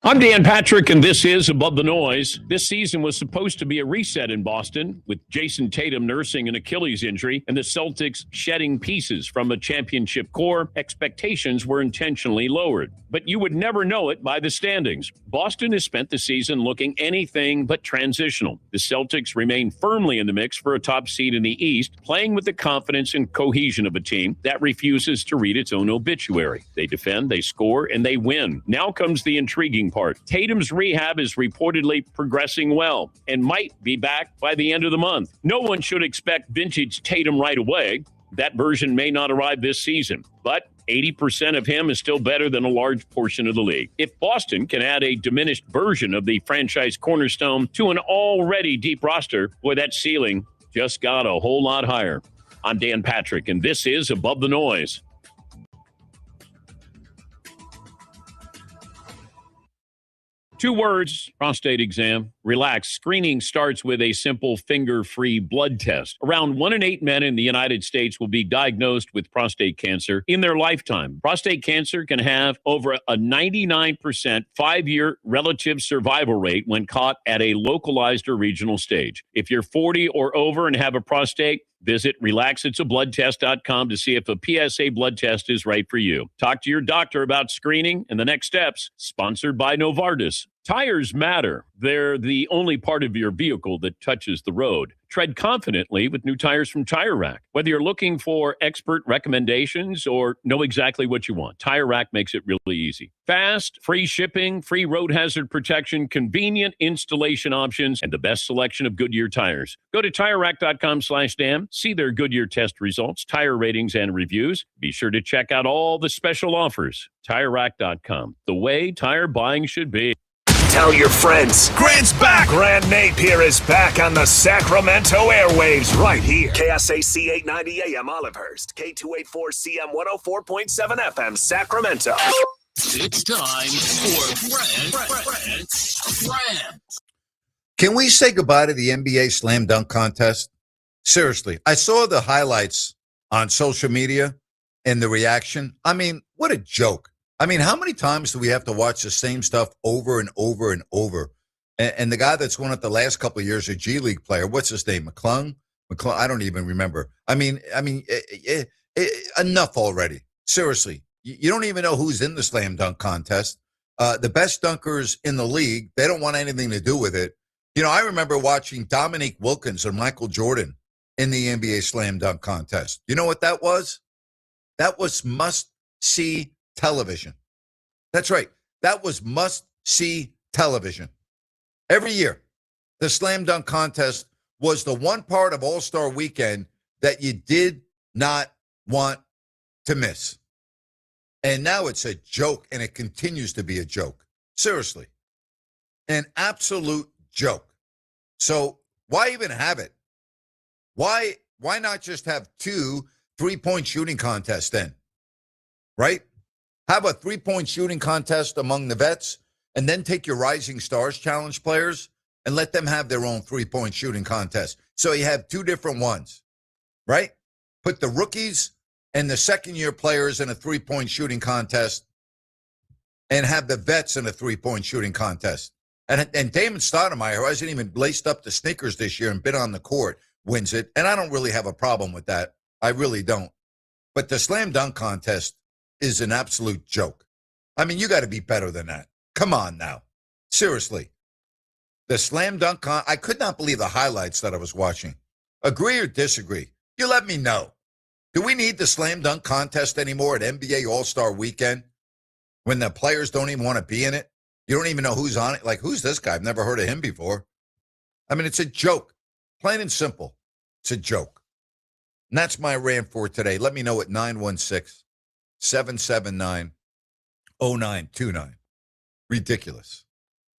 I'm Dan Patrick, and this is Above the Noise. This season was supposed to be a reset in Boston, with Jason Tatum nursing an Achilles injury and the Celtics shedding pieces from a championship core. Expectations were intentionally lowered, but you would never know it by the standings. Boston has spent the season looking anything but transitional. The Celtics remain firmly in the mix for a top seed in the East, playing with the confidence and cohesion of a team that refuses to read its own obituary. They defend, they score, and they win. Now comes the intriguing part. Tatum's rehab is reportedly progressing well and might be back by the end of the month. No one should expect vintage Tatum right away. That version may not arrive this season, but 80% of him is still better than a large portion of the league. If Boston can add a diminished version of the franchise cornerstone to an already deep roster, boy, that ceiling just got a whole lot higher. I'm Dan Patrick, and this is Above the Noise. 2 words, prostate exam. Relax. Screening starts with a simple finger-free blood test. Around 1 in 8 men in the United States will be diagnosed with prostate cancer in their lifetime. Prostate cancer can have over a 99% 5-year relative survival rate when caught at a localized or regional stage. If you're 40 or over and have a prostate, visit relaxitsabloodtest.com to see if a PSA blood test is right for you. Talk to your doctor about screening and the next steps. Sponsored by Novartis. Tires matter. They're the only part of your vehicle that touches the road. Tread confidently with new tires from Tire Rack. Whether you're looking for expert recommendations or know exactly what you want, Tire Rack makes it really easy. Fast, free shipping, free road hazard protection, convenient installation options, and the best selection of Goodyear tires. Go to TireRack.com/Dan. See their Goodyear test results, tire ratings, and reviews. Be sure to check out all the special offers. TireRack.com. The way tire buying should be. Tell your friends. Grant's back. Grant Napear is back on the Sacramento airwaves right here. KSAC 890 AM Olivehurst. K284CM 104.7 FM Sacramento. It's time for Grant. Can we say goodbye to the NBA slam dunk contest? Seriously, I saw the highlights on social media and the reaction. I mean, what a joke. I mean, how many times do we have to watch the same stuff over and over and over? And the guy that's won it the last couple of years, a G League player, what's his name? McClung? I don't even remember. I mean, enough already. Seriously, you don't even know who's in the slam dunk contest. The best dunkers in the league, they don't want anything to do with it. You know, I remember watching Dominique Wilkins and Michael Jordan in the NBA Slam Dunk Contest. You know what that was? That was must-see television. That's right. That was must-see television. Every year, the Slam Dunk Contest was the one part of All-Star Weekend that you did not want to miss. And now it's a joke, and it continues to be a joke. Seriously. An absolute joke. So why even have it? Why not just have 2 3-point shooting contests then? Right? Have a 3-point shooting contest among the vets, and then take your Rising Stars Challenge players and let them have their own 3-point shooting contest. So you have 2 different ones, right? Put the rookies and the second-year players in a 3-point shooting contest and have the vets in a 3-point shooting contest. And Damon Stoudemire, who hasn't even laced up the sneakers this year and been on the court, wins it. And I don't really have a problem with that. I really don't. But the Slam Dunk Contest is an absolute joke. I mean, you got to be better than that. Come on now. Seriously. The Slam Dunk I could not believe the highlights that I was watching. Agree or disagree? You let me know. Do we need the Slam Dunk Contest anymore at NBA All-Star Weekend when the players don't even want to be in it? You don't even know who's on it. Like, who's this guy? I've never heard of him before. I mean, it's a joke. Plain and simple. It's a joke. And that's my rant for today. Let me know at 916-779-0929. Ridiculous.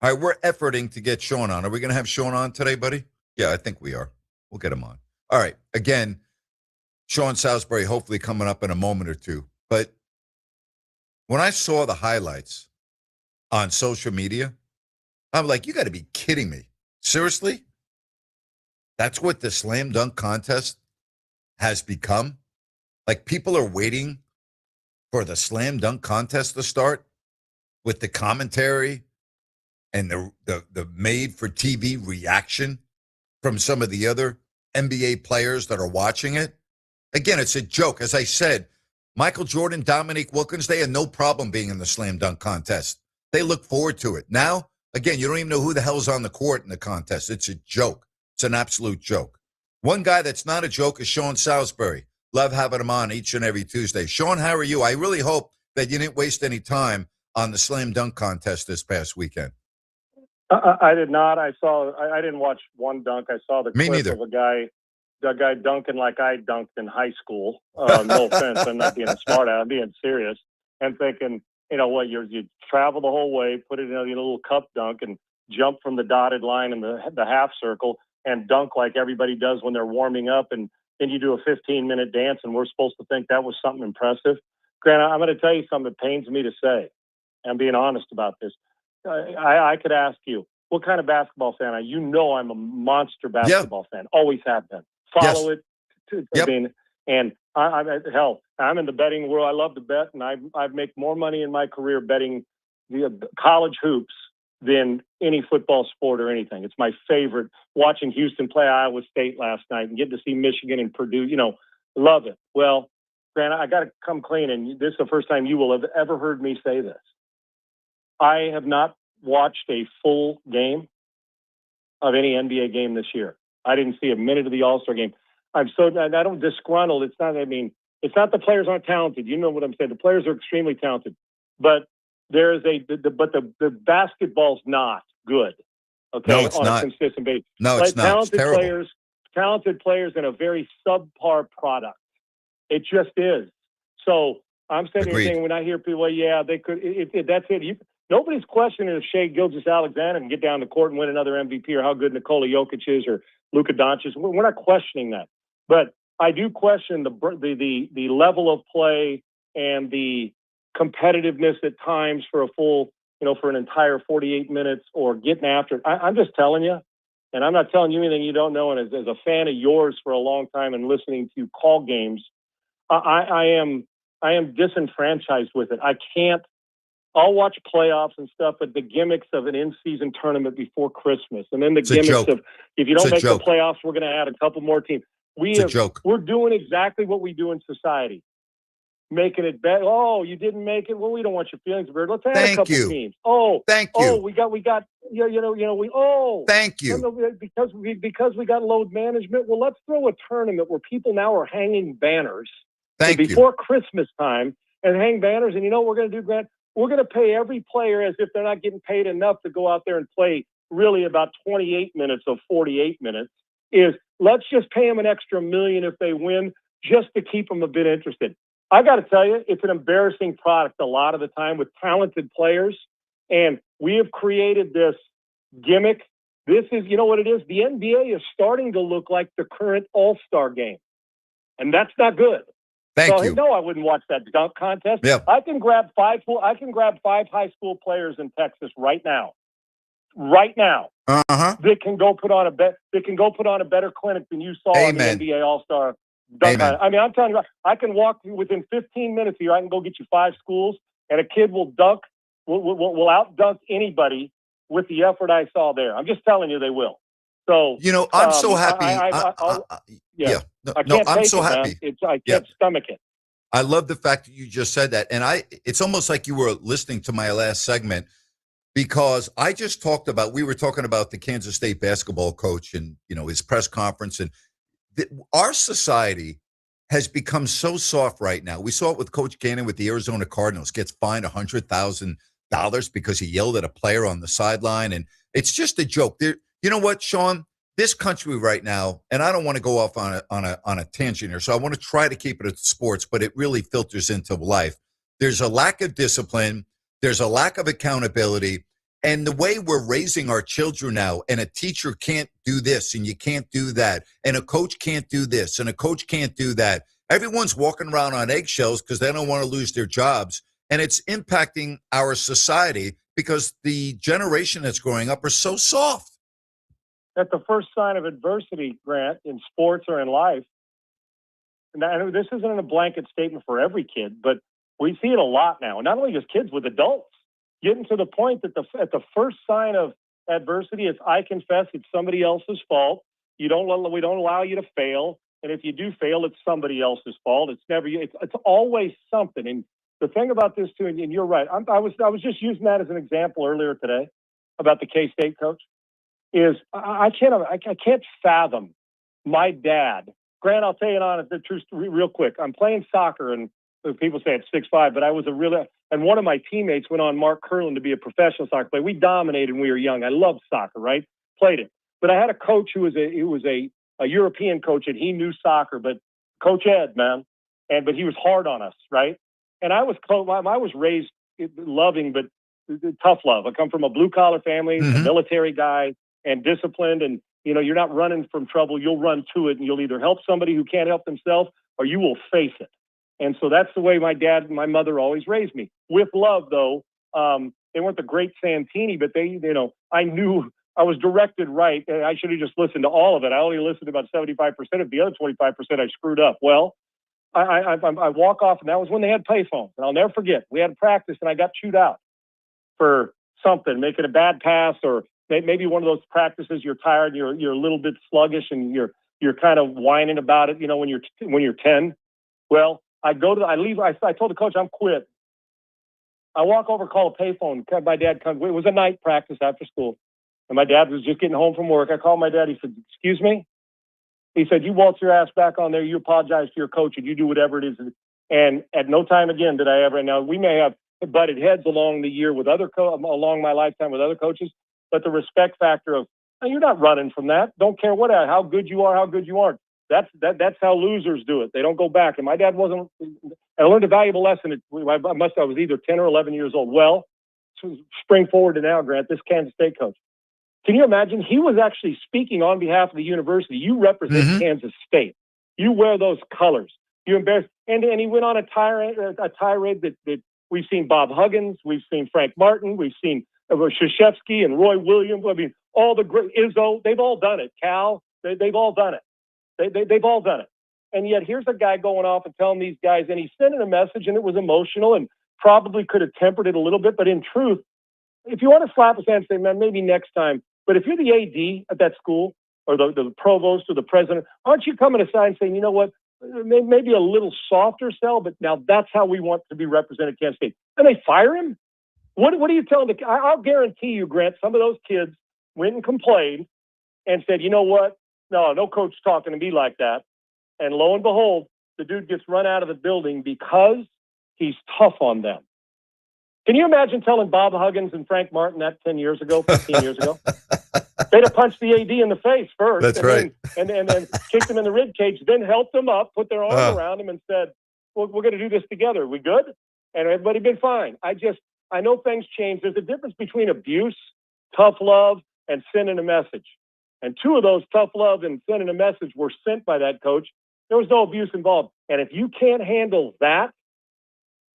All right, we're efforting to get Sean on. Are we going to have Sean on today, buddy? Yeah, I think we are. We'll get him on. All right, again, Sean Salisbury hopefully coming up in a moment or two. But when I saw the highlights on social media, I'm like, you got to be kidding me. Seriously? That's what the Slam Dunk Contest has become? Like, people are waiting for the Slam Dunk Contest to start with the commentary and the made-for-TV reaction from some of the other NBA players that are watching it. Again, it's a joke. As I said, Michael Jordan, Dominique Wilkins, they had no problem being in the Slam Dunk Contest. They look forward to it. Now, again, you don't even know who the hell's on the court in the contest. It's a joke. It's an absolute joke. One guy that's not a joke is Sean Salisbury. Love having him on each and every Tuesday. Sean, how are you? I really hope that you didn't waste any time on the Slam Dunk Contest this past weekend. I did not. I didn't watch one dunk. I saw the Me clip neither. of a guy dunking like I dunked in high school. No offense, I'm not being a smart ass. I'm being serious. And thinking, you know what, you travel the whole way, put it in a little cup dunk, and jump from the dotted line in the half circle and dunk like everybody does when they're warming up, and then you do a 15-minute dance, and we're supposed to think that was something impressive. Grant, I'm going to tell you something that pains me to say. I'm being honest about this. I could ask you, what kind of basketball fan are you? You know I'm a monster basketball fan. Always have been. Follow it. I mean, and I'm in the betting world. I love to bet, and I make more money in my career betting the college hoops than any football sport or anything. It's my favorite. Watching Houston play Iowa State last night and getting to see Michigan and Purdue, love it. Well, Grant, I got to come clean, and this is the first time you will have ever heard me say this. I have not watched a full game of any NBA game this year. I didn't see a minute of the All-Star game. I don't disgruntled. It's not the players aren't talented. You know what I'm saying. The players are extremely talented, but the basketball's not good. Okay. No, it's on not. a consistent basis. No, it's not. It's terrible. Talented players in a very subpar product. It just is. So I'm sitting here saying, when I hear people, well, yeah, they could, that's it. Nobody's questioning if Shai Gilgeous-Alexander can get down the court and win another MVP, or how good Nikola Jokic is, or Luka Doncic. We're not questioning that. But I do question the level of play and the competitiveness at times for a full, for an entire 48 minutes, or getting after it. I'm just telling you, and I'm not telling you anything you don't know. And as a fan of yours for a long time and listening to you call games, I am disenfranchised with it. I'll watch playoffs and stuff, but the gimmicks of an in-season tournament before Christmas, and then the gimmicks of, if you don't make the playoffs, we're going to add a couple more teams. We're doing exactly what we do in society, making it better. Oh, you didn't make it. Well, we don't want your feelings hurt. Let's add a couple teams. Oh, we got Thank you. Because we got load management. Well, let's throw a tournament where people now are hanging banners before Christmas time and hang banners. And you know what we're going to do, Grant? We're going to pay every player as if they're not getting paid enough to go out there and play really about 28 minutes of 48 minutes. Let's just pay them an extra $1 million if they win, just to keep them a bit interested. I got to tell you, it's an embarrassing product a lot of the time with talented players. And we have created this gimmick. This is, you know what it is? The NBA is starting to look like the current All-Star game. And that's not good. Thank you. No, I wouldn't watch that dunk contest. Yeah. I can grab five high school players in Texas right now. Right now. Uh-huh. That can go put on a better clinic than you saw on the NBA All-Star dunk contest. I mean, I'm telling you, I can walk you within 15 minutes here. I can go get you 5 schools, and a kid will out-dunk anybody with the effort I saw there. I'm just telling you, they will. So I'm so happy. I'm so happy. I can't stomach it. I love the fact that you just said that, and it's almost like you were listening to my last segment, because I just we were talking about the Kansas State basketball coach and his press conference, and our society has become so soft right now. We saw it with Coach Gannon with the Arizona Cardinals, gets fined $100,000 because he yelled at a player on the sideline, and it's just a joke. You know what, Sean? This country right now, and I don't want to go off on a tangent here, so I want to try to keep it at sports, but it really filters into life. There's a lack of discipline. There's a lack of accountability. And the way we're raising our children now, and a teacher can't do this, and you can't do that, and a coach can't do this, and a coach can't do that. Everyone's walking around on eggshells because they don't want to lose their jobs. And it's impacting our society because the generation that's growing up are so soft. At the first sign of adversity, Grant, in sports or in life, and I know this isn't a blanket statement for every kid, but we see it a lot now. Not only just kids, with adults, getting to the point that at the first sign of adversity, I confess it's somebody else's fault. We don't allow you to fail, and if you do fail, it's somebody else's fault. It's always something. And the thing about this too, and you're right. I was just using that as an example earlier today about the K-State coach. Is I can't fathom my dad. Grant, I'll tell you the truth real quick. I'm playing soccer, and people say it's 6'5", but I was and one of my teammates went on, Mark Curlin, to be a professional soccer player. We dominated when we were young. I loved soccer, right? Played it. But I had a coach who was a European coach, and he knew soccer, but Coach Ed, man. But he was hard on us, right? And I was raised loving, but tough love. I come from a blue-collar family, a military guy, and disciplined, and you're not running from trouble. You'll run to it, and you'll either help somebody who can't help themselves, or you will face it. And so that's the way my dad and my mother always raised me. With love, though. They weren't the great Santini, but I knew I was directed right. And I should have just listened to all of it. I only listened to about 75% of the other 25% I screwed up. Well, I walk off, and that was when they had payphones. And I'll never forget, we had practice, and I got chewed out for something, making a bad pass, or maybe one of those practices you're tired, you're a little bit sluggish, and you're kind of whining about it, when you're 10. Well, I leave. I told the coach I'm quit. I walk over, call a payphone. My dad comes. It was a night practice after school, and my dad was just getting home from work. I called my dad. He said, "Excuse me." He said, "You waltz your ass back on there. You apologize to your coach, and you do whatever it is." And at no time again did I ever. Now we may have butted heads along the year with along my lifetime with other coaches, but the respect factor of, you're not running from that. Don't care how good you are, how good you aren't. That's how losers do it. They don't go back. And my dad wasn't. I learned a valuable lesson. I was either 10 or 11 years old. Well, spring forward to now, Grant, this Kansas State coach. Can you imagine? He was actually speaking on behalf of the university. You represent Kansas State. You wear those colors. You embarrass. And he went on a tirade that we've seen Bob Huggins, we've seen Frank Martin, we've seen Krzyzewski and Roy Williams. I mean, all the great Izzo, they've all done it. Cal, they've all done it. They've all done it. And yet here's a guy going off and telling these guys, and he's sending a message, and it was emotional and probably could have tempered it a little bit. But in truth, if you want to slap his hand and say, man, maybe next time. But if you're the AD at that school, or the provost or the president, aren't you coming aside and saying, you know what, maybe a little softer sell, but now that's how we want to be represented at Kansas State. And they fire him. What do you tell them? I'll guarantee you, Grant, some of those kids went and complained and said, you know what? No coach talking to me like that. And lo and behold, the dude gets run out of the building because he's tough on them. Can you imagine telling Bob Huggins and Frank Martin that 10 years ago, 15 years ago? They'd have punched the AD in the face first. That's right. Then kicked him in the rib cage, then helped him up, put their arm around him and said, well, we're going to do this together. We good? And everybody been fine. I know things change. There's a difference between abuse, tough love, and sending a message. And two of those, tough love and sending a message, were sent by that coach. There was no abuse involved. And if you can't handle that,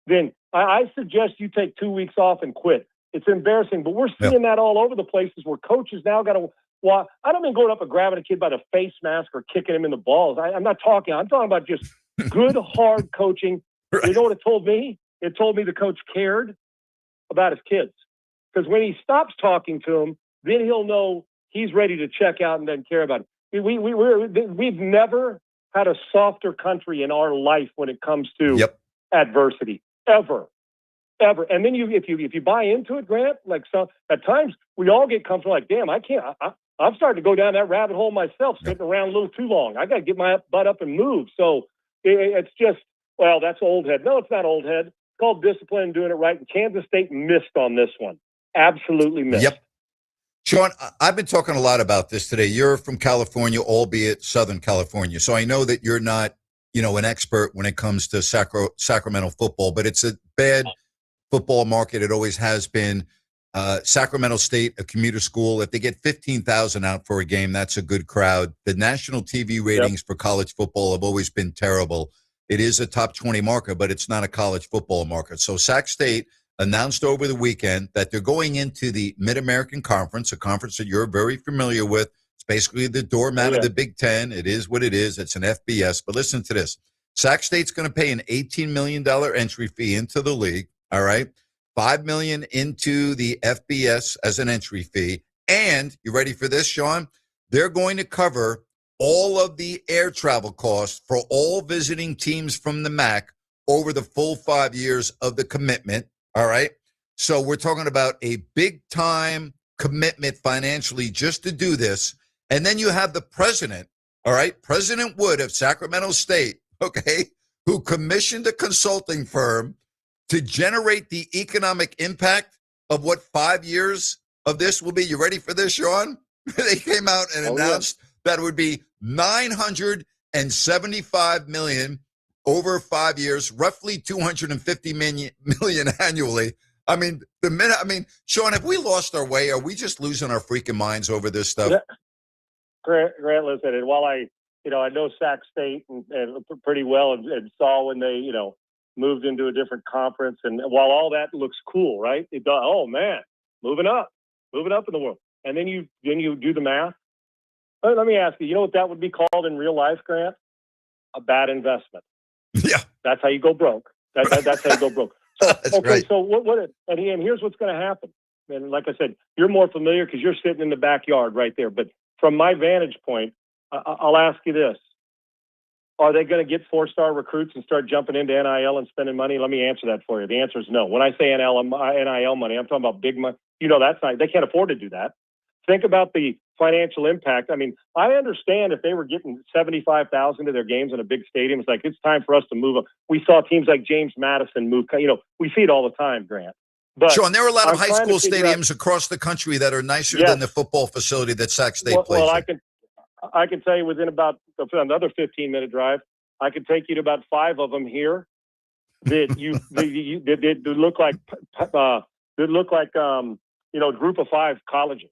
then I suggest you take 2 weeks off and quit. It's embarrassing, but we're seeing that all over the places where coaches now got to walk. I don't mean going up and grabbing a kid by the face mask or kicking him in the balls. I'm talking about just good, hard coaching. Right. You know what it told me? It told me the coach cared about his kids. Because when he stops talking to them, then he'll know he's ready to check out and doesn't care about it. We've never had a softer country in our life when it comes to adversity. Ever. And then if you buy into it, Grant, like some at times we all get comfortable. Like, damn, I can't. I'm starting to go down that rabbit hole myself, sitting around a little too long. I got to get my butt up and move. So it's just, well, that's old head. No, it's not old head. It's called discipline and doing it right. And Kansas State missed on this one. Absolutely missed. Yep. Sean, I've been talking a lot about this today. You're from California, albeit Southern California. So I know that you're not, an expert when it comes to Sacramento football, but it's a bad football market. It always has been. Sacramento State, a commuter school, if they get 15,000 out for a game, that's a good crowd. The national TV ratings for college football have always been terrible. It is a top 20 market, but it's not a college football market. So Sac State announced over the weekend that they're going into the Mid-American Conference, a conference that you're very familiar with. It's basically the doormat of the Big Ten. It is what it is. It's an FBS. But listen to this. Sac State's going to pay an $18 million entry fee into the league, all right? $5 million into the FBS as an entry fee. And you ready for this, Sean? They're going to cover all of the air travel costs for all visiting teams from the MAC over the full 5 years of the commitment. All right. So we're talking about a big time commitment financially just to do this. And then you have the president. All right. President Wood of Sacramento State. Okay. Who commissioned a consulting firm to generate the economic impact of what 5 years of this will be. You ready for this, Sean? They came out and announced that it would be $975 million over 5 years, roughly $250 million annually. Sean, have we lost our way? Are we just losing our freaking minds over this stuff? Yeah. Grant, listen, and while I know Sac State and pretty well and saw when they, moved into a different conference. And while all that looks cool, right? It does. Oh man, moving up in the world. And then you do the math. Let me ask you, you know what that would be called in real life, Grant? A bad investment. Yeah. That's how you go broke. That's how you go broke. So, That's right. So and here's what's going to happen. And like I said, you're more familiar because you're sitting in the backyard right there. But from my vantage point, I'll ask you this. Are they going to get 4-star recruits and start jumping into NIL and spending money? Let me answer that for you. The answer is no. When I say NIL money, I'm talking about big money. That's not, they can't afford to do that. Think about the financial impact. I mean, I understand if they were getting 75,000 to their games in a big stadium, it's like, it's time for us to move up. We saw teams like James Madison move, we see it all the time, Grant. But Sean, there are a lot of high school stadiums across the country that are nicer than the football facility that Sac State plays in. I can tell you within about another 15-minute drive, I could take you to about 5 of them here that look like group of 5 colleges.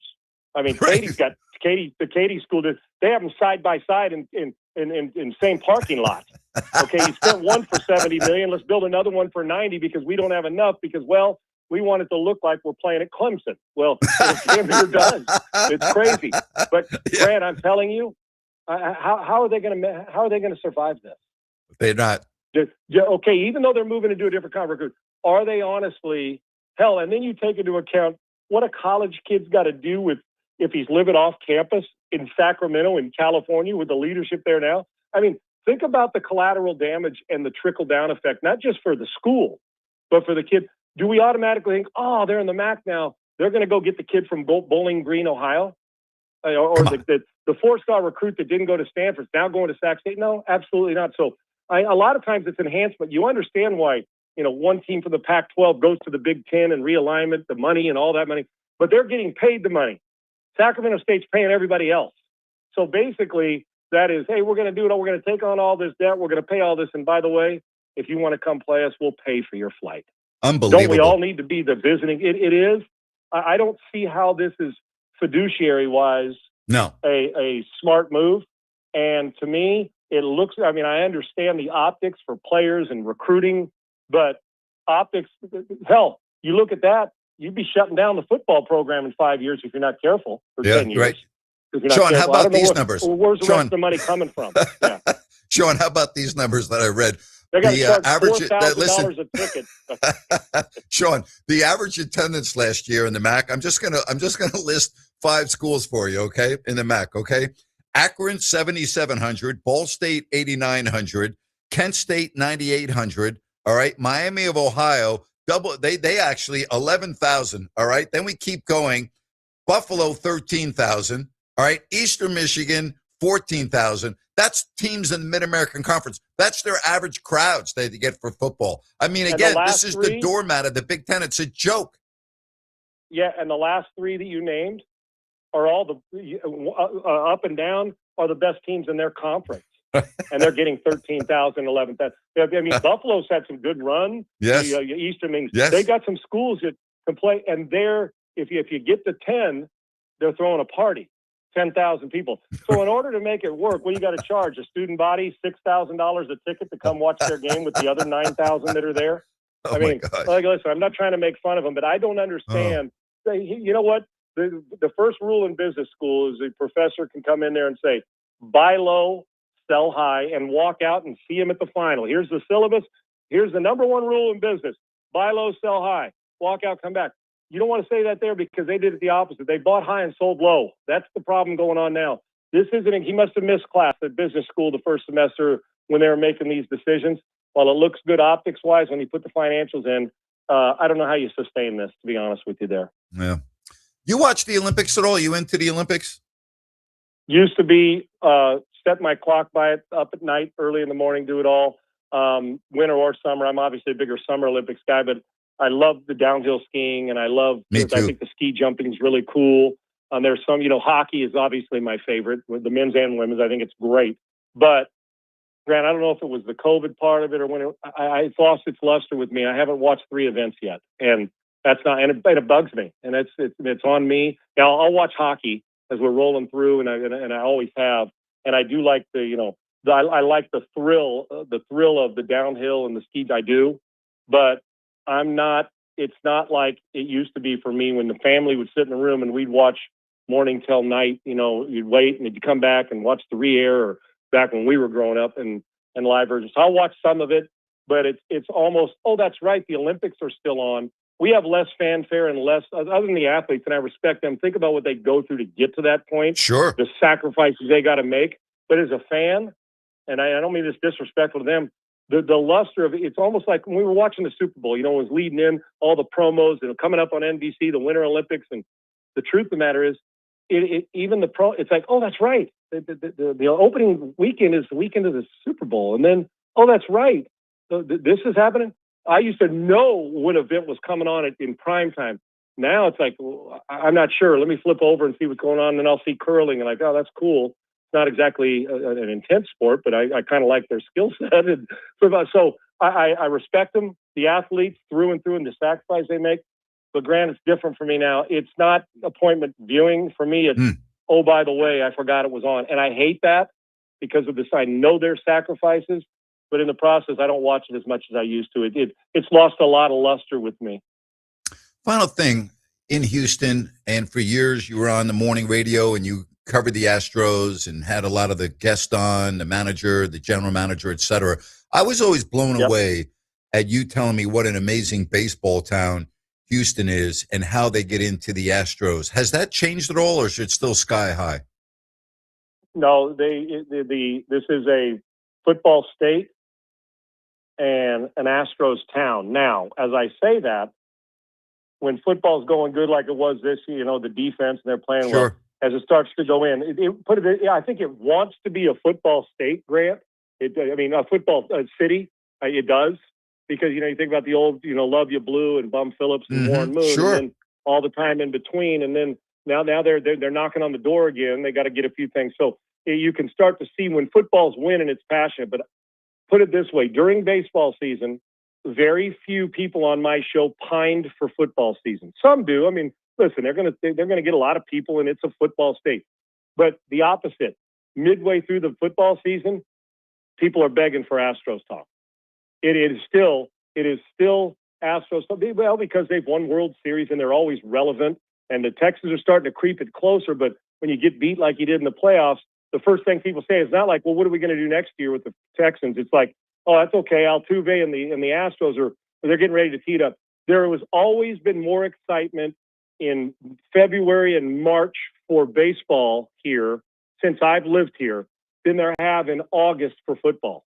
I mean, right. The Katy school. They have them side by side in same parking lot. Okay, you spent one for $70 million. Let's build another one for $90 million because we don't have enough because we want it to look like we're playing at Clemson. Well, damn near does. It's crazy. But Grant, I'm telling you, how are they going to survive this? They're not. Okay, even though they're moving to do a different conference, are they honestly hell? And then you take into account what a college kid's got to do with if he's living off campus in Sacramento, in California, with the leadership there now. I mean, think about the collateral damage and the trickle down effect, not just for the school, but for the kid. do we automatically think, oh, they're in the MAC now, they're going to go get the kid from Bowling Green, Ohio? Or the four-star recruit that didn't go to Stanford is now going to Sac State? No, absolutely not. So a lot of times it's enhancement. You understand why, one team from the Pac-12 goes to the Big Ten and realignment, the money and all that money, but they're getting paid the money. Sacramento State's paying everybody else. So basically that is, hey, we're going to do it. We're going to take on all this debt. We're going to pay all this. And by the way, if you want to come play us, we'll pay for your flight. Unbelievable. Don't we all need to be the visiting? It is. I don't see how this is fiduciary-wise a smart move. And to me, it looks, I understand the optics for players and recruiting, but optics, hell, you look at that, you'd be shutting down the football program in 5 years if you're not careful, or 10 years. Right. Sean, how about these numbers? Where's the rest of the money coming from? Yeah. Sean, how about these numbers that I read? They got to charge average $4,000 a ticket. Sean, the average attendance last year in the MAC. I'm just gonna list 5 schools for you, okay? In the MAC, okay? Akron 7,700, Ball State 8,900, Kent State 9,800. All right, Miami of Ohio they actually 11,000. All right, then we keep going. Buffalo 13,000. All right, Eastern Michigan 14,000. That's teams in the Mid-American Conference. That's their average crowds they get for football. Again, this is the doormat of the Big Ten. It's a joke. Yeah, and the last 3 that you named are all the up and down are the best teams in their conference. And they're getting 13,000, 11,000. Buffalo's had some good run. Yes. Eastern, yes. They got some schools that can play, and if you get to 10, they're throwing a party. 10,000 people. So in order to make it work, what do you got to charge? A student body $6,000 a ticket to come watch their game with the other 9,000 that are there? Listen, I'm not trying to make fun of them, but I don't understand. You know what? The first rule in business school is a professor can come in there and say, buy low, sell high, and walk out and see him at the final. Here's the syllabus. Here's the number one rule in business. Buy low, sell high. Walk out, come back. You don't want to say that there because they did it the opposite. They bought high and sold low. That's the problem going on now. He must have missed class at business school the first semester when they were making these decisions. While it looks good optics-wise, when you put the financials in, I don't know how you sustain this, to be honest with you there. Yeah. You watch the Olympics at all? You into the Olympics? Used to be, set my clock by it up at night, early in the morning, do it all. Winter or summer. I'm obviously a bigger Summer Olympics guy, but I love the downhill skiing, and I think the ski jumping is really cool. There's some, hockey is obviously my favorite, with the men's and women's. I think it's great. But, Grant, I don't know if it was the COVID part of it or when it's lost its luster with me. I haven't watched 3 events yet, and that's not, and it bugs me, and it's on me. Now, I'll watch hockey as we're rolling through, and I always have, and I do like I like the thrill of the downhill and the ski. I do, but it's not like it used to be for me when the family would sit in the room and we'd watch morning till night. You'd wait and you'd come back and watch the re-air, or back when we were growing up, and live versions. So I'll watch some of it, but it's almost, oh, that's right, the Olympics are still on. We have less fanfare and less, other than the athletes, and I respect them. Think about what they go through to get to that point. Sure. The sacrifices they got to make. But as a fan, and I don't mean this disrespectful to them, the luster of it, it's almost like when we were watching the Super Bowl, it was leading in all the promos and coming up on NBC, the Winter Olympics. And the truth of the matter is, it's like, oh, that's right. The opening weekend is the weekend of the Super Bowl. And then, oh, that's right. This is happening. I used to know when an event was coming on in prime time. Now it's like, well, I'm not sure. Let me flip over and see what's going on. And then I'll see curling and oh, that's cool. It's not exactly an intense sport, but I kind of like their skill set. And so I respect them, the athletes through and through, and the sacrifice they make. But Grant, it's different for me now. It's not appointment viewing for me. It's, oh, by the way, I forgot it was on. And I hate that because of this. I know their sacrifices, but in the process, I don't watch it as much as I used to. It's lost a lot of luster with me. Final thing, in Houston, and for years you were on the morning radio and you covered the Astros and had a lot of the guests on, the manager, the general manager, et cetera. I was always blown away at you telling me what an amazing baseball town Houston is and how they get into the Astros. Has that changed at all, or is it still sky high? No, this is a football state and an Astros town. Now, as I say that, when football's going good like it was this year, the defense and they're playing well, Sure. as it starts to go in, I think it wants to be a football state, Grant. A football city. It does, because you think about the old, Love You Blue and Bum Phillips and Warren Moon, Sure. and then all the time in between, and then now they're knocking on the door again. They got to get a few things. So you can start to see when football's winning, it's passionate. But put it this way: during baseball season, very few people on my show pined for football season. Some do. I mean, listen, they're gonna get a lot of people, and it's a football state. But the opposite, midway through the football season, people are begging for Astros talk. It is still Astros talk. Well, because they've won World Series and they're always relevant, and the Texans are starting to creep it closer. But when you get beat like you did in the playoffs, the first thing people say is not like, well, what are we going to do next year with the Texans? It's like, oh, that's okay. Altuve and the Astros they're getting ready to tee it up. There has always been more excitement in February and March for baseball here since I've lived here than there have in August for football.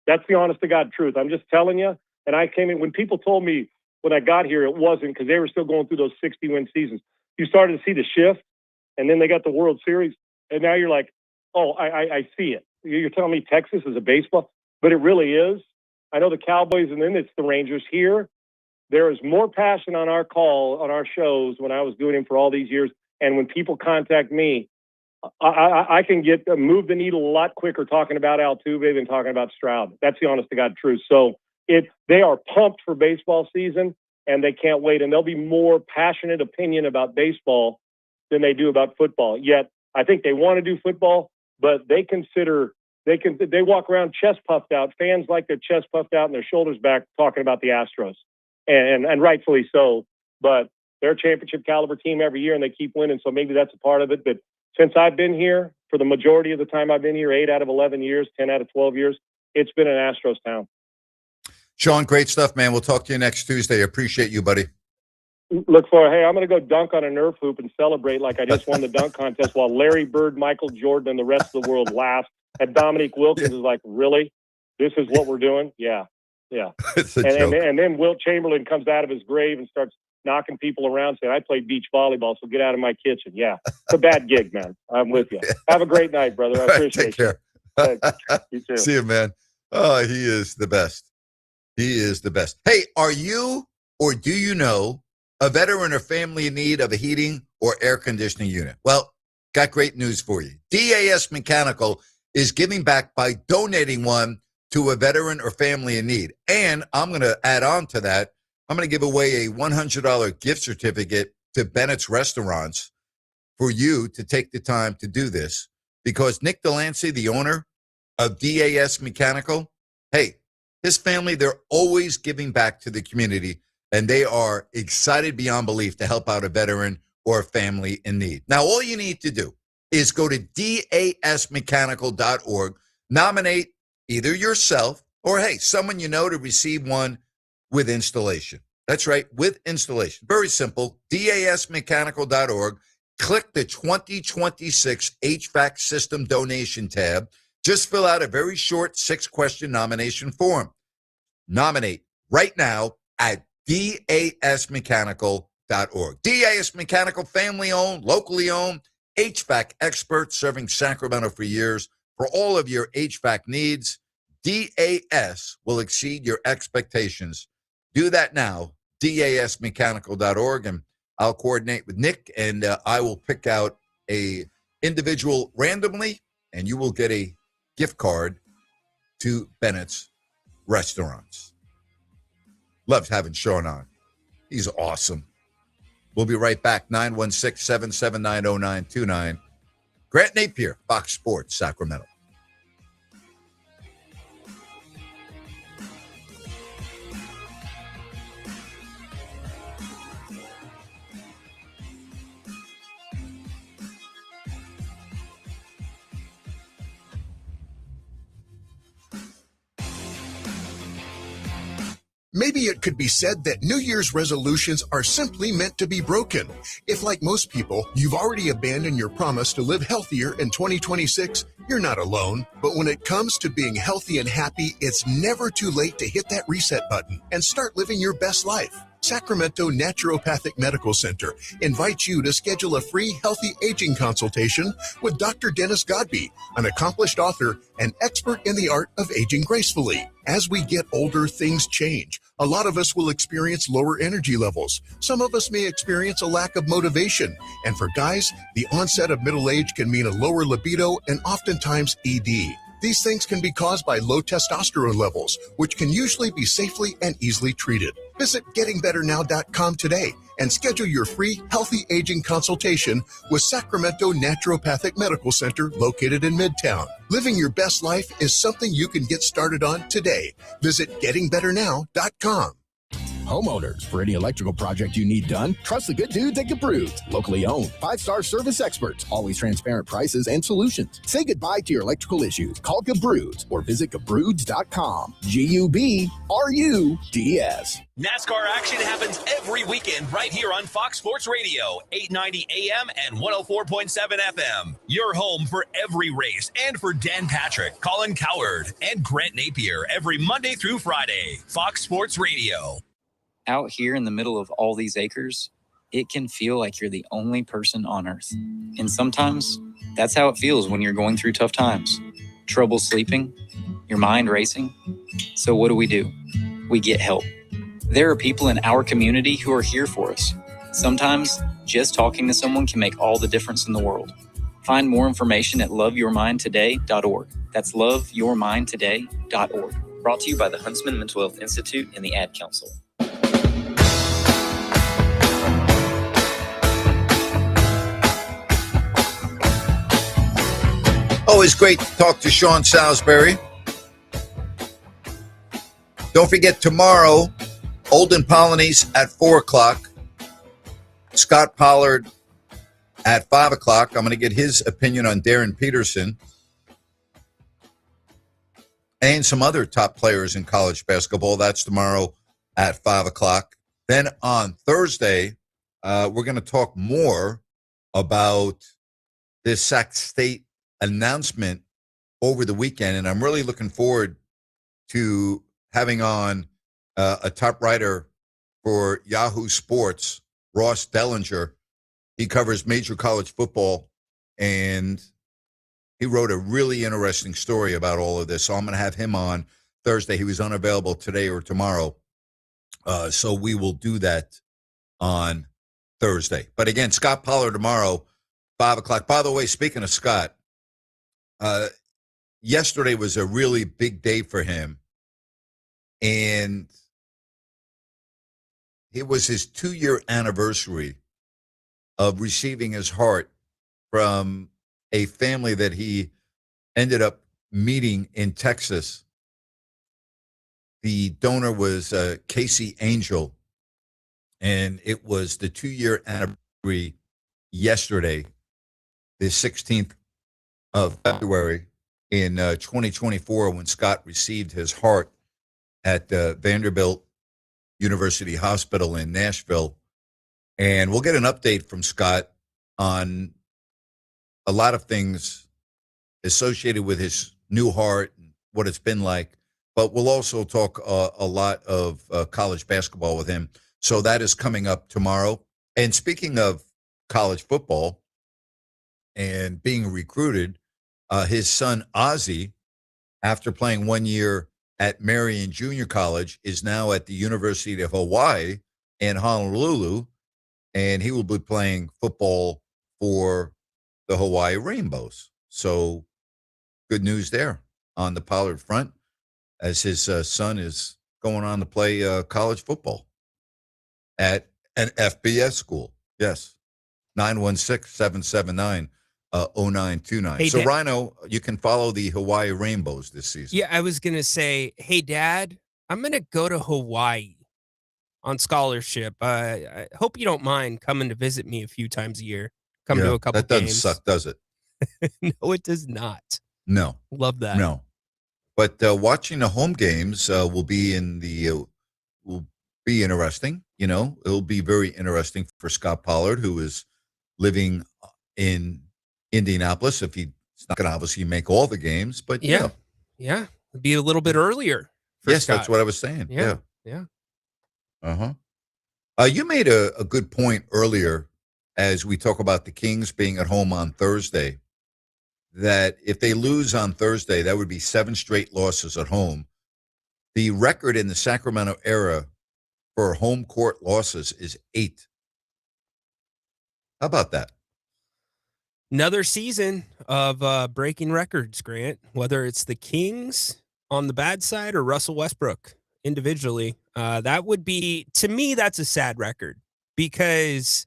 That's the honest to God truth. I'm just telling you. And I came in when people told me when I got here, it wasn't, because they were still going through those 60-win seasons. You started to see the shift, and then they got the World Series, and now you're like, oh, I see it. You're telling me Texas is a baseball, but it really is. I know the Cowboys, and then it's the Rangers. Here, there is more passion on our shows when I was doing them for all these years. And when people contact me, I can move the needle a lot quicker talking about Altuve than talking about Stroud. That's the honest to God truth. So they are pumped for baseball season, and they can't wait. And there'll be more passionate opinion about baseball than they do about football. Yet I think they want to do football, but they walk around chest puffed out. Fans like their chest puffed out and their shoulders back talking about the Astros, and rightfully so. But they're a championship caliber team every year, and they keep winning. So maybe that's a part of it. But since I've been here, for the majority of the time I've been here, 8 out of 11 years, 10 out of 12 years, it's been an Astros town. Sean, great stuff, man. We'll talk to you next Tuesday. Appreciate you, buddy. Look forward. Hey, I'm going to go dunk on a Nerf hoop and celebrate like I just won the dunk contest while Larry Bird, Michael Jordan, and the rest of the world laughs. And Dominique Wilkins is like, really? This is what we're doing? Yeah. It's a joke. And then Wilt Chamberlain comes out of his grave and starts knocking people around saying, I played beach volleyball, so get out of my kitchen. Yeah. It's a bad gig, man. I'm with you. Have a great night, brother. I appreciate Take care. You too. See you, man. Oh, he is the best. He is the best. Hey, are you or do you know a veteran or family in need of a heating or air conditioning unit? Well, got great news for you. DAS Mechanical is giving back by donating one to a veteran or family in need. And I'm going to add on to that. I'm going to give away a $100 gift certificate to Bennett's Restaurants for you to take the time to do this, because Nick Delancey, the owner of DAS Mechanical, hey, his family, they're always giving back to the community, and they are excited beyond belief to help out a veteran or a family in need. Now, all you need to do is go to dasmechanical.org, nominate either yourself or, hey, someone you know to receive one with installation. That's right, with installation. Very simple, dasmechanical.org. Click the 2026 HVAC system donation tab. Just fill out a very short 6-question nomination form. Nominate right now at dasmechanical.org. DAS Mechanical, family-owned, locally owned, HVAC expert serving Sacramento for years. For all of your HVAC needs, DAS will exceed your expectations. Do that now, dasmechanical.org, and I'll coordinate with Nick, and I will pick out a individual randomly, and you will get a gift card to Bennett's Restaurants. Loved having Sean on. He's awesome. We'll be right back, 916-779-0929. Grant Napear, Fox Sports, Sacramento. Maybe it could be said that New Year's resolutions are simply meant to be broken. If, like most people, you've already abandoned your promise to live healthier in 2026, you're not alone. But when it comes to being healthy and happy, it's never too late to hit that reset button and start living your best life. Sacramento Naturopathic Medical Center invites you to schedule a free healthy aging consultation with Dr. Dennis Godby, an accomplished author and expert in the art of aging gracefully. As we get older, things change. A lot of us will experience lower energy levels. Some of us may experience a lack of motivation. And for guys, the onset of middle age can mean a lower libido and oftentimes ED. These things can be caused by low testosterone levels, which can usually be safely and easily treated. Visit gettingbetternow.com today and schedule your free healthy aging consultation with Sacramento Naturopathic Medical Center located in Midtown. Living your best life is something you can get started on today. Visit gettingbetternow.com. Homeowners, for any electrical project you need done, trust the good dudes at Gabrew's. Locally owned, 5-star service experts, always transparent prices and solutions. Say goodbye to your electrical issues. Call Gabrew's or visit Gabrew's.com. GUBRUDS. NASCAR action happens every weekend right here on Fox Sports Radio, 890 AM and 104.7 FM. Your home for every race and for Dan Patrick, Colin Cowherd, and Grant Napear every Monday through Friday. Fox Sports Radio. Out here in the middle of all these acres, it can feel like you're the only person on Earth. And sometimes that's how it feels when you're going through tough times. Trouble sleeping, your mind racing. So what do? We get help. There are people in our community who are here for us. Sometimes just talking to someone can make all the difference in the world. Find more information at loveyourmindtoday.org. That's loveyourmindtoday.org. Brought to you by the Huntsman Mental Health Institute and the Ad Council. Always great to talk to Sean Salisbury. Don't forget tomorrow, Olden Polonies at 4 o'clock. Scott Pollard at 5 o'clock. I'm going to get his opinion on Darren Peterson and some other top players in college basketball. That's tomorrow at 5 o'clock. Then on Thursday, we're going to talk more about this Sac State announcement over the weekend, and I'm really looking forward to having on a top writer for Yahoo Sports, Ross Dellinger. He covers major college football, and he wrote a really interesting story about all of this. So I'm going to have him on Thursday. He was unavailable today or tomorrow, so we will do that on Thursday. But again, Scott Pollard tomorrow, 5 o'clock. By the way, speaking of Scott, yesterday was a really big day for him, and it was his 2-year anniversary of receiving his heart from a family that he ended up meeting in Texas. The donor was Casey Angel, and it was the 2-year anniversary yesterday, the 16th of February in 2024, when Scott received his heart at Vanderbilt University Hospital in Nashville. And we'll get an update from Scott on a lot of things associated with his new heart and what it's been like. But we'll also talk a lot of college basketball with him. So that is coming up tomorrow. And speaking of college football and being recruited, his son Ozzie, after playing 1 year at Marion Junior College, is now at the University of Hawaii in Honolulu, and he will be playing football for the Hawaii Rainbows. So good news there on the Pollard front, as his son is going on to play college football at an FBS school. Yes, 916-779-0929. Hey, So, Dad, Rhino, you can follow the Hawaii Rainbows this season. Yeah, I was going to say, hey, Dad, I'm going to go to Hawaii on scholarship. I hope you don't mind coming to visit me a few times a year. Come to a couple that doesn't games. suck, does it? No, it does not. No. Love that. No. But watching the home games will be interesting. You know, it'll be very interesting for Scott Pollard, who is living in Indianapolis. If he's not going to obviously make all the games, but Yeah. It'd be a little bit earlier for yes, Scott. that's what I was saying. Yeah. Yeah. Uh-huh. You made a good point earlier as we talk about the Kings being at home on Thursday, that if they lose on Thursday, that would be 7 straight losses at home. The record in the Sacramento era for home court losses is 8. How about that? Another season of breaking records, Grant, whether it's the Kings on the bad side or Russell Westbrook individually. That would be, to me, that's a sad record, because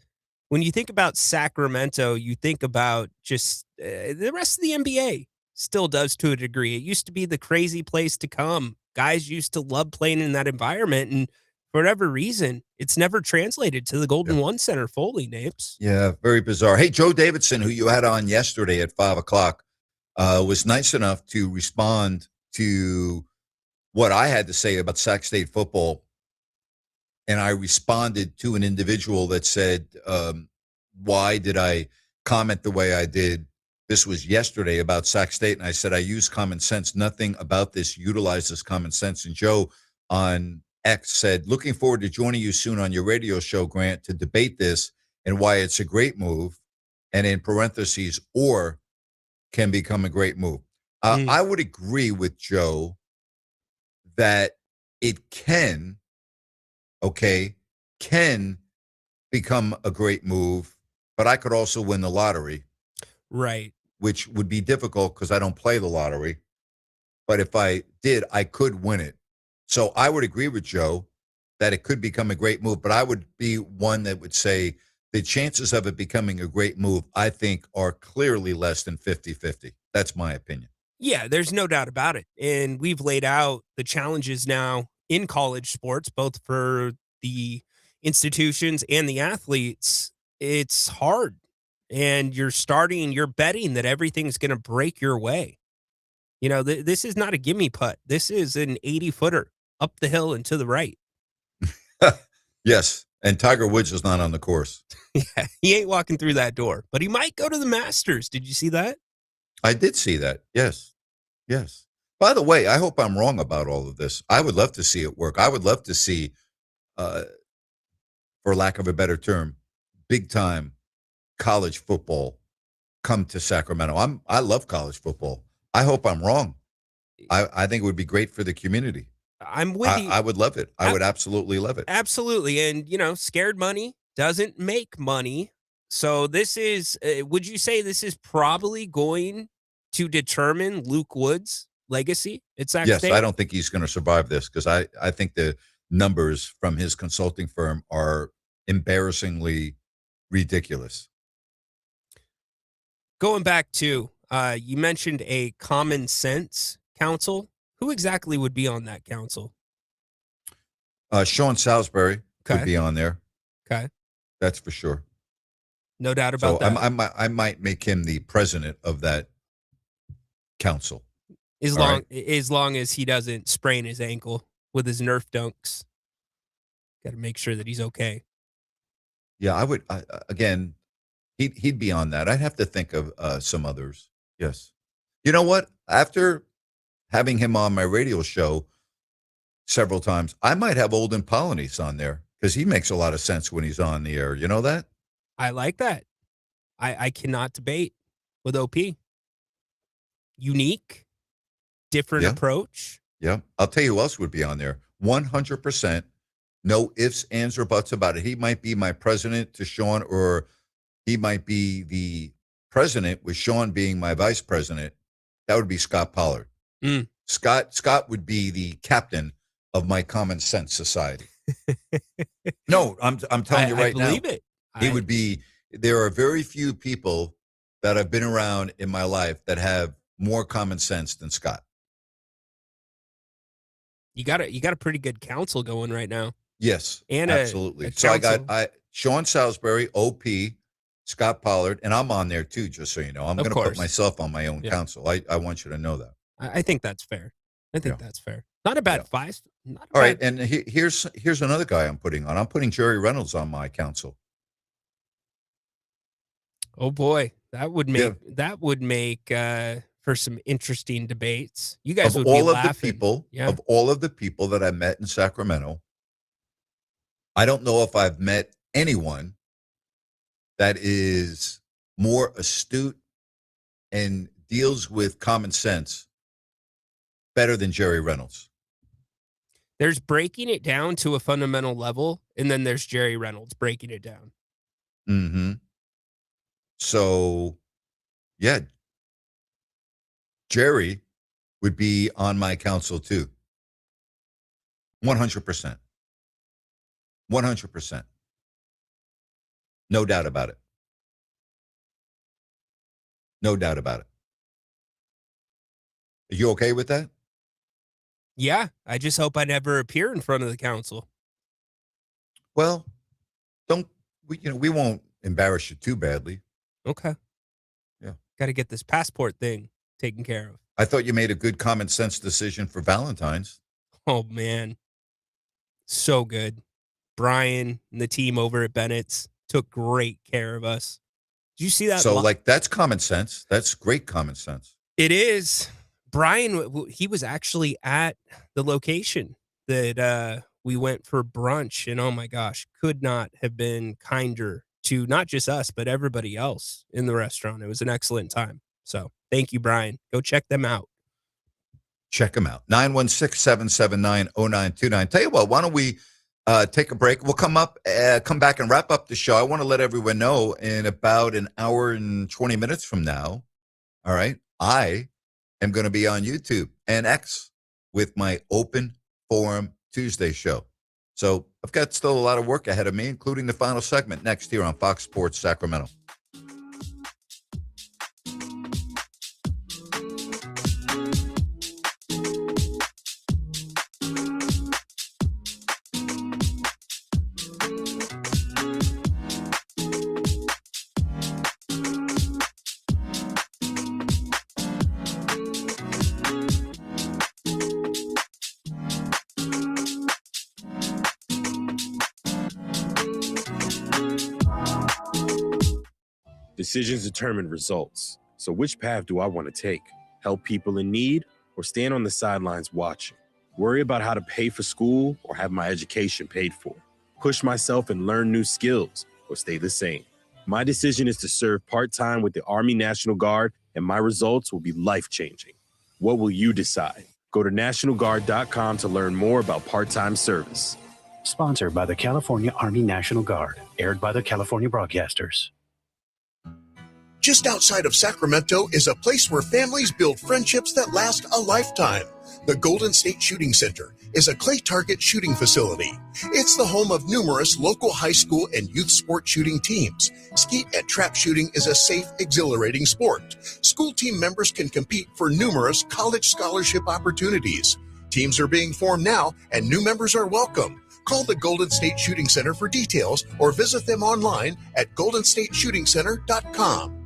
when you think about Sacramento, you think about just the rest of the NBA still does to a degree. It used to be the crazy place to come. Guys used to love playing in that environment, and for whatever reason, it's never translated to the Golden One Center fully, Napes. Yeah, very bizarre. Hey, Joe Davidson, who you had on yesterday at 5 o'clock, was nice enough to respond to what I had to say about Sac State football. And I responded to an individual that said, why did I comment the way I did? This was yesterday about Sac State. And I said, I use common sense. Nothing about this utilizes common sense. And Joe on X said, looking forward to joining you soon on your radio show, Grant, to debate this and why it's a great move. And in parentheses, or can become a great move. I would agree with Joe that it can become a great move, but I could also win the lottery. Right. Which would be difficult because I don't play the lottery. But if I did, I could win it. So I would agree with Joe that it could become a great move, but I would be one that would say the chances of it becoming a great move, I think, are clearly less than 50-50. That's my opinion. Yeah, there's no doubt about it. And we've laid out the challenges now in college sports, both for the institutions and the athletes. It's hard. And you're betting that everything's going to break your way. You know, this is not a gimme putt. This is an 80-footer up the hill and to the right. Yes. And Tiger Woods is not on the course. Yeah, he ain't walking through that door, but he might go to the Masters. Did you see that? I did see that. Yes. Yes. By the way, I hope I'm wrong about all of this. I would love to see it work. I would love to see, for lack of a better term, big time college football come to Sacramento. I love college football. I hope I'm wrong. I think it would be great for the community. I'm with you. I would love it. I would absolutely love it. Absolutely. And, scared money doesn't make money. So this is, would you say this is probably going to determine Luke Wood's legacy at Sac Yes, State? I don't think he's going to survive this because I think the numbers from his consulting firm are embarrassingly ridiculous. Going back to, you mentioned a common sense council. Who exactly would be on that council? Sean Salisbury Okay. would be on there. Okay. That's for sure. No doubt about that. I might make him the president of that council. As All long as he doesn't sprain his ankle with his Nerf dunks. Got to make sure that he's okay. Yeah, I would. Again, he'd be on that. I'd have to think of some others. Yes. You know what? After having him on my radio show several times, I might have Olden Polynice on there because he makes a lot of sense when he's on the air. You know that? I like that. I cannot debate with OP. Unique, different approach. Yeah. I'll tell you who else would be on there. 100%. No ifs, ands, or buts about it. He might be my president to Sean, or he might be the president with Sean being my vice president. That would be Scott Pollard. Scott would be the captain of my Common Sense Society. No, I'm telling you right now. I believe it. He would be. There are very few people that have been around in my life that have more common sense than Scott. You got a pretty good council going right now. Yes, and absolutely. A So I council. got Sean Salisbury, OP, Scott Pollard, and I'm on there too. Just so you know, I'm Of going to put course. myself on my own Yeah. council. I want you to know that. I think that's fair. I think that's fair. Not a bad five. Not a All right, bad- and here's another guy I'm putting on. I'm putting Jerry Reynolds on my council. Oh boy, that would make for some interesting debates. You guys Of would be all of laughing. the people, Yeah. of all of the people that I met in Sacramento, I don't know if I've met anyone that is more astute and deals with common sense better than Jerry Reynolds. There's breaking it down to a fundamental level, and then there's Jerry Reynolds breaking it down. Mm-hmm. So, yeah, Jerry would be on my council too. 100%. 100%. No doubt about it. No doubt about it. Are you okay with that? Yeah, I just hope I never appear in front of the council. Well, we won't embarrass you too badly. Okay. Yeah. Got to get this passport thing taken care of. I thought you made a good common sense decision for Valentine's. Oh, man. So good. Brian and the team over at Bennett's took great care of us. Did you see that? So, that's common sense. That's great common sense. It is. Brian, he was actually at the location that we went for brunch, and oh my gosh, could not have been kinder to not just us, but everybody else in the restaurant. It was an excellent time. So thank you, Brian. Go check them out. Check them out. 916-779-0929. Tell you what, why don't we take a break? We'll come back and wrap up the show. I want to let everyone know in about an hour and 20 minutes from now, all right, I am going to be on YouTube and X with my Open Forum Tuesday show. So I've got still a lot of work ahead of me, including the final segment next here on Fox Sports Sacramento. Decisions determine results. So which path do I want to take? Help people in need or stand on the sidelines watching? Worry about how to pay for school or have my education paid for? Push myself and learn new skills or stay the same? My decision is to serve part-time with the Army National Guard, and my results will be life-changing. What will you decide? Go to NationalGuard.com to learn more about part-time service. Sponsored by the California Army National Guard. Aired by the California Broadcasters. Just outside of Sacramento is a place where families build friendships that last a lifetime. The Golden State Shooting Center is a clay target shooting facility. It's the home of numerous local high school and youth sport shooting teams. Skeet and trap shooting is a safe, exhilarating sport. School team members can compete for numerous college scholarship opportunities. Teams are being formed now, and new members are welcome. Call the Golden State Shooting Center for details or visit them online at goldenstateshootingcenter.com.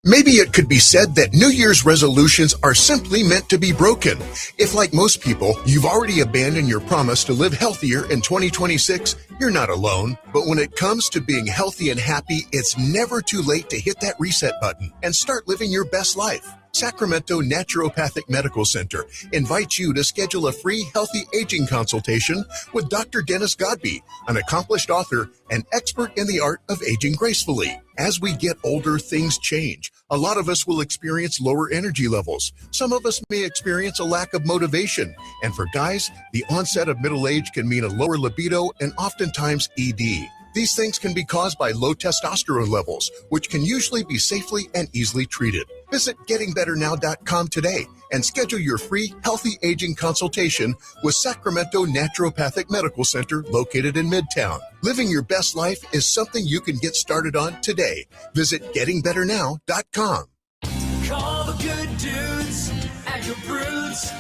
Maybe it could be said that New Year's resolutions are simply meant to be broken. If, like most people, you've already abandoned your promise to live healthier in 2026, you're not alone. But when it comes to being healthy and happy, it's never too late to hit that reset button and start living your best life. Sacramento Naturopathic Medical Center invites you to schedule a free healthy aging consultation with Dr. Dennis Godby, an accomplished author and expert in the art of aging gracefully. As we get older, things change. A lot of us will experience lower energy levels. Some of us may experience a lack of motivation. And for guys, the onset of middle age can mean a lower libido and oftentimes ED. These things can be caused by low testosterone levels, which can usually be safely and easily treated. Visit gettingbetternow.com today and schedule your free healthy aging consultation with Sacramento Naturopathic Medical Center located in Midtown. Living your best life is something you can get started on today. Visit gettingbetternow.com. Call the good dudes at your Broods.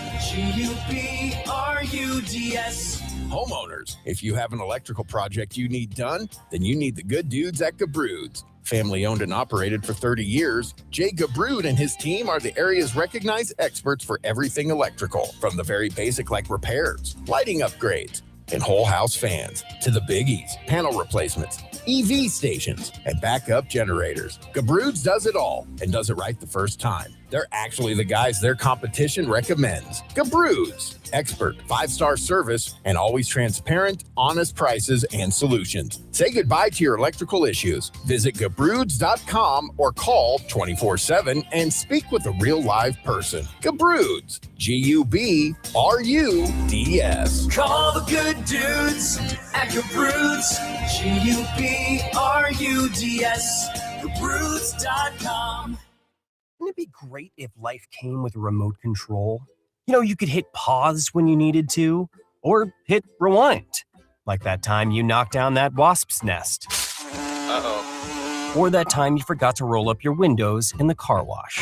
GUBRUDS. Homeowners, if you have an electrical project you need done, then you need the good dudes at Gabroods. Family owned and operated for 30 years, Jay Gabrood and his team are the area's recognized experts for everything electrical, from the very basic like repairs, lighting upgrades, and whole house fans, to the biggies, panel replacements, EV stations, and backup generators. Gabroods does it all and does it right the first time. They're actually the guys their competition recommends. Gabrew's, expert 5-star service and always transparent, honest prices and solutions. Say goodbye to your electrical issues. Visit Gabrew's.com or call 24/7 and speak with a real live person. Gabrew's, Gubruds. Call the good dudes at Gabrew's, Gubruds, Gabrewds.com. Wouldn't it be great if life came with a remote control? You know, you could hit pause when you needed to, or hit rewind, like that time you knocked down that wasp's nest. Uh-oh. Or that time you forgot to roll up your windows in the car wash.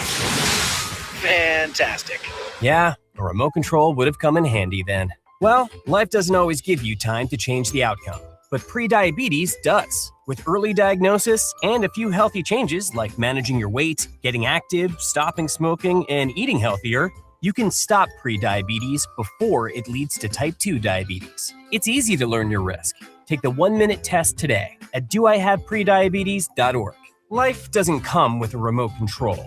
Fantastic. Yeah, a remote control would have come in handy then. Well, life doesn't always give you time to change the outcome, but prediabetes does. With early diagnosis and a few healthy changes like managing your weight, getting active, stopping smoking, and eating healthier, you can stop prediabetes before it leads to type 2 diabetes. It's easy to learn your risk. Take the 1-minute test today at doihaveprediabetes.org. Life doesn't come with a remote control.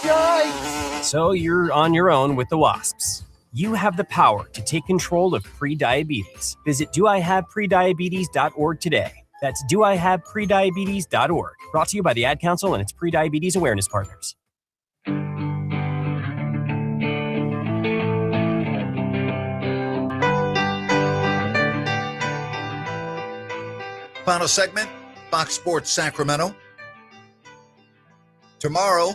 Yikes! So you're on your own with the wasps. You have the power to take control of prediabetes. Visit doihaveprediabetes.org today. That's doihaveprediabetes.org. Brought to you by the Ad Council and its prediabetes awareness partners. Final segment, Fox Sports Sacramento. Tomorrow,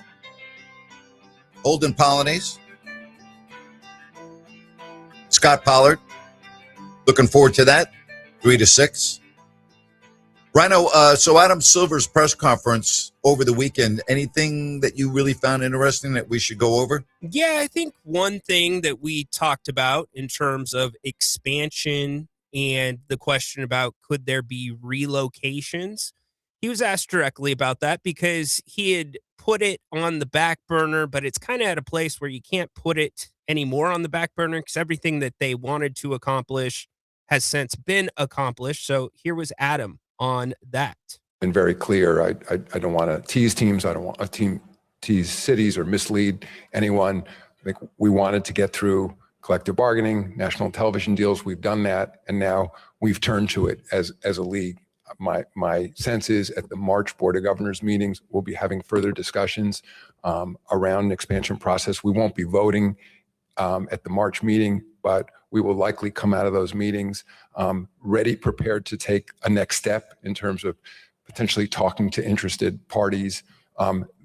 Holden Polonese, Scott Pollard. Looking forward to that, 3 to 6. Rhino, so Adam Silver's press conference over the weekend, anything that you really found interesting that we should go over? Yeah, I think one thing that we talked about in terms of expansion and the question about could there be relocations, he was asked directly about that because he had put it on the back burner, but it's kind of at a place where you can't put it anymore on the back burner because everything that they wanted to accomplish has since been accomplished. So here was Adam on that. Been very clear. I don't want to tease teams. I don't want to tease cities or mislead anyone. I think we wanted to get through collective bargaining, national television deals. We've done that, and now we've turned to it as a league. My sense is at the March Board of Governors meetings, we'll be having further discussions around an expansion process. We won't be voting at the March meeting, but we will likely come out of those meetings ready, prepared to take a next step in terms of potentially talking to interested parties.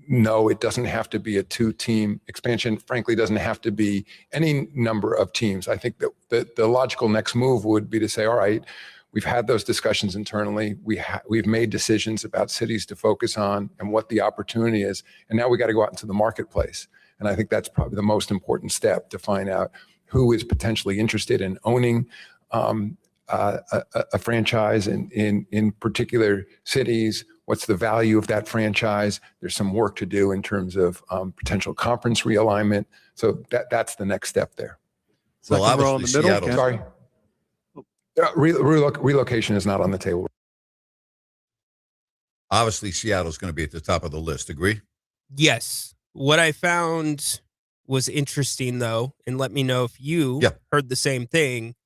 No, it doesn't have to be a 2-team expansion. Frankly, doesn't have to be any number of teams. I think that the logical next move would be to say, all right, we've had those discussions internally. We've made decisions about cities to focus on and what the opportunity is. And now we got to go out into the marketplace. And I think that's probably the most important step to find out who is potentially interested in owning a franchise in particular cities. What's the value of that franchise? There's some work to do in terms of potential conference realignment. So that's the next step there. Well, obviously, Seattle. Sorry. Relocation is not on the table. Obviously, Seattle's going to be at the top of the list. Agree? Yes. What I found was interesting, though, and let me know if you heard the same thing,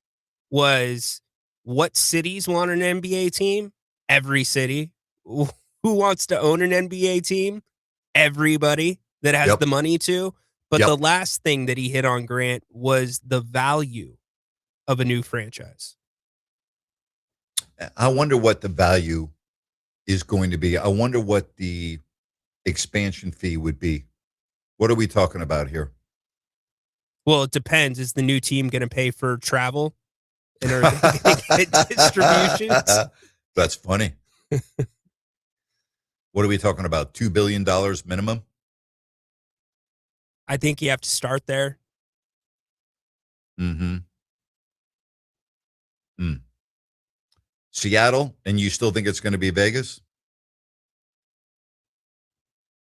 was what cities want an NBA team? Every city. Who wants to own an NBA team? Everybody that has the money to. But the last thing that he hit on, Grant, was the value of a new franchise. I wonder what the value is going to be. I wonder what the expansion fee would be. What are we talking about here? Well, it depends. Is the new team going to pay for travel? And are they going to get distributions? That's funny. What are we talking about? $2 billion minimum? I think you have to start there. Mm-hmm. Seattle, and you still think it's going to be Vegas?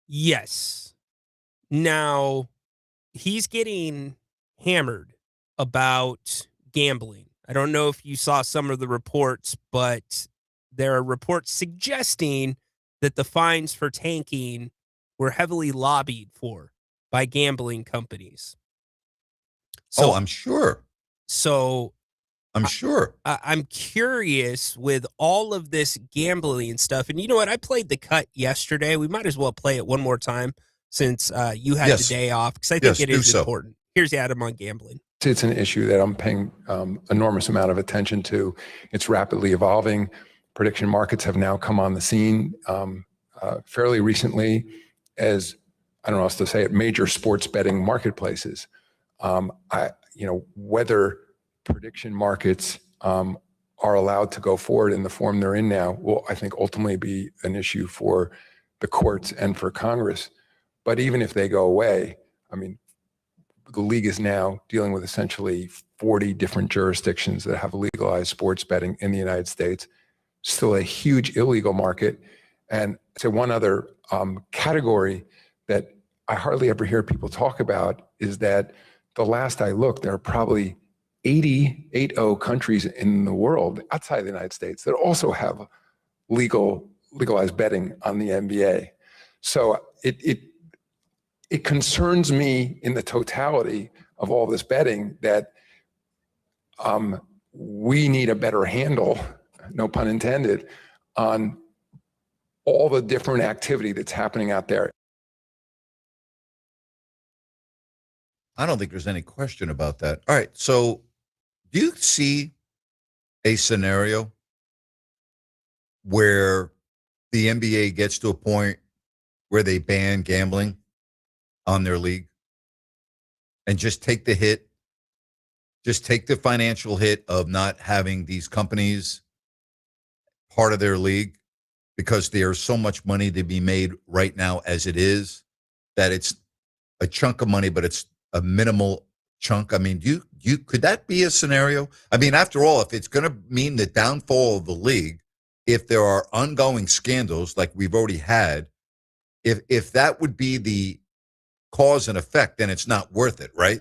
Yes. Now, he's getting hammered about gambling. I don't know if you saw some of the reports, but there are reports suggesting that the fines for tanking were heavily lobbied for by gambling companies. So, I'm sure. So I'm sure. I'm curious with all of this gambling stuff. And you know what? I played the cut yesterday. We might as well play it one more time since you had the day off, because I think it is important. Here's Adam on gambling. It's an issue that I'm paying enormous amount of attention to. It's rapidly evolving. Prediction markets have now come on the scene fairly recently as, I don't know how else to say it, major sports betting marketplaces. Whether prediction markets are allowed to go forward in the form they're in now will, I think, ultimately be an issue for the courts and for Congress. But even if they go away, I mean, the league is now dealing with essentially 40 different jurisdictions that have legalized sports betting in the United States. Still a huge illegal market. And so one other category that I hardly ever hear people talk about is that the last I looked, there are probably 80 countries in the world outside the United States that also have legalized betting on the NBA. So it concerns me in the totality of all this betting that we need a better handle, no pun intended, on all the different activity that's happening out there. I don't think there's any question about that. All right. So do you see a scenario where the NBA gets to a point where they ban gambling on their league and just take the hit, just take the financial hit of not having these companies part of their league, because there's so much money to be made right now as it is, that it's a chunk of money, but it's a minimal chunk? I mean, could that be a scenario? I mean, after all, if it's going to mean the downfall of the league, if there are ongoing scandals like we've already had, if that would be the cause and effect, then it's not worth it, right?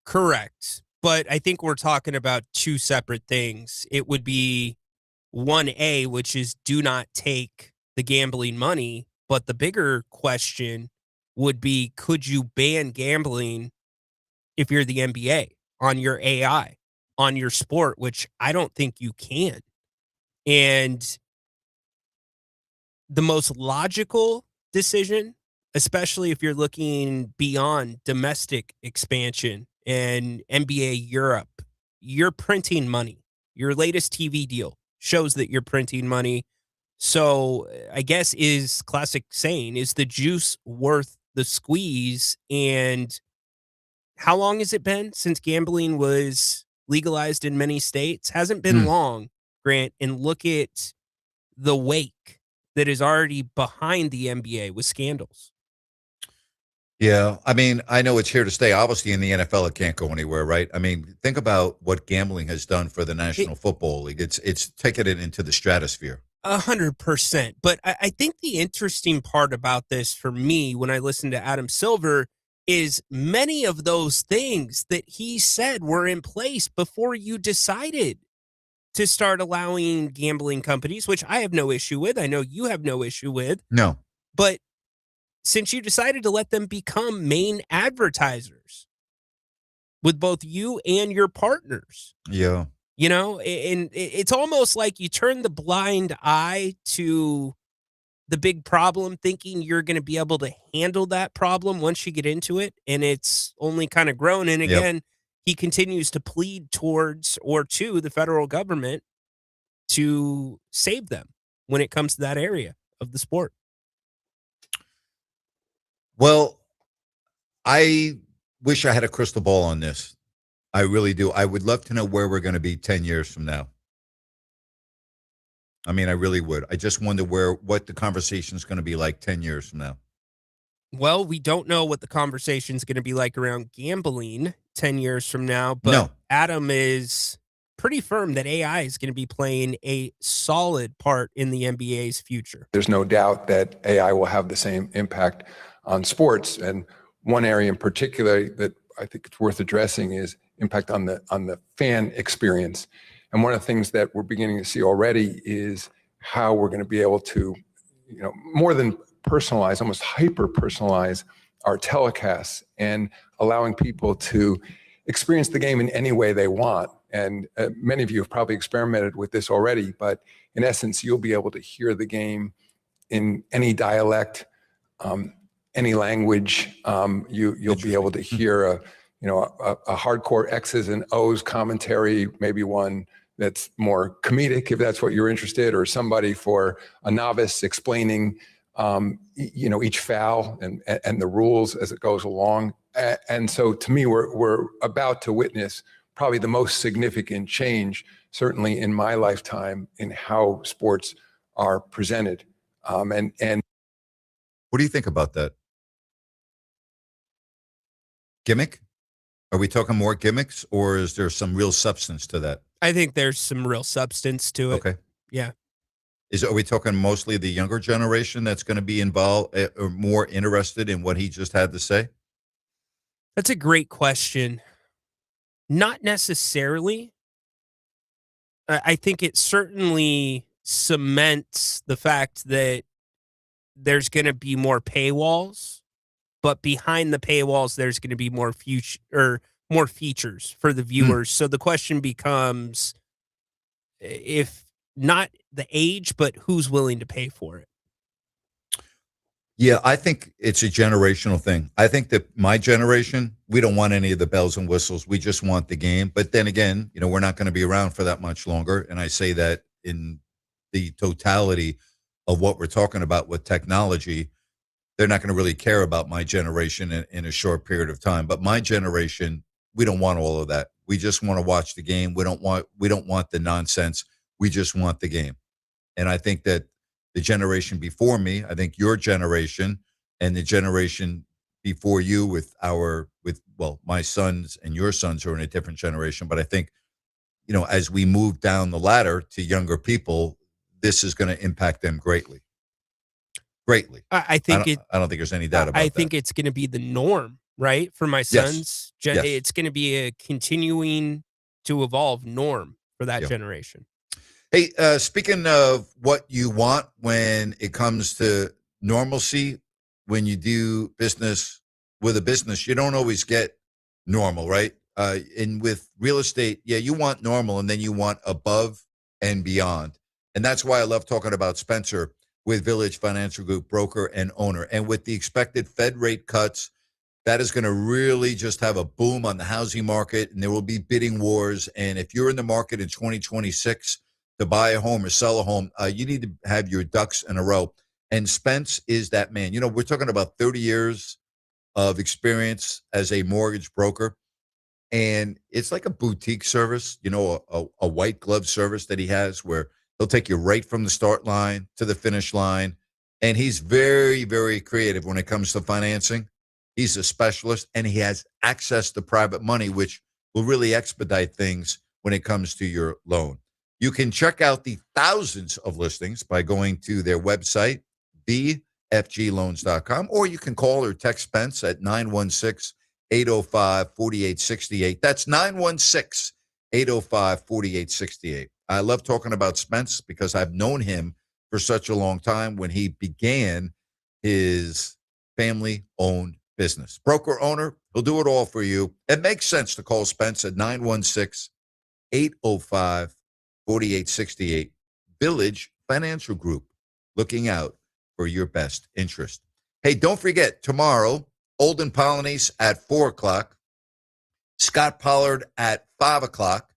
Correct. But I think we're talking about two separate things. It would be 1A, which is do not take the gambling money. But the bigger question would be, could you ban gambling if you're the NBA on your AI, on your sport, which I don't think you can. And the most logical decision, especially if you're looking beyond domestic expansion and NBA Europe, you're printing money. Your latest TV deal shows that you're printing money. So I guess is classic saying, is the juice worth the squeeze? And how long has it been since gambling was legalized in many states? Hasn't been long, Grant. And look at the wake that is already behind the NBA with scandals. Yeah, I mean, I know it's here to stay. Obviously, in the NFL, it can't go anywhere, right? I mean, think about what gambling has done for the National Football League. It's taken it into the stratosphere. 100%. But I think the interesting part about this for me, when I listen to Adam Silver, is many of those things that he said were in place before you decided to start allowing gambling companies, which I have no issue with. I know you have no issue with. No. But since you decided to let them become main advertisers with both you and your partners. Yeah. You know, and it's almost like you turn the blind eye to the big problem, thinking you're going to be able to handle that problem once you get into it. And it's only kind of grown. And again, he continues to plead towards or to the federal government to save them when it comes to that area of the sport. Well, I wish I had a crystal ball on this. I really do. I would love to know where we're going to be 10 years from now. I mean, I really would. I just wonder what the conversation is going to be like 10 years from now. Well, we don't know what the conversation is going to be like around gambling 10 years from now, but Adam is pretty firm that AI is going to be playing a solid part in the NBA's future. There's no doubt that AI will have the same impact on sports. And one area in particular that I think it's worth addressing is impact on the fan experience. And one of the things that we're beginning to see already is how we're going to be able to, more than personalize, almost hyper personalize our telecasts and allowing people to experience the game in any way they want. And many of you have probably experimented with this already, but in essence, you'll be able to hear the game in any dialect, any language. You'll be able to hear a hardcore X's and O's commentary, maybe one that's more comedic if that's what you're interested, or somebody for a novice explaining each foul and the rules as it goes along. And so to me, we're about to witness probably the most significant change, certainly in my lifetime, in how sports are presented. And what do you think about that? Gimmick? Are we talking more gimmicks, or is there some real substance to that? I think there's some real substance to it. Okay. Yeah. Are we talking mostly the younger generation that's going to be involved or more interested in what he just had to say? That's a great question. Not necessarily. I think it certainly cements the fact that there's going to be more paywalls, but behind the paywalls, there's going to be more features for the viewers. So the question becomes, if not the age, but who's willing to pay for it? Yeah, I think it's a generational thing. I think that my generation, we don't want any of the bells and whistles. We just want the game. But then again, we're not going to be around for that much longer. And I say that in the totality of what we're talking about with technology. They're not going to really care about my generation in a short period of time. But my generation, we don't want all of that. We just want to watch the game. We don't want the nonsense. We just want the game. And I think that the generation before me, I think your generation and the generation before you with my sons and your sons are in a different generation. But I think, as we move down the ladder to younger people, this is going to impact them greatly. Greatly. I don't think there's any doubt about that. I think it's going to be the norm, right? For my sons, Yes. It's going to be a continuing to evolve norm for that generation. Hey, speaking of what you want when it comes to normalcy, when you do business with a business, you don't always get normal, right? And with real estate, you want normal, and then you want above and beyond. And that's why I love talking about Spencer with Village Financial Group, broker and owner. And with the expected Fed rate cuts, that is going to really just have a boom on the housing market, and there will be bidding wars. And if you're in the market in 2026 to buy a home or sell a home, you need to have your ducks in a row. And Spence is that man. We're talking about 30 years of experience as a mortgage broker. And it's like a boutique service, a white glove service that he has where he'll take you right from the start line to the finish line. And he's very, very creative when it comes to financing. He's a specialist, and he has access to private money, which will really expedite things when it comes to your loan. You can check out the thousands of listings by going to their website, bfgloans.com, or you can call or text Spence at 916-805-4868. That's 916-805-4868. I love talking about Spence because I've known him for such a long time when he began his family-owned business. Broker owner, he'll do it all for you. It makes sense to call Spence at 916-805-4868. Village Financial Group, looking out for your best interest. Hey, don't forget, tomorrow, Olden Polynice at 4 o'clock, Scott Pollard at 5 o'clock.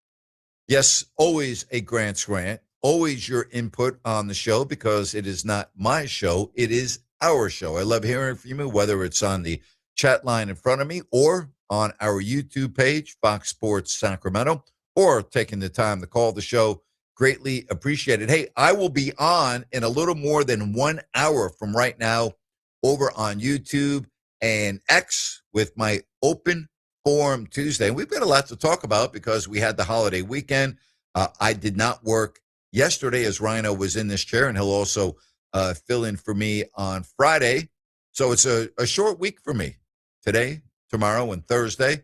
Yes, always a Grant's Grant, always your input on the show because it is not my show, it is our show. I love hearing from you, whether it's on the chat line in front of me or on our YouTube page, Fox Sports Sacramento, or taking the time to call the show. Greatly appreciated. Hey, I will be on in a little more than 1 hour from right now over on YouTube and X with my Open Forum Tuesday. And we've got a lot to talk about because we had the holiday weekend. I did not work yesterday as Rhino was in this chair, and he'll also fill in for me on Friday. So it's a short week for me today, tomorrow, and Thursday.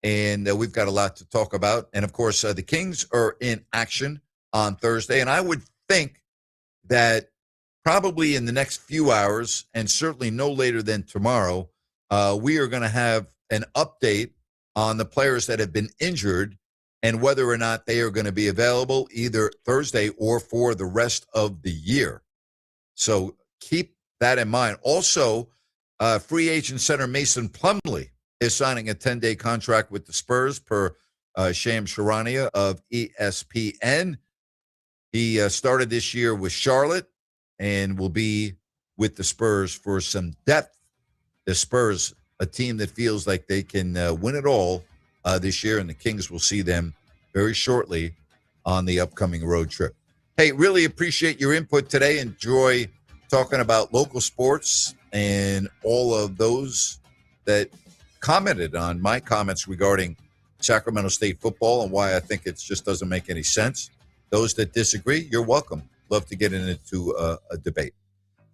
And we've got a lot to talk about. And, of course, the Kings are in action on Thursday. And I would think that probably in the next few hours, and certainly no later than tomorrow, we are going to have an update on the players that have been injured and whether or not they are going to be available either Thursday or for the rest of the year. So keep that in mind. Also, free agent center Mason Plumlee is signing a 10-day contract with the Spurs per Shams Charania of ESPN. He started this year with Charlotte and will be with the Spurs for some depth. The Spurs, a team that feels like they can win it all this year, and the Kings will see them very shortly on the upcoming road trip. Hey, really appreciate your input today. Enjoy talking about local sports and all of those that commented on my comments regarding Sacramento State football and why I think it just doesn't make any sense. Those that disagree, you're welcome. Love to get into a debate.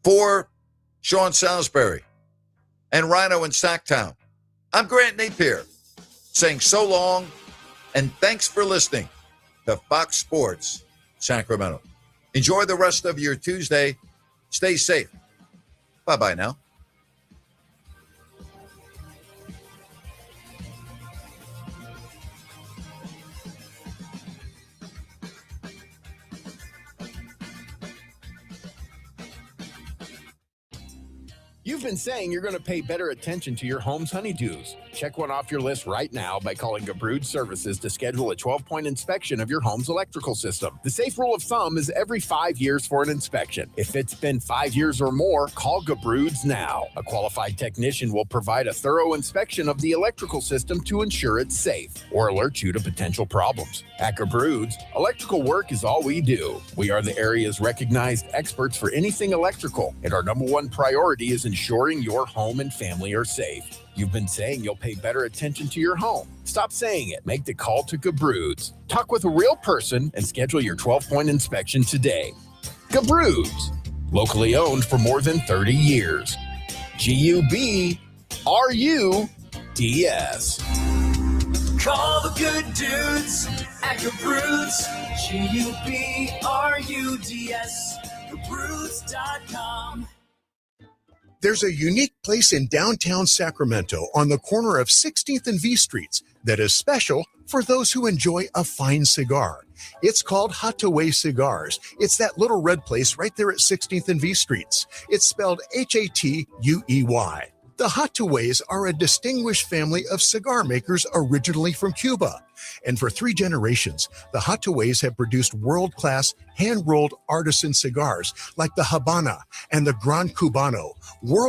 For Sean Salisbury and Rhino in Sacktown, I'm Grant Napear saying so long and thanks for listening to Fox Sports Sacramento. Enjoy the rest of your Tuesday. Stay safe. Bye-bye now. You've been saying you're going to pay better attention to your home's honeydews. Check one off your list right now by calling Gabrude Services to schedule a 12-point inspection of your home's electrical system. The safe rule of thumb is every 5 years for an inspection. If it's been 5 years or more, call Gabrude's now. A qualified technician will provide a thorough inspection of the electrical system to ensure it's safe or alert you to potential problems. At Gabrude's, electrical work is all we do. We are the area's recognized experts for anything electrical, and our number one priority is ensuring your home and family are safe. You've been saying you'll pay better attention to your home. Stop saying it. Make the call to Gabrude's. Talk with a real person and schedule your 12-point inspection today. Gabrude's, locally owned for more than 30 years. G-U-B-R-U-D-S. Call the good dudes at Gabrude's. G-U-B-R-U-D-S. Gabrude's.com. There's a unique place in downtown Sacramento on the corner of 16th and V Streets that is special for those who enjoy a fine cigar. It's called Hattaway Cigars. It's that little red place right there at 16th and V Streets. It's spelled H-A-T-U-E-Y. The Hattaways are a distinguished family of cigar makers originally from Cuba. And for 3 generations, the Hattaways have produced world-class hand-rolled artisan cigars like the Habana and the Gran Cubano.